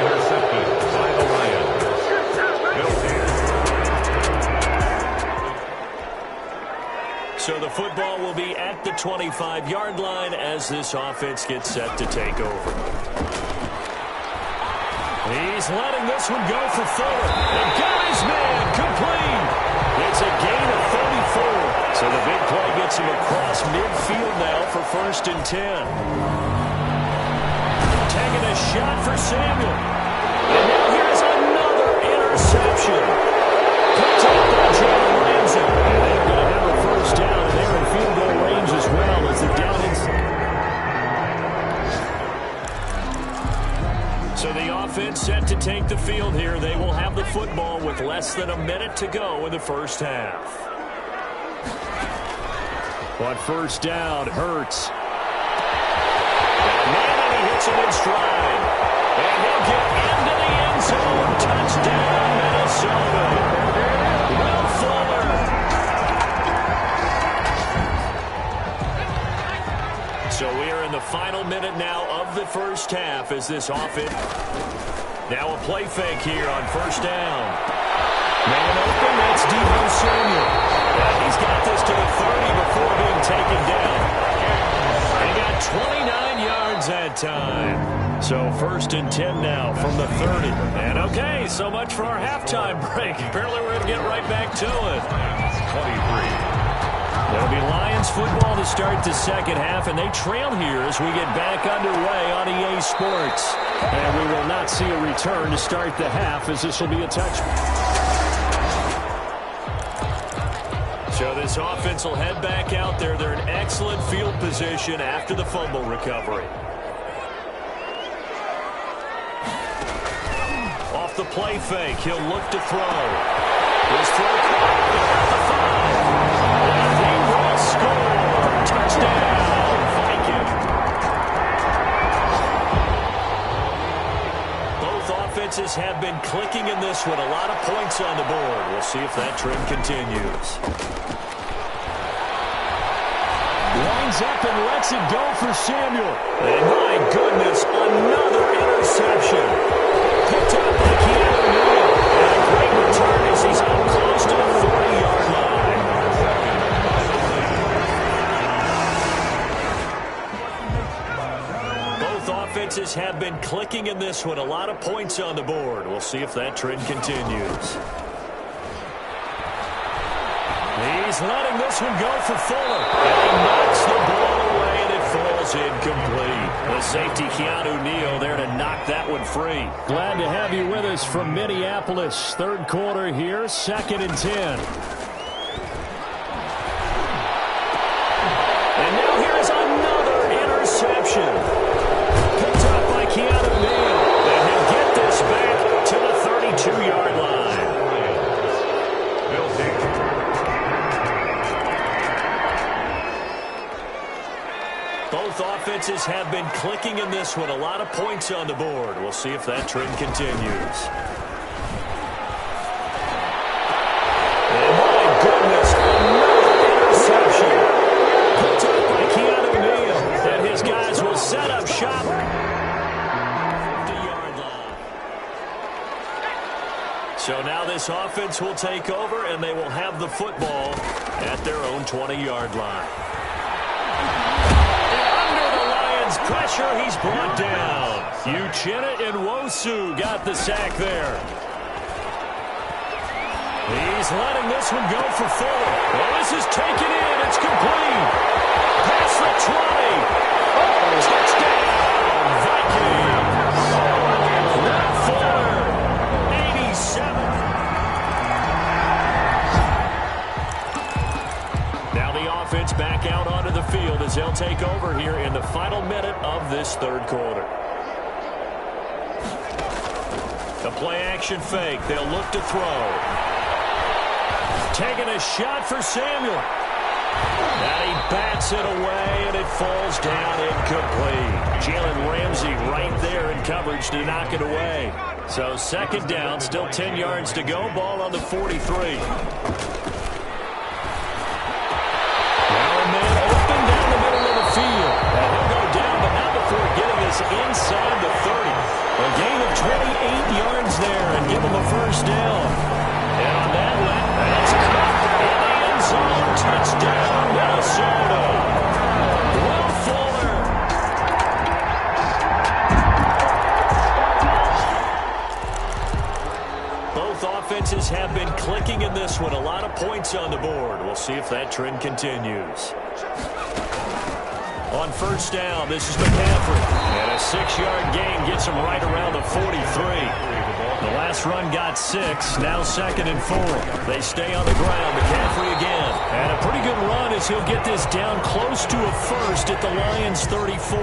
Intercepted by the Lions. So the football will be at the 25-yard line as this offense gets set to take over. He's letting this one go for Fuller. And got his man complete. It's a gain of 34. So the big play gets him across midfield now for 1st and 10. Taking a shot for Samuel. And now here's another interception. Picked up by Jalen Ramsey. And they're going to have a first down, and they're in field goal range as well as the down inside. So the offense set to take the field here. They will have the football with less than a minute to go in the first half. On first down, Hurts. And he hits him in stride. And he'll get into the end zone. Touchdown, Minnesota. Will Fuller. So we are in the final minute now of the first half as this offense. Now a play fake here on first down. Man open, that's Deebo Samuel. And he's got this to the 30 before being taken down. He got 29 yards that time. So first and 10 now from the 30. And okay, so much for our halftime break. Apparently we're going to get right back to it. 23. There'll be Lions football to start the second half, and they trail here as we get back underway on EA Sports. And we will not see a return to start the half as this will be a touch. So this offense will head back out there. They're in excellent field position after the fumble recovery. Off the play fake, he'll look to throw. His throw at the 5. And he will score. Touchdown, Viking. Both offenses have been clicking in this one. A lot of points on the board. We'll see if that trend continues. Lines up and lets it go for Samuel. And my goodness, another interception. Picked up by Keanu Neal. And a great return as he's up close to the 40-yard line. Both offenses have been clicking in this one. A lot of points on the board. We'll see if that trend continues. He's letting this one go for Fuller. And he knocks the ball away, and it falls incomplete. The safety, Keanu Neal, there to knock that one free. Glad to have you with us from Minneapolis. Third quarter here, 2nd and 10. And now here's another interception. Picked up by Keanu Neal. And he'll get this back to the 32-yard line. Both offenses have been clicking in this one. A lot of points on the board. We'll see if that trend continues. And my goodness, another interception. Picked up by Keanu Neal. And his guys will set up shop. 50-yard line. So now this offense will take over, and they will have the football at their own 20-yard line. Pressure, he's brought down. Uchenna Nwosu got the sack there. He's letting this one go for Fuller. Well, this is taken in. It's complete. Past the 20. Oh, touchdown, Vikings. Will Fuller, 87. Now the offense back out onto the field as they'll take over here in the final minute of this third quarter. The play-action fake. They'll look to throw. Taking a shot for Samuel. And he bats it away, and it falls down incomplete. Jalen Ramsey right there in coverage to knock it away. So second down, still 10 yards to go. Ball on the 43. Inside the 30. A gain of 28 yards there and give him a first down. And on that one, that's caught in the end zone. Touchdown, Minnesota. Will Fuller. Both offenses have been clicking in this one. A lot of points on the board. We'll see if that trend continues. On first down, this is McCaffrey. And a 6-yard gain gets him right around the 43. The last run got 6, now 2nd and 4. They stay on the ground. McCaffrey again. And a pretty good run as he'll get this down close to a first at the Lions' 34.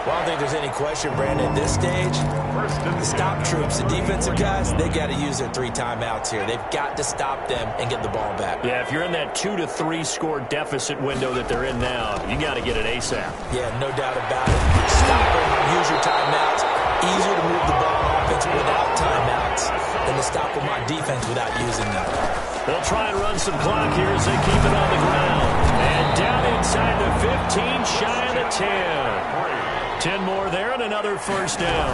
Well, I don't think there's any question, Brandon. At this stage, the stop troops, the defensive guys, they got to use their 3 timeouts here. They've got to stop them and get the ball back. Yeah, if you're in that 2 to 3 score deficit window that they're in now, you got to get it ASAP. Yeah, no doubt about it. Stop them, use your timeouts. Easier to move the ball on offense without timeouts than to stop them on defense without using them. They'll try and run some clock here as they keep it on the ground. And down inside the 15, shy of the 10. 10 more there and another first down.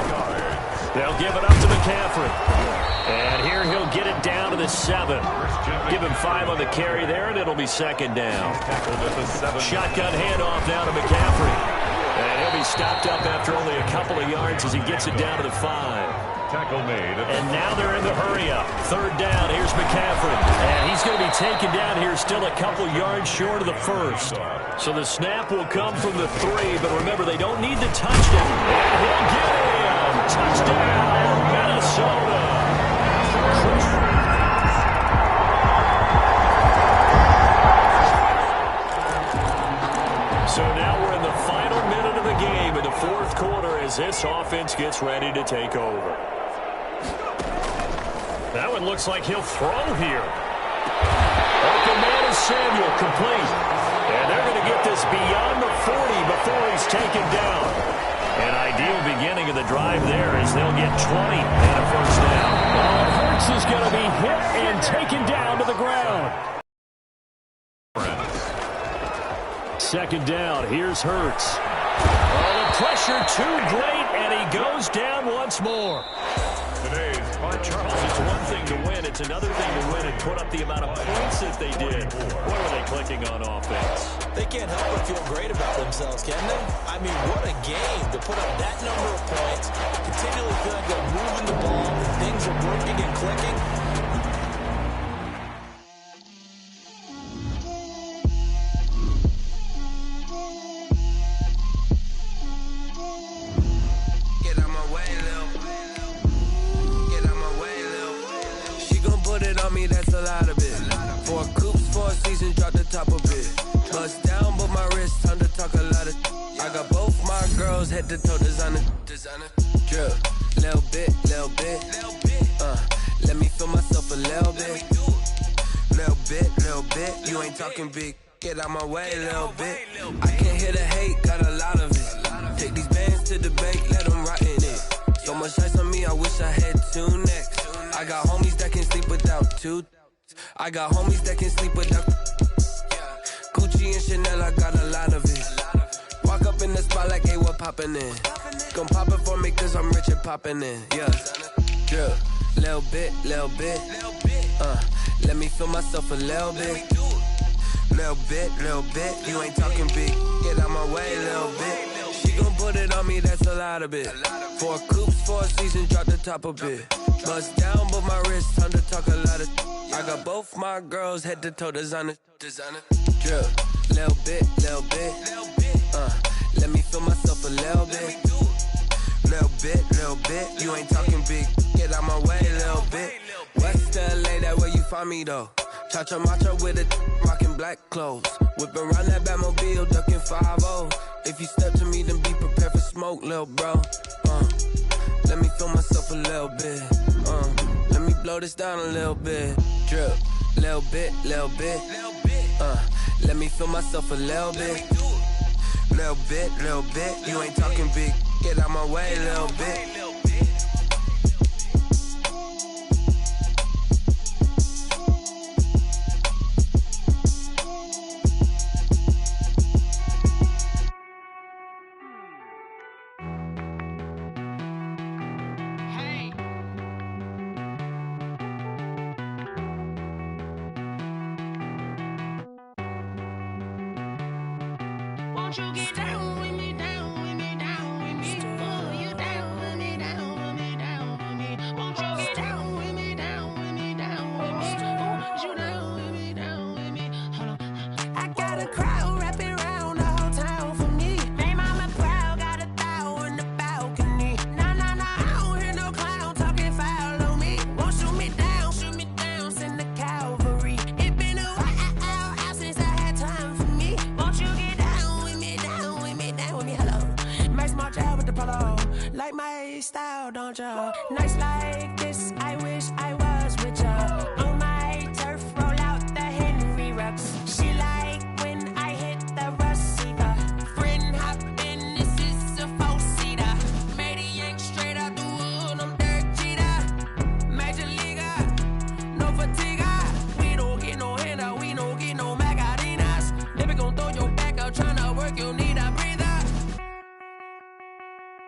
They'll give it up to McCaffrey. And here he'll get it down to the 7. Give him 5 on the carry there, and it'll be 2nd down. Shotgun handoff now to McCaffrey. And he'll be stopped up after only a couple of yards as he gets it down to the 5. Tackle made. And now they're in the hurry-up. 3rd down, here's McCaffrey. And he's going to be taken down here still a couple yards short of the first. So the snap will come from the 3, but remember, they don't need the touchdown. And he'll get him. Touchdown, Minnesota. So now we're in the final minute of the game in the 4th quarter as this offense gets ready to take over. That one looks like he'll throw here. Open man is Samuel, complete. And they're going to get this beyond the 40 before he's taken down. An ideal beginning of the drive there as they'll get 20 and a first down. Hurts is going to be hit and taken down to the ground. 2nd down, here's Hurts. Oh, the pressure too great, and he goes down once more. Charles, it's one thing to win, it's another thing to win and put up the amount of points that they did. What are they clicking on offense? They can't help but feel great about themselves, can they? I mean, what a game to put up that number of points, continually feel like they're moving the ball, things are working and clicking. That's a lot of it. 4 coops, 4 seasons, drop the top of it. Bust down, but my wrist, time to talk a lot of. I got both my girls head to toe designer. Drip, little bit. Let me feel myself a little bit. Little bit. You ain't talking big. Get out my way, little bit. I can't hear the hate, got a lot of it. Take these bands to the bank, let them rot in it. So much ice on me, I wish I had 2 necks. I got homies that can sleep without 2. I got homies that can sleep without. Gucci and Chanel, I got a lot of it. Walk up in the spot like, hey, what poppin' in? Gon' pop it for me cause I'm rich and poppin' in. Yeah. Drip, little bit. Let me feel myself a little bit. Little bit. You ain't talking big. Get out my way, little bit. She gon' put it on me, that's a lot of it. 4 coops, 4 seasons, drop the top of it. Bust down, but my wrist, time to talk a lot of. I got both my girls head to toe designer. Drip, little bit. Let me feel myself a little bit. Little bit. You ain't talking big. Get out my way, little bit. West LA, that where you find me though. Cha-cha matcha with a rockin' black clothes. Whip around that Batmobile, ducking 5-0. If you step to me, then be prepared for smoke, lil' bro. Let me feel myself a little bit. Let me blow this down a little bit. Drip, little bit. Let me feel myself a little bit. Little bit. You ain't talking big. Get out my way, little bit. I got a crowd wrapping around the whole town for me. style, don't ya? Nights like this, I wish I was with ya. On my turf, roll out the Henry Rux. She like when I hit the receiver. Friend hop in, this is a four-seater. Made a yank straight out the wood, I'm Derek Jeter. Major leaguer, no fatigue. We don't get no handout, we don't get no Macarinas. Never gon' throw your back out, tryna work, you need a breather.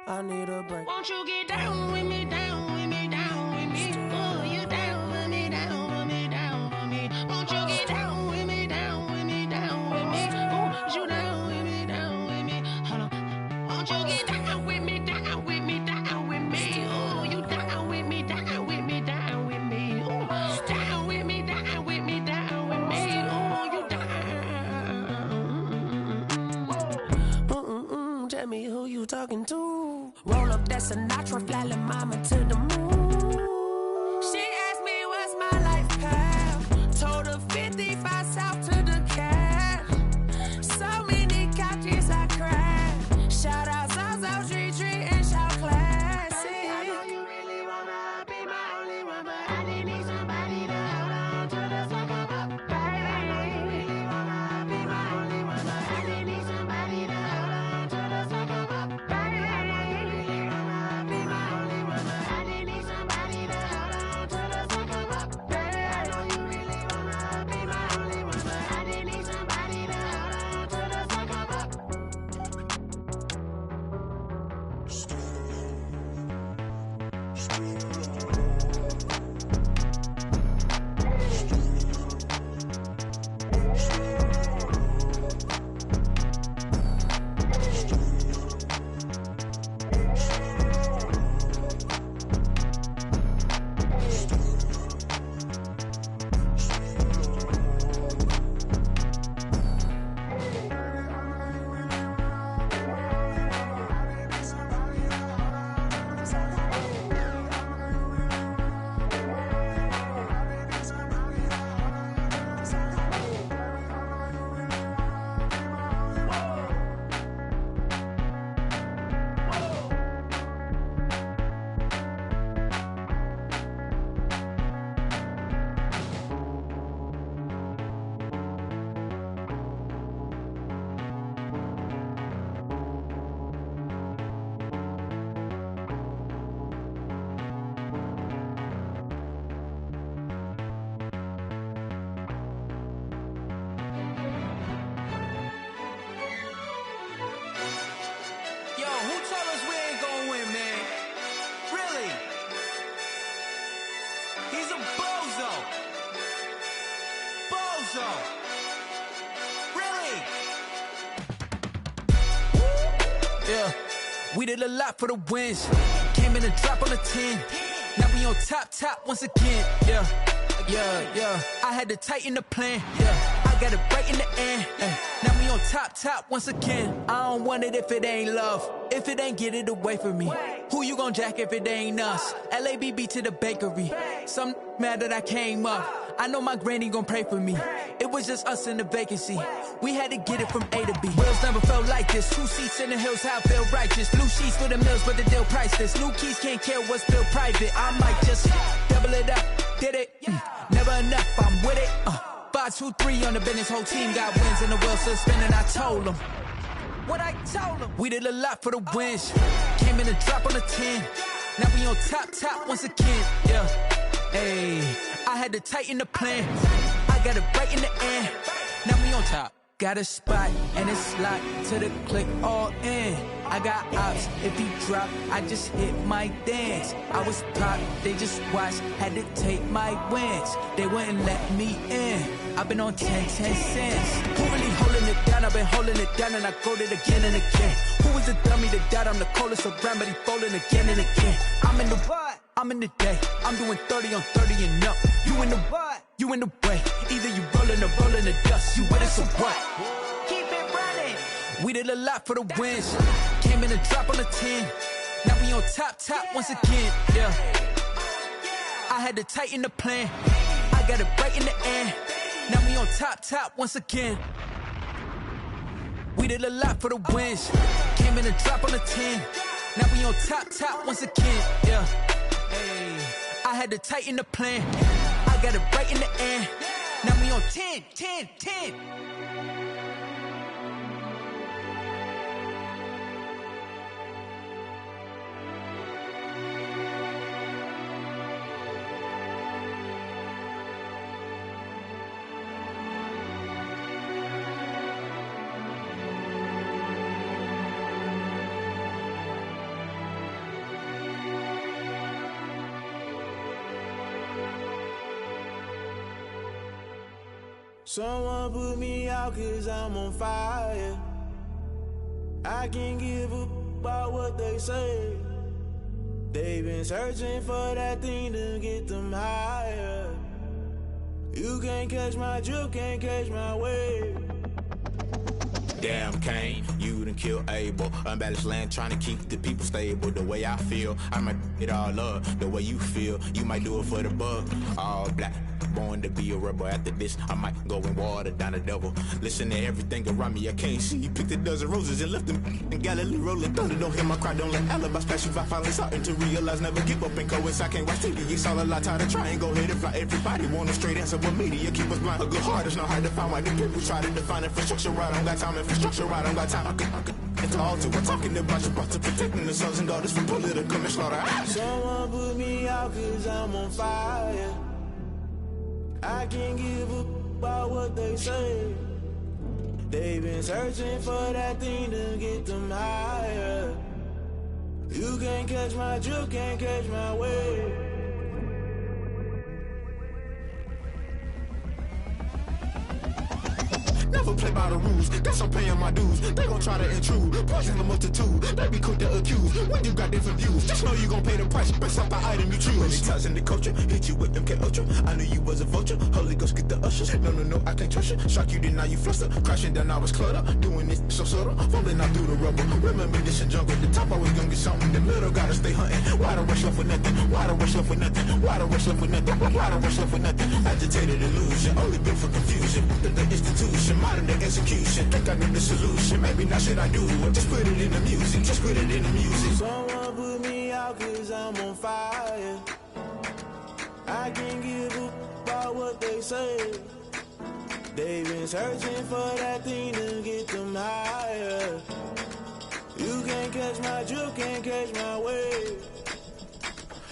I need a break. Won't you get down with me, down with me, down with me? Oh, you down with me, down with me, down with me. Won't you get down with me, down with me, down with me? Oh, you down with me, down with me? Hold on. Won't you get down with me, down with me, down with me? Oh, you down with me, down with me, down with me? Oh, down with me, down with me, down with me? Oh, you down. Tell me who you talking to. Roll up that Sinatra, fly la mama to the moon. She asked me what's my life path. Told her 55 south to the cash. So many couches I crashed. Shout out South Street and shout classic. I know you really wanna be my only one, but I didn't need somebody to hold on to the second up. I know you really wanna be my only one, but I didn't need somebody to hold on to the second up. Yeah, we did a lot for the wins. Came in and drop on the 10. Now we on top once again. Yeah. I had to tighten the plan. Yeah, I got it right in the end. Now we on top once again. I don't want it if it ain't love. If it ain't, get it away from me. Who you gon' jack if it ain't us? LABB to the bakery. Some mad that I came up. I know my granny gon' pray for me. It was just us in the vacancy. We had to get it from A to B. Wheels never felt like this. 2 seats in the hills, how I feel righteous. Blue sheets for the mills, but the deal priceless. New keys can't care what's still private. I might just double it up. Did it? Never enough, I'm with it. 5, 2, 3 on the business. Whole team got wins and the wheels still spinning. I told them what I told them. We did a lot for the wins. Came in and drop on the 10. Now we on top once again. Yeah. Hey, I had to tighten the plan. I got it right in the end. Now we on top. Got a spot and it's locked to the click all in. I got ops, if he drop, I just hit my dance. I was pop, they just watched, had to take my wins. They wouldn't let me in. I've been on 10 cents. Who really holding it down? I've been holding it down and I go it again and again. Who was the dummy that died? I'm the coldest around, but he folding again and again. I'm in the what? I'm in the day. I'm doing 30 on 30 and up. You in the what? You in the way. Either you rolling or rolling the dust. You with us or what? Keep it running. We did a lot for the wins. Came in and drop on the 10. Now we on top once again. Yeah. I had to tighten the plan. I got it right in the end. Now we on top once again. We did a lot for the wins. Came in and drop on the 10. Now we on top once again, yeah. Hey, I had to tighten the plan. I got it right in the end. Now we on 10. Someone put me out 'cause I'm on fire. I can't give up about what they say. They've been searching for that thing to get them higher. You can't catch my drift, can't catch my wave. Damn, Kane, you done killed Abel. Unbalanced land, trying to keep the people stable. The way I feel, I might it all up. The way you feel, you might do it for the buck. All black, born to be a rebel. After this, I might go and water down the devil. Listen to everything around me, I can't see. You picked a dozen roses and left them in Galilee rolling thunder. Don't hear my cry, don't let alibis pass you by. Finally starting to realize, never give up and coincide. Can't watch TV, it's all a lot. Tired of trying, go ahead and fly. Everybody want a straight answer, but media keep us blind. A good heart is not hard to find. Why the people try to define infrastructure right? I don't got time, infrastructure right, I don't got time. I could it's all to. We're talking about you, about to protecting the sons and daughters from political manslaughter. Someone put me out 'cause I'm on fire. I can't give up about what they say. They've been searching for that thing to get them higher. You can't catch my drift, can't catch my wave. Never play by the rules, guess I'm paying my dues. They gon' try to intrude, poison the multitude. They be quick to accuse, when you got different views. Just know you gon' pay the price, based off the item you choose. Many times in the culture, hit you with MK Ultra. I knew you was a vulture, Holy Ghost get the ushers. No, I can't trust you. Shock you, then now you fluster. Crashing down, I was cluttered. Doing this so subtle, falling out through the rubble. Remember this in jungle, the top always gonna get something. The middle gotta stay hunting. Why the rush left with nothing? Why the rush left with nothing? Why the rush left with nothing? Why the rush left with nothing? Agitated illusion, only built for confusion. The institution, modern day execution. Think I know the solution. Maybe not should I do it? Just put it in the music. Just put it in the music. Someone put me out 'cause I'm on fire. I can't give up about what they say. They've been searching for that thing to get them higher. You can't catch my drift, can't catch my wave.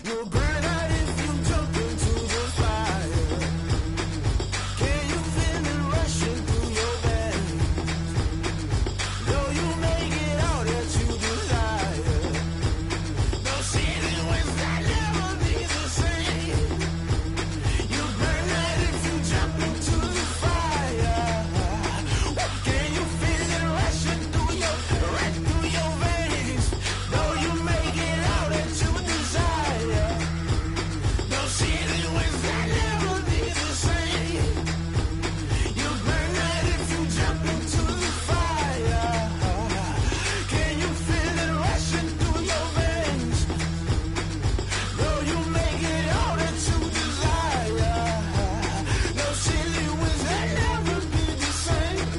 You'll burn out if you jump into the fire. Can you feel it rushing through your veins? Though you make it all that you desire. No ceiling wins that never be the same. You burn out if you jump into the fire. Can you feel it rushing through your veins? Though you make it all that you desire. No ceiling wins that never be the same. You burn out if you jump into the fire. Can you feel it rushing through your veins? Though you make it all that you desire. No ceiling wins that never be the same.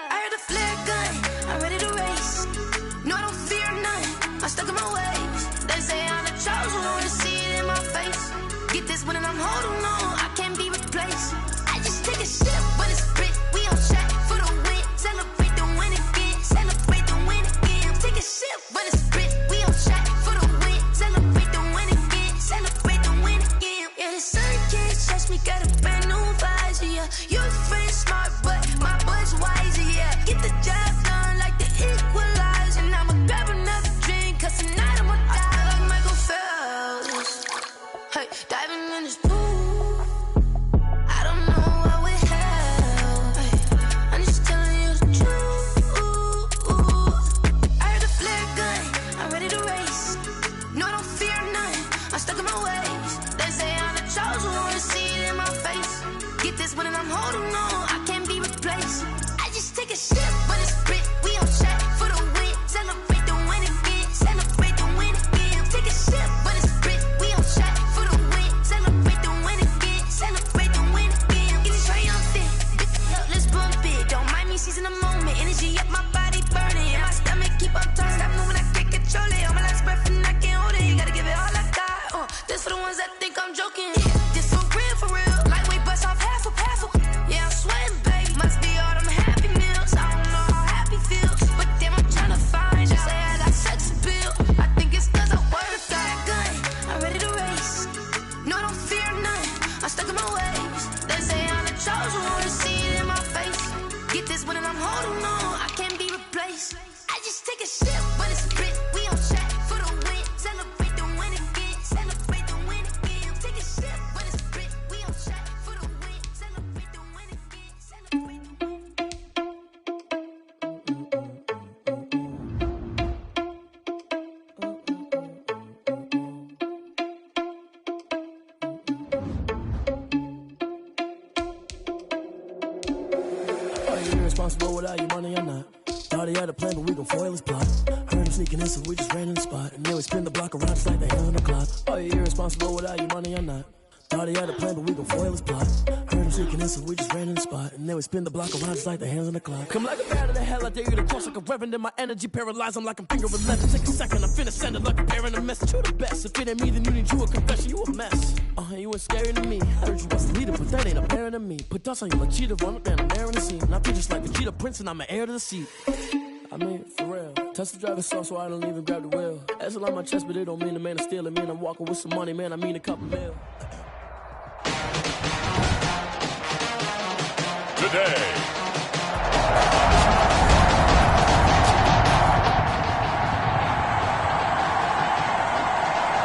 I heard the flare gun, I'm ready to race. No, I don't fear none, I'm stuck in my ways. They say I'm the chosen one, to see it in my face. Get this one and I'm holding on, I can't be replaced. I just take a sip when it's spit, we on track for the win. Celebrate the win again, celebrate the win again. Take a sip when it's spit, we on track for the win. Celebrate the win again, celebrate the win again. Yeah, the sun can't touch me, got a brand new visor, yeah. You're a friend smart, but my boy's wiser, yeah. Get the job done like the equalizer. I'ma grab another drink, 'cause tonight I'ma die like Michael niggas that think I'm joking. This some real for real. Lightweight bust off half a. Yeah, I'm sweating, baby. Must be all them happy meals. I don't know how happy feels, but damn, I'm trying to find out. Say I got sex appeal. I think it's cause I work a gun. I'm ready to race. No, I don't fear none. I'm stuck in my ways. They say I'm the chosen one to see it in my face. Get this one and I'm holding on. I can't be replaced. I just take a sip when it's split. We on track for the win. Celebrate the win again. Celebrate the win again. Take a sip when it's split. We on track for the win. Celebrate the win again. Celebrate the win. Are you irresponsible without your money or not? Thought he had a plan, but we gon' foil his plot. Heard him sneaking in, so we just ran in the spot. And then we spin the block around just like the hand on the clock. Are you irresponsible without your money or not? Thought he had a plan, but we gon' foil his plot. Heard him sneaking in, so we just ran in the spot. And then we spin the block around just like the hands on the clock. Come like a bat of the hell, I dare you to cross like a reverend. In my energy paralyzed, I'm like I'm finger 11. Take a second, I'm finna send it like a bearing a message. You the best, if it ain't me, then you need you a confession. You a mess. You ain't scary to me. I heard you was a leader, but that ain't apparent to me. Put dust on you like cheetah, run up down the air in the scene. And I feel just like the cheetah prince, and I'm an heir to the seat. I mean, for real. Touch the driver's soft, so I don't even grab the wheel. That's a lot on my chest, but it don't mean the man is stealing. Man, I'm walking with some money, man, I mean a couple mil. Today.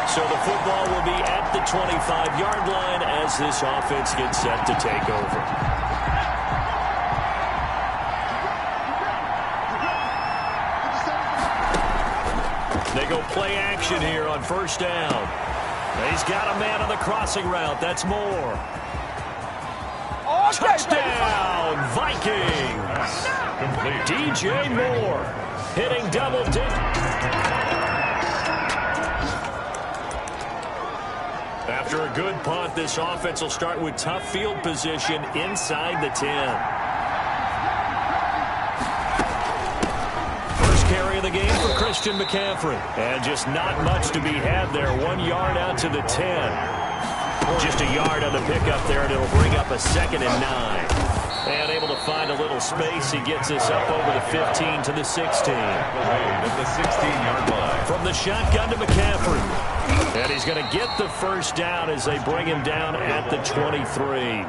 So the football will be at the 25-yard line as this offense gets set to take over. They go play action here on first down. He's got a man on the crossing route. That's Moore. Touchdown, Vikings. DJ Moore hitting double digits. After a good punt, this offense will start with tough field position inside the 10. First carry of the game for Christian McCaffrey. And just not much to be had there. 1 yard out to the 10. Just a yard on the pickup there, and it'll bring up a 2nd and 9. And able to find a little space. He gets us up over the 15 to the 16. At the 16-yard line. From the shotgun to McCaffrey. And he's going to get the first down as they bring him down at the 23.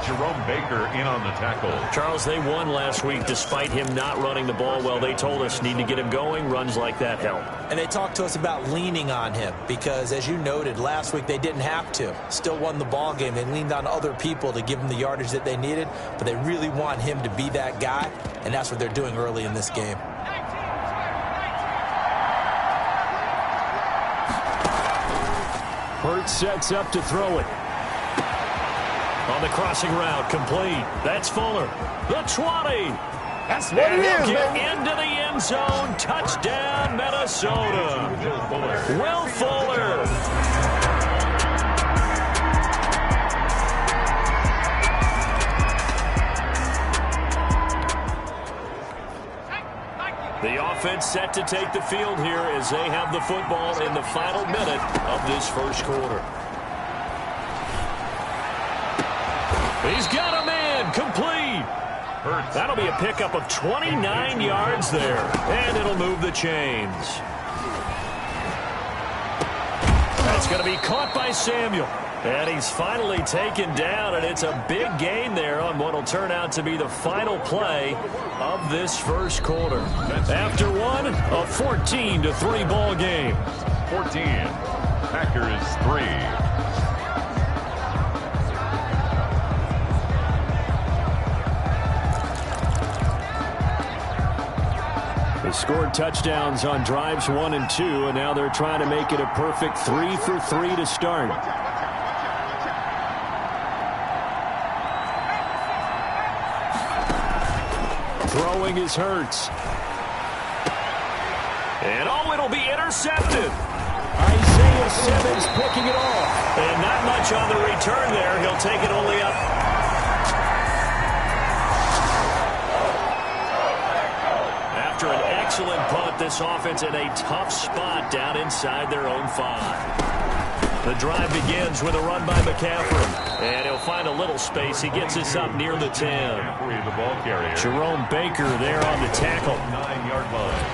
Jerome Baker in on the tackle. Charles, they won last week despite him not running the ball well. They told us need to get him going. Runs like that help. And they talked to us about leaning on him because, as you noted, last week they didn't have to. Still won the ball game. They leaned on other people to give them the yardage that they needed, but they really want him to be that guy, and that's what they're doing early in this game. Hurts sets up to throw it. On the crossing route, complete. That's Fuller. The 20. That's what it is, get into the end zone. Touchdown, Minnesota. Will Fuller. The offense set to take the field here as they have the football in the final minute of this first quarter. He's got a man, complete. That'll be a pickup of 29 yards there, and it'll move the chains. That's going to be caught by Samuel. And he's finally taken down, and it's a big gain there on what will turn out to be the final play of this first quarter. After one, a 14-3 ball game. 14. Packers 3. They scored touchdowns on drives 1 and 2, and now they're trying to make it a perfect 3 for 3 to start. Throwing is Hurts. And it'll be intercepted. Isaiah Simmons picking it off. And not much on the return there. He'll take it only up. After an excellent punt, this offense in a tough spot down inside their own 5. The drive begins with a run by McCaffrey. And he'll find a little space. He gets us up near the 10. The ball carrier. Jerome Baker there on the tackle. 9-yard line.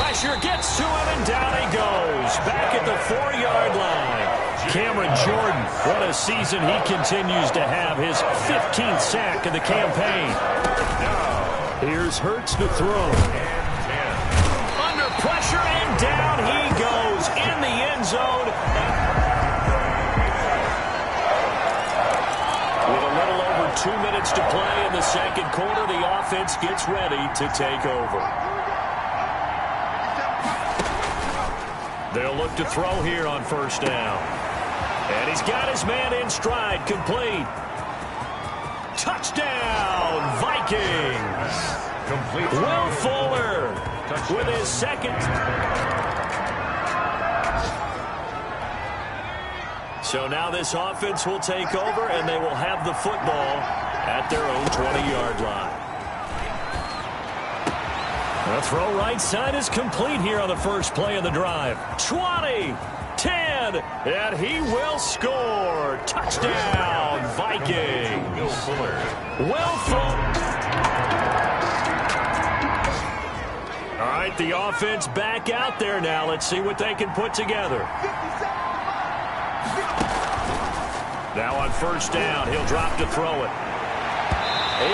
Pressure gets to him, and down he goes. Back at the 4-yard line. Cameron Jordan, what a season he continues to have. His 15th sack of the campaign. Here's Hurts to throw. Under pressure, and down he goes in the end zone. With a little over 2 minutes to play in the second quarter, the offense gets ready to take over. They'll look to throw here on first down. And he's got his man in stride, complete. Touchdown, Vikings. Complete. Will Fuller with his second. So now this offense will take over, and they will have the football at their own 20-yard line. The throw right side is complete here on the first play of the drive. 20, 10, and he will score. Touchdown, Vikings. Will Fuller. Will Fuller. All right, the offense back out there now. Let's see what they can put together. Now on first down, he'll drop to throw it.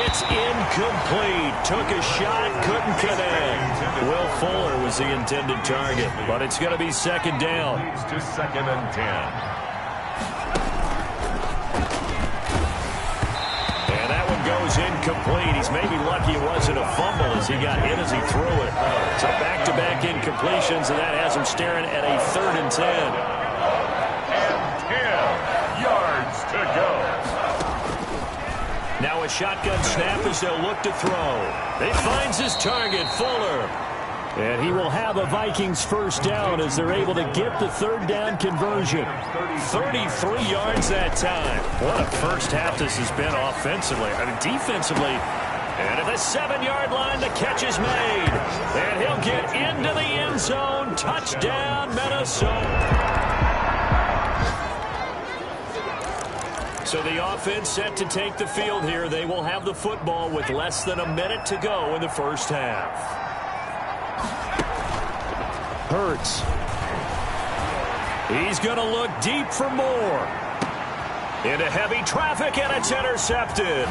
It's incomplete. Took a shot, couldn't connect. Will Fuller was the intended target, but it's going to be second down. Leads to 2nd and 10. And that one goes incomplete. He's maybe lucky it wasn't a fumble as he got hit as he threw it. So back-to-back incompletions, and that has him staring at a 3rd and 10. And 10 yards to go. Now a shotgun snap as they'll look to throw. He finds his target, Fuller. And he will have a Vikings first down as they're able to get the 3rd down conversion. 33 yards that time. What a first half this has been offensively. I mean, defensively. And at the 7-yard line, the catch is made. And he'll get into the end zone. Touchdown, Minnesota. So the offense set to take the field here. They will have the football with less than a minute to go in the first half. Hurts. He's going to look deep for more. Into heavy traffic, and it's intercepted.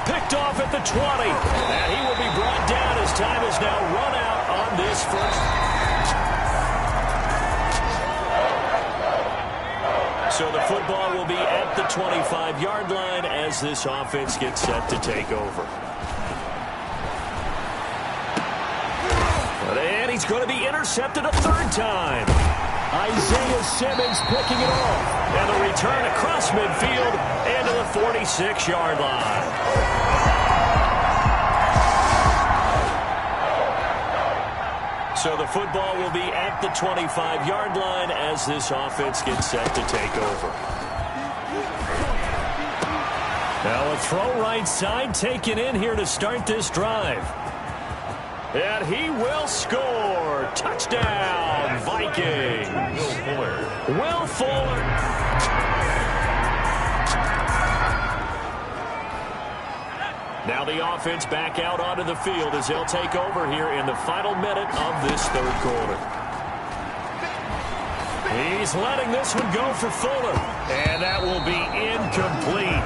Picked off at the 20. And he will be brought down as time is now run out on this first. So the football will be at the 25-yard line as this offense gets set to take over. And he's going to be intercepted a 3rd time. Isaiah Simmons picking it off. And the return across midfield into the 46-yard line. So the football will be at the 25-yard line as this offense gets set to take over. Now a throw right side taken in here to start this drive. And he will score. Touchdown, Vikings. Will Fuller. Will Fuller. Now the offense back out onto the field as they'll take over here in the final minute of this 3rd quarter. He's letting this one go for Fuller. And that will be incomplete.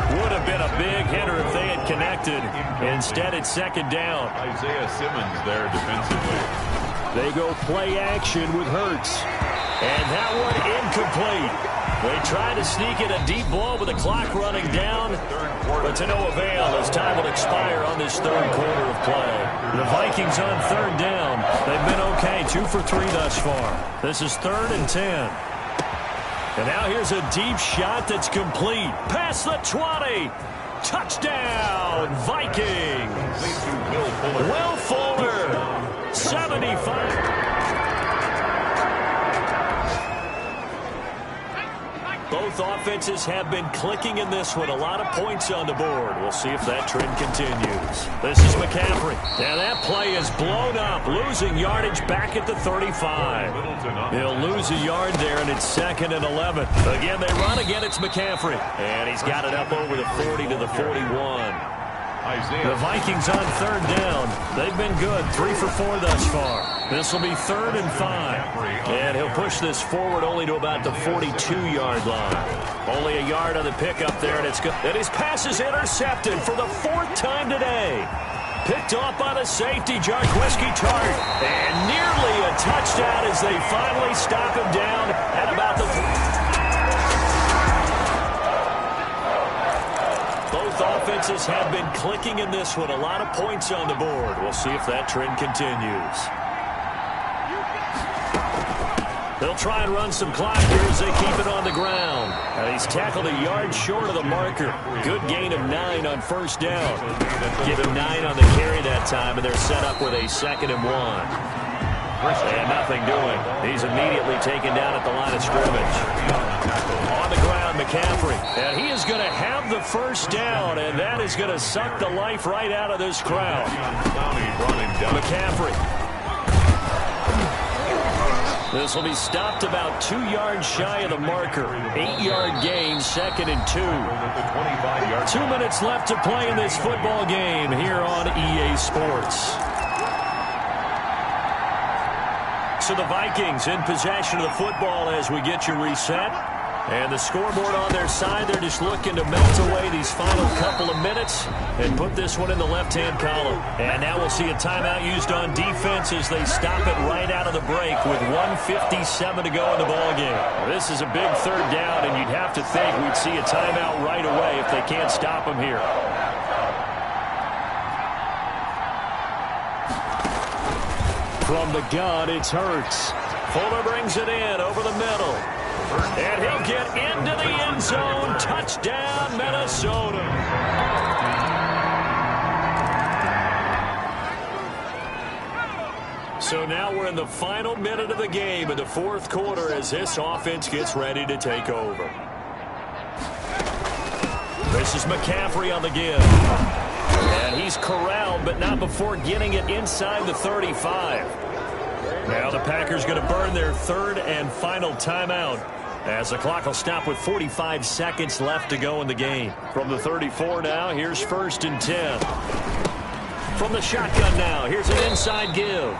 Would have been a big hitter if they had connected. Instead, it's 2nd down. Isaiah Simmons there defensively. They go play action with Hurts. And that one incomplete. They try to sneak in a deep ball with the clock running down, but to no avail as time will expire on this 3rd quarter of play. The Vikings on 3rd down. They've been okay, 2 for 3 thus far. This is 3rd and 10. And now here's a deep shot that's complete. Past the 20. Touchdown, Vikings. Will Fuller, 75. Both offenses have been clicking in this one. A lot of points on the board. We'll see if that trend continues. This is McCaffrey. And that play is blown up, losing yardage back at the 35. He'll lose a yard there, and it's 2nd and 11. Again, they run. Again, it's McCaffrey. And he's got it up over the 40 to the 41. The Vikings on 3rd down. They've been good, 3 for 4 thus far. This will be 3rd and 5. And he'll push this forward only to about the 42-yard line. Only a yard on the pickup there, and it's good. And his pass is intercepted for the 4th time today. Picked off by the safety, Jarquiski Tart. And nearly a touchdown as they finally stop him down at about the... Both offenses have been clicking in this one. A lot of points on the board. We'll see if that trend continues. They'll try and run some clock here as they keep it on the ground. And he's tackled a yard short of the marker. Good gain of 9 on 1st down. Give him 9 on the carry that time, and they're set up with a 2nd and 1. And nothing doing. He's immediately taken down at the line of scrimmage. On the ground, McCaffrey. And he is going to have the 1st down, and that is going to suck the life right out of this crowd. McCaffrey. This will be stopped about 2 yards shy of the marker. 8-yard gain, 2nd and 2. 2 minutes left to play in this football game here on EA Sports. So the Vikings in possession of the football as we get you reset. And the scoreboard on their side, they're just looking to melt away these final couple of minutes and put this one in the left-hand column. And now we'll see a timeout used on defense as they stop it right out of the break with 1:57 to go in the ballgame. This is a big 3rd down, and you'd have to think we'd see a timeout right away if they can't stop them here. From the gun, it's Hurts. Fuller brings it in over the middle. And he'll get into the end zone. Touchdown, Minnesota. So now we're in the final minute of the game in the 4th quarter as this offense gets ready to take over. This is McCaffrey on the give. And he's corralled, but not before getting it inside the 35. Now the Packers going to burn their 3rd and final timeout as the clock will stop with 45 seconds left to go in the game. From the 34 now, here's 1st and 10. From the shotgun now, here's an inside give.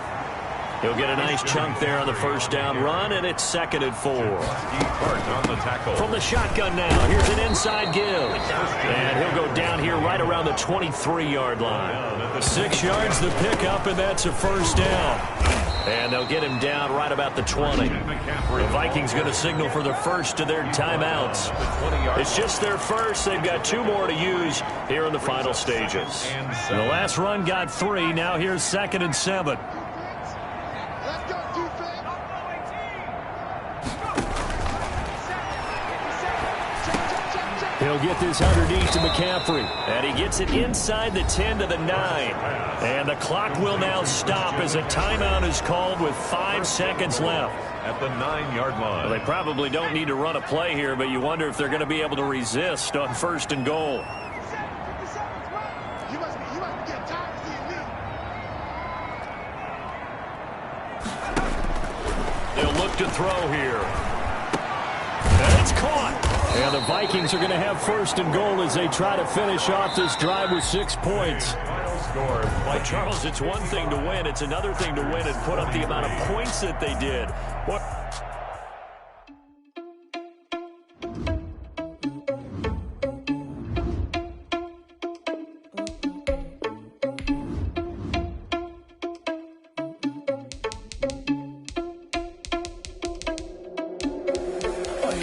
He'll get a nice chunk there on the 1st down run, and it's 2nd and 4. From the shotgun now, here's an inside give. And he'll go down here right around the 23-yard line. 6 yards the pickup, and that's a 1st down. And they'll get him down right about the 20. The Vikings going to signal for the first of their timeouts. It's just their first. They've got 2 more to use here in the final stages. The last run got 3. Now here's 2nd and 7. He'll get this underneath to McCaffrey. And he gets it inside the 10 to the 9. And the clock will now stop as a timeout is called with 5 seconds left. At the 9-yard line. Well, they probably don't need to run a play here, but you wonder if they're going to be able to resist on 1st and goal. They'll look to throw here. And it's caught. And the Vikings are going to have 1st and goal as they try to finish off this drive with 6 points. But Charles, it's one thing to win. It's another thing to win and put up the amount of points that they did. What?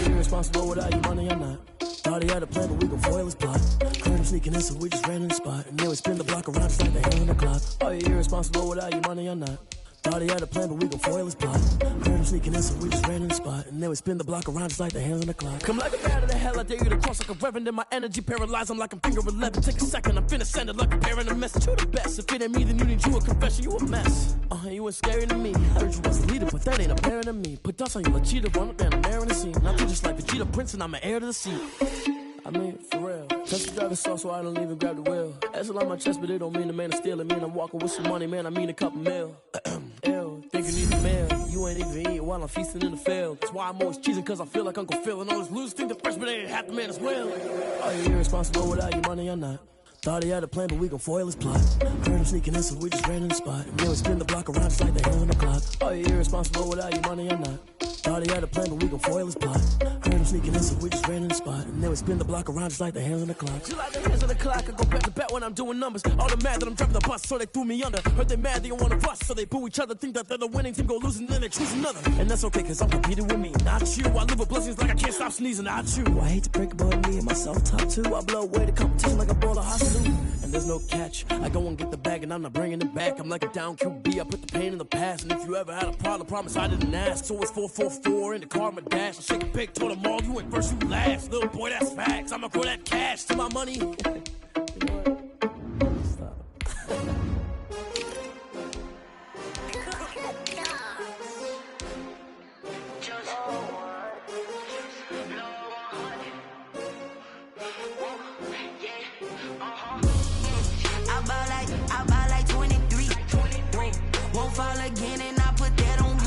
Irresponsible without your money, I'm not. Thought he had a plan, but we gon' foil his plot. Heard him sneaking in, so we just ran in the spot. And then we spin the block around just like the hell in the clock. Oh, you're irresponsible without your money, I'm not. Thought he had a plan, but we gon' foil his plot. Heard him sneaking in, so we just ran in the spot. And and then we spin the block around just like the hands on the clock. Come like a bat of the hell, I dare you to cross like a reverend, and my energy paralyzed. I'm like I'm finger 11. Take a second, I'm finna send it like a parent a message. You the best. If it ain't me, then you need you a confession. You a mess. You ain't scary to me. I heard you was a leader, but that ain't apparent to me. Put dust on you, a cheater, run up and I'm there in the scene. Not just like Vegeta Prince, and I'm an heir to the seat. I mean, for real. Touch the driver's sauce so I don't even grab the wheel. That's on my chest, but it don't mean the man is stealing. Mean I'm walking with some money, man. I mean a couple mil. Ew, think you need a meal. You ain't even eating while I'm feasting in the field. That's why I'm always cheesing, cause I feel like Uncle Phil. And all those losers think the freshman ain't half the man as well. Are you irresponsible without your money or not? Thought he had a plan, but we gon' foil his plot. Heard him sneaking in, so we just ran in the spot. And then we spin the block around just like the hands on the clock. Are you irresponsible without your money or not? Thought he had a plan, but we gon' foil his plot. Heard him sneaking in, so we just ran in the spot. And then we spin the block around just like the hands on the clock. Just like the hands on the clock, I go back to back when I'm doing numbers. All the mad that I'm driving the bus, so they threw me under. Heard they mad, they don't wanna bust, so they boo each other. Think that they're the winning team, go losing, then they choose another. And that's okay, cause I'm competing with me, not you. I live with blessings like I can't stop sneezing, not you. I hate to break it, but me and myself top two. I blow away the competition like a ball of hot soup. And there's no catch. I go and get the bag and I'm not bringing it back. I'm like a down QB, I put the pain in the past. And if you ever had a problem, promise I didn't ask. So it's 444 in the car, my dash. I shake a pig, told them all, you ain't first, you last. Little boy, that's facts. I'ma throw that cash to my money. You know what? Stop. I buy like 23. Won't fall again and I put that on me.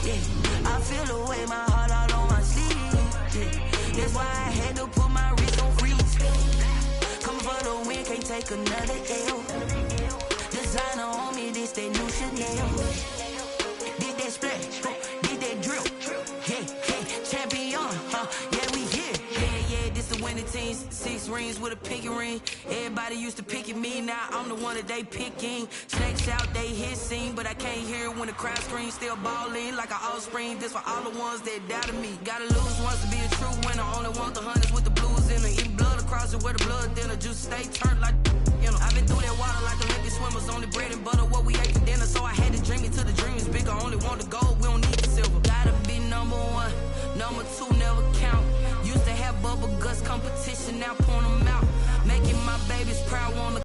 Yeah, I feel the way, my heart all on my sleeve. Yeah, that's why I had to put my wrist on freeze. Coming for the win, can't take another L. Designer on me, this that new Chanel. Did that splash, did that drill. Yeah, champion, yeah, we here. Yeah, this the winning teams. 6 rings with a pinky ring. Everybody used to picking me, now I'm the one that they picking. Snakes out, they hit scene, but I can't hear it when the crowd screams. Still balling like an offspring. This for all the ones that doubted me. Gotta lose once to be a true winner. Only want the hunters with the blues in it. Eat blood across it with the blood dinner. Juice stay turned like, you know. I've been through that water like Olympic swimmers. Only bread and butter, what we ate for dinner. So I had to dream it till the dream is bigger. Only want the gold, we don't need the silver. Gotta be number 1, number 2 never count. Used to have bubble guts competition, now point them out. Making my babies proud, wanna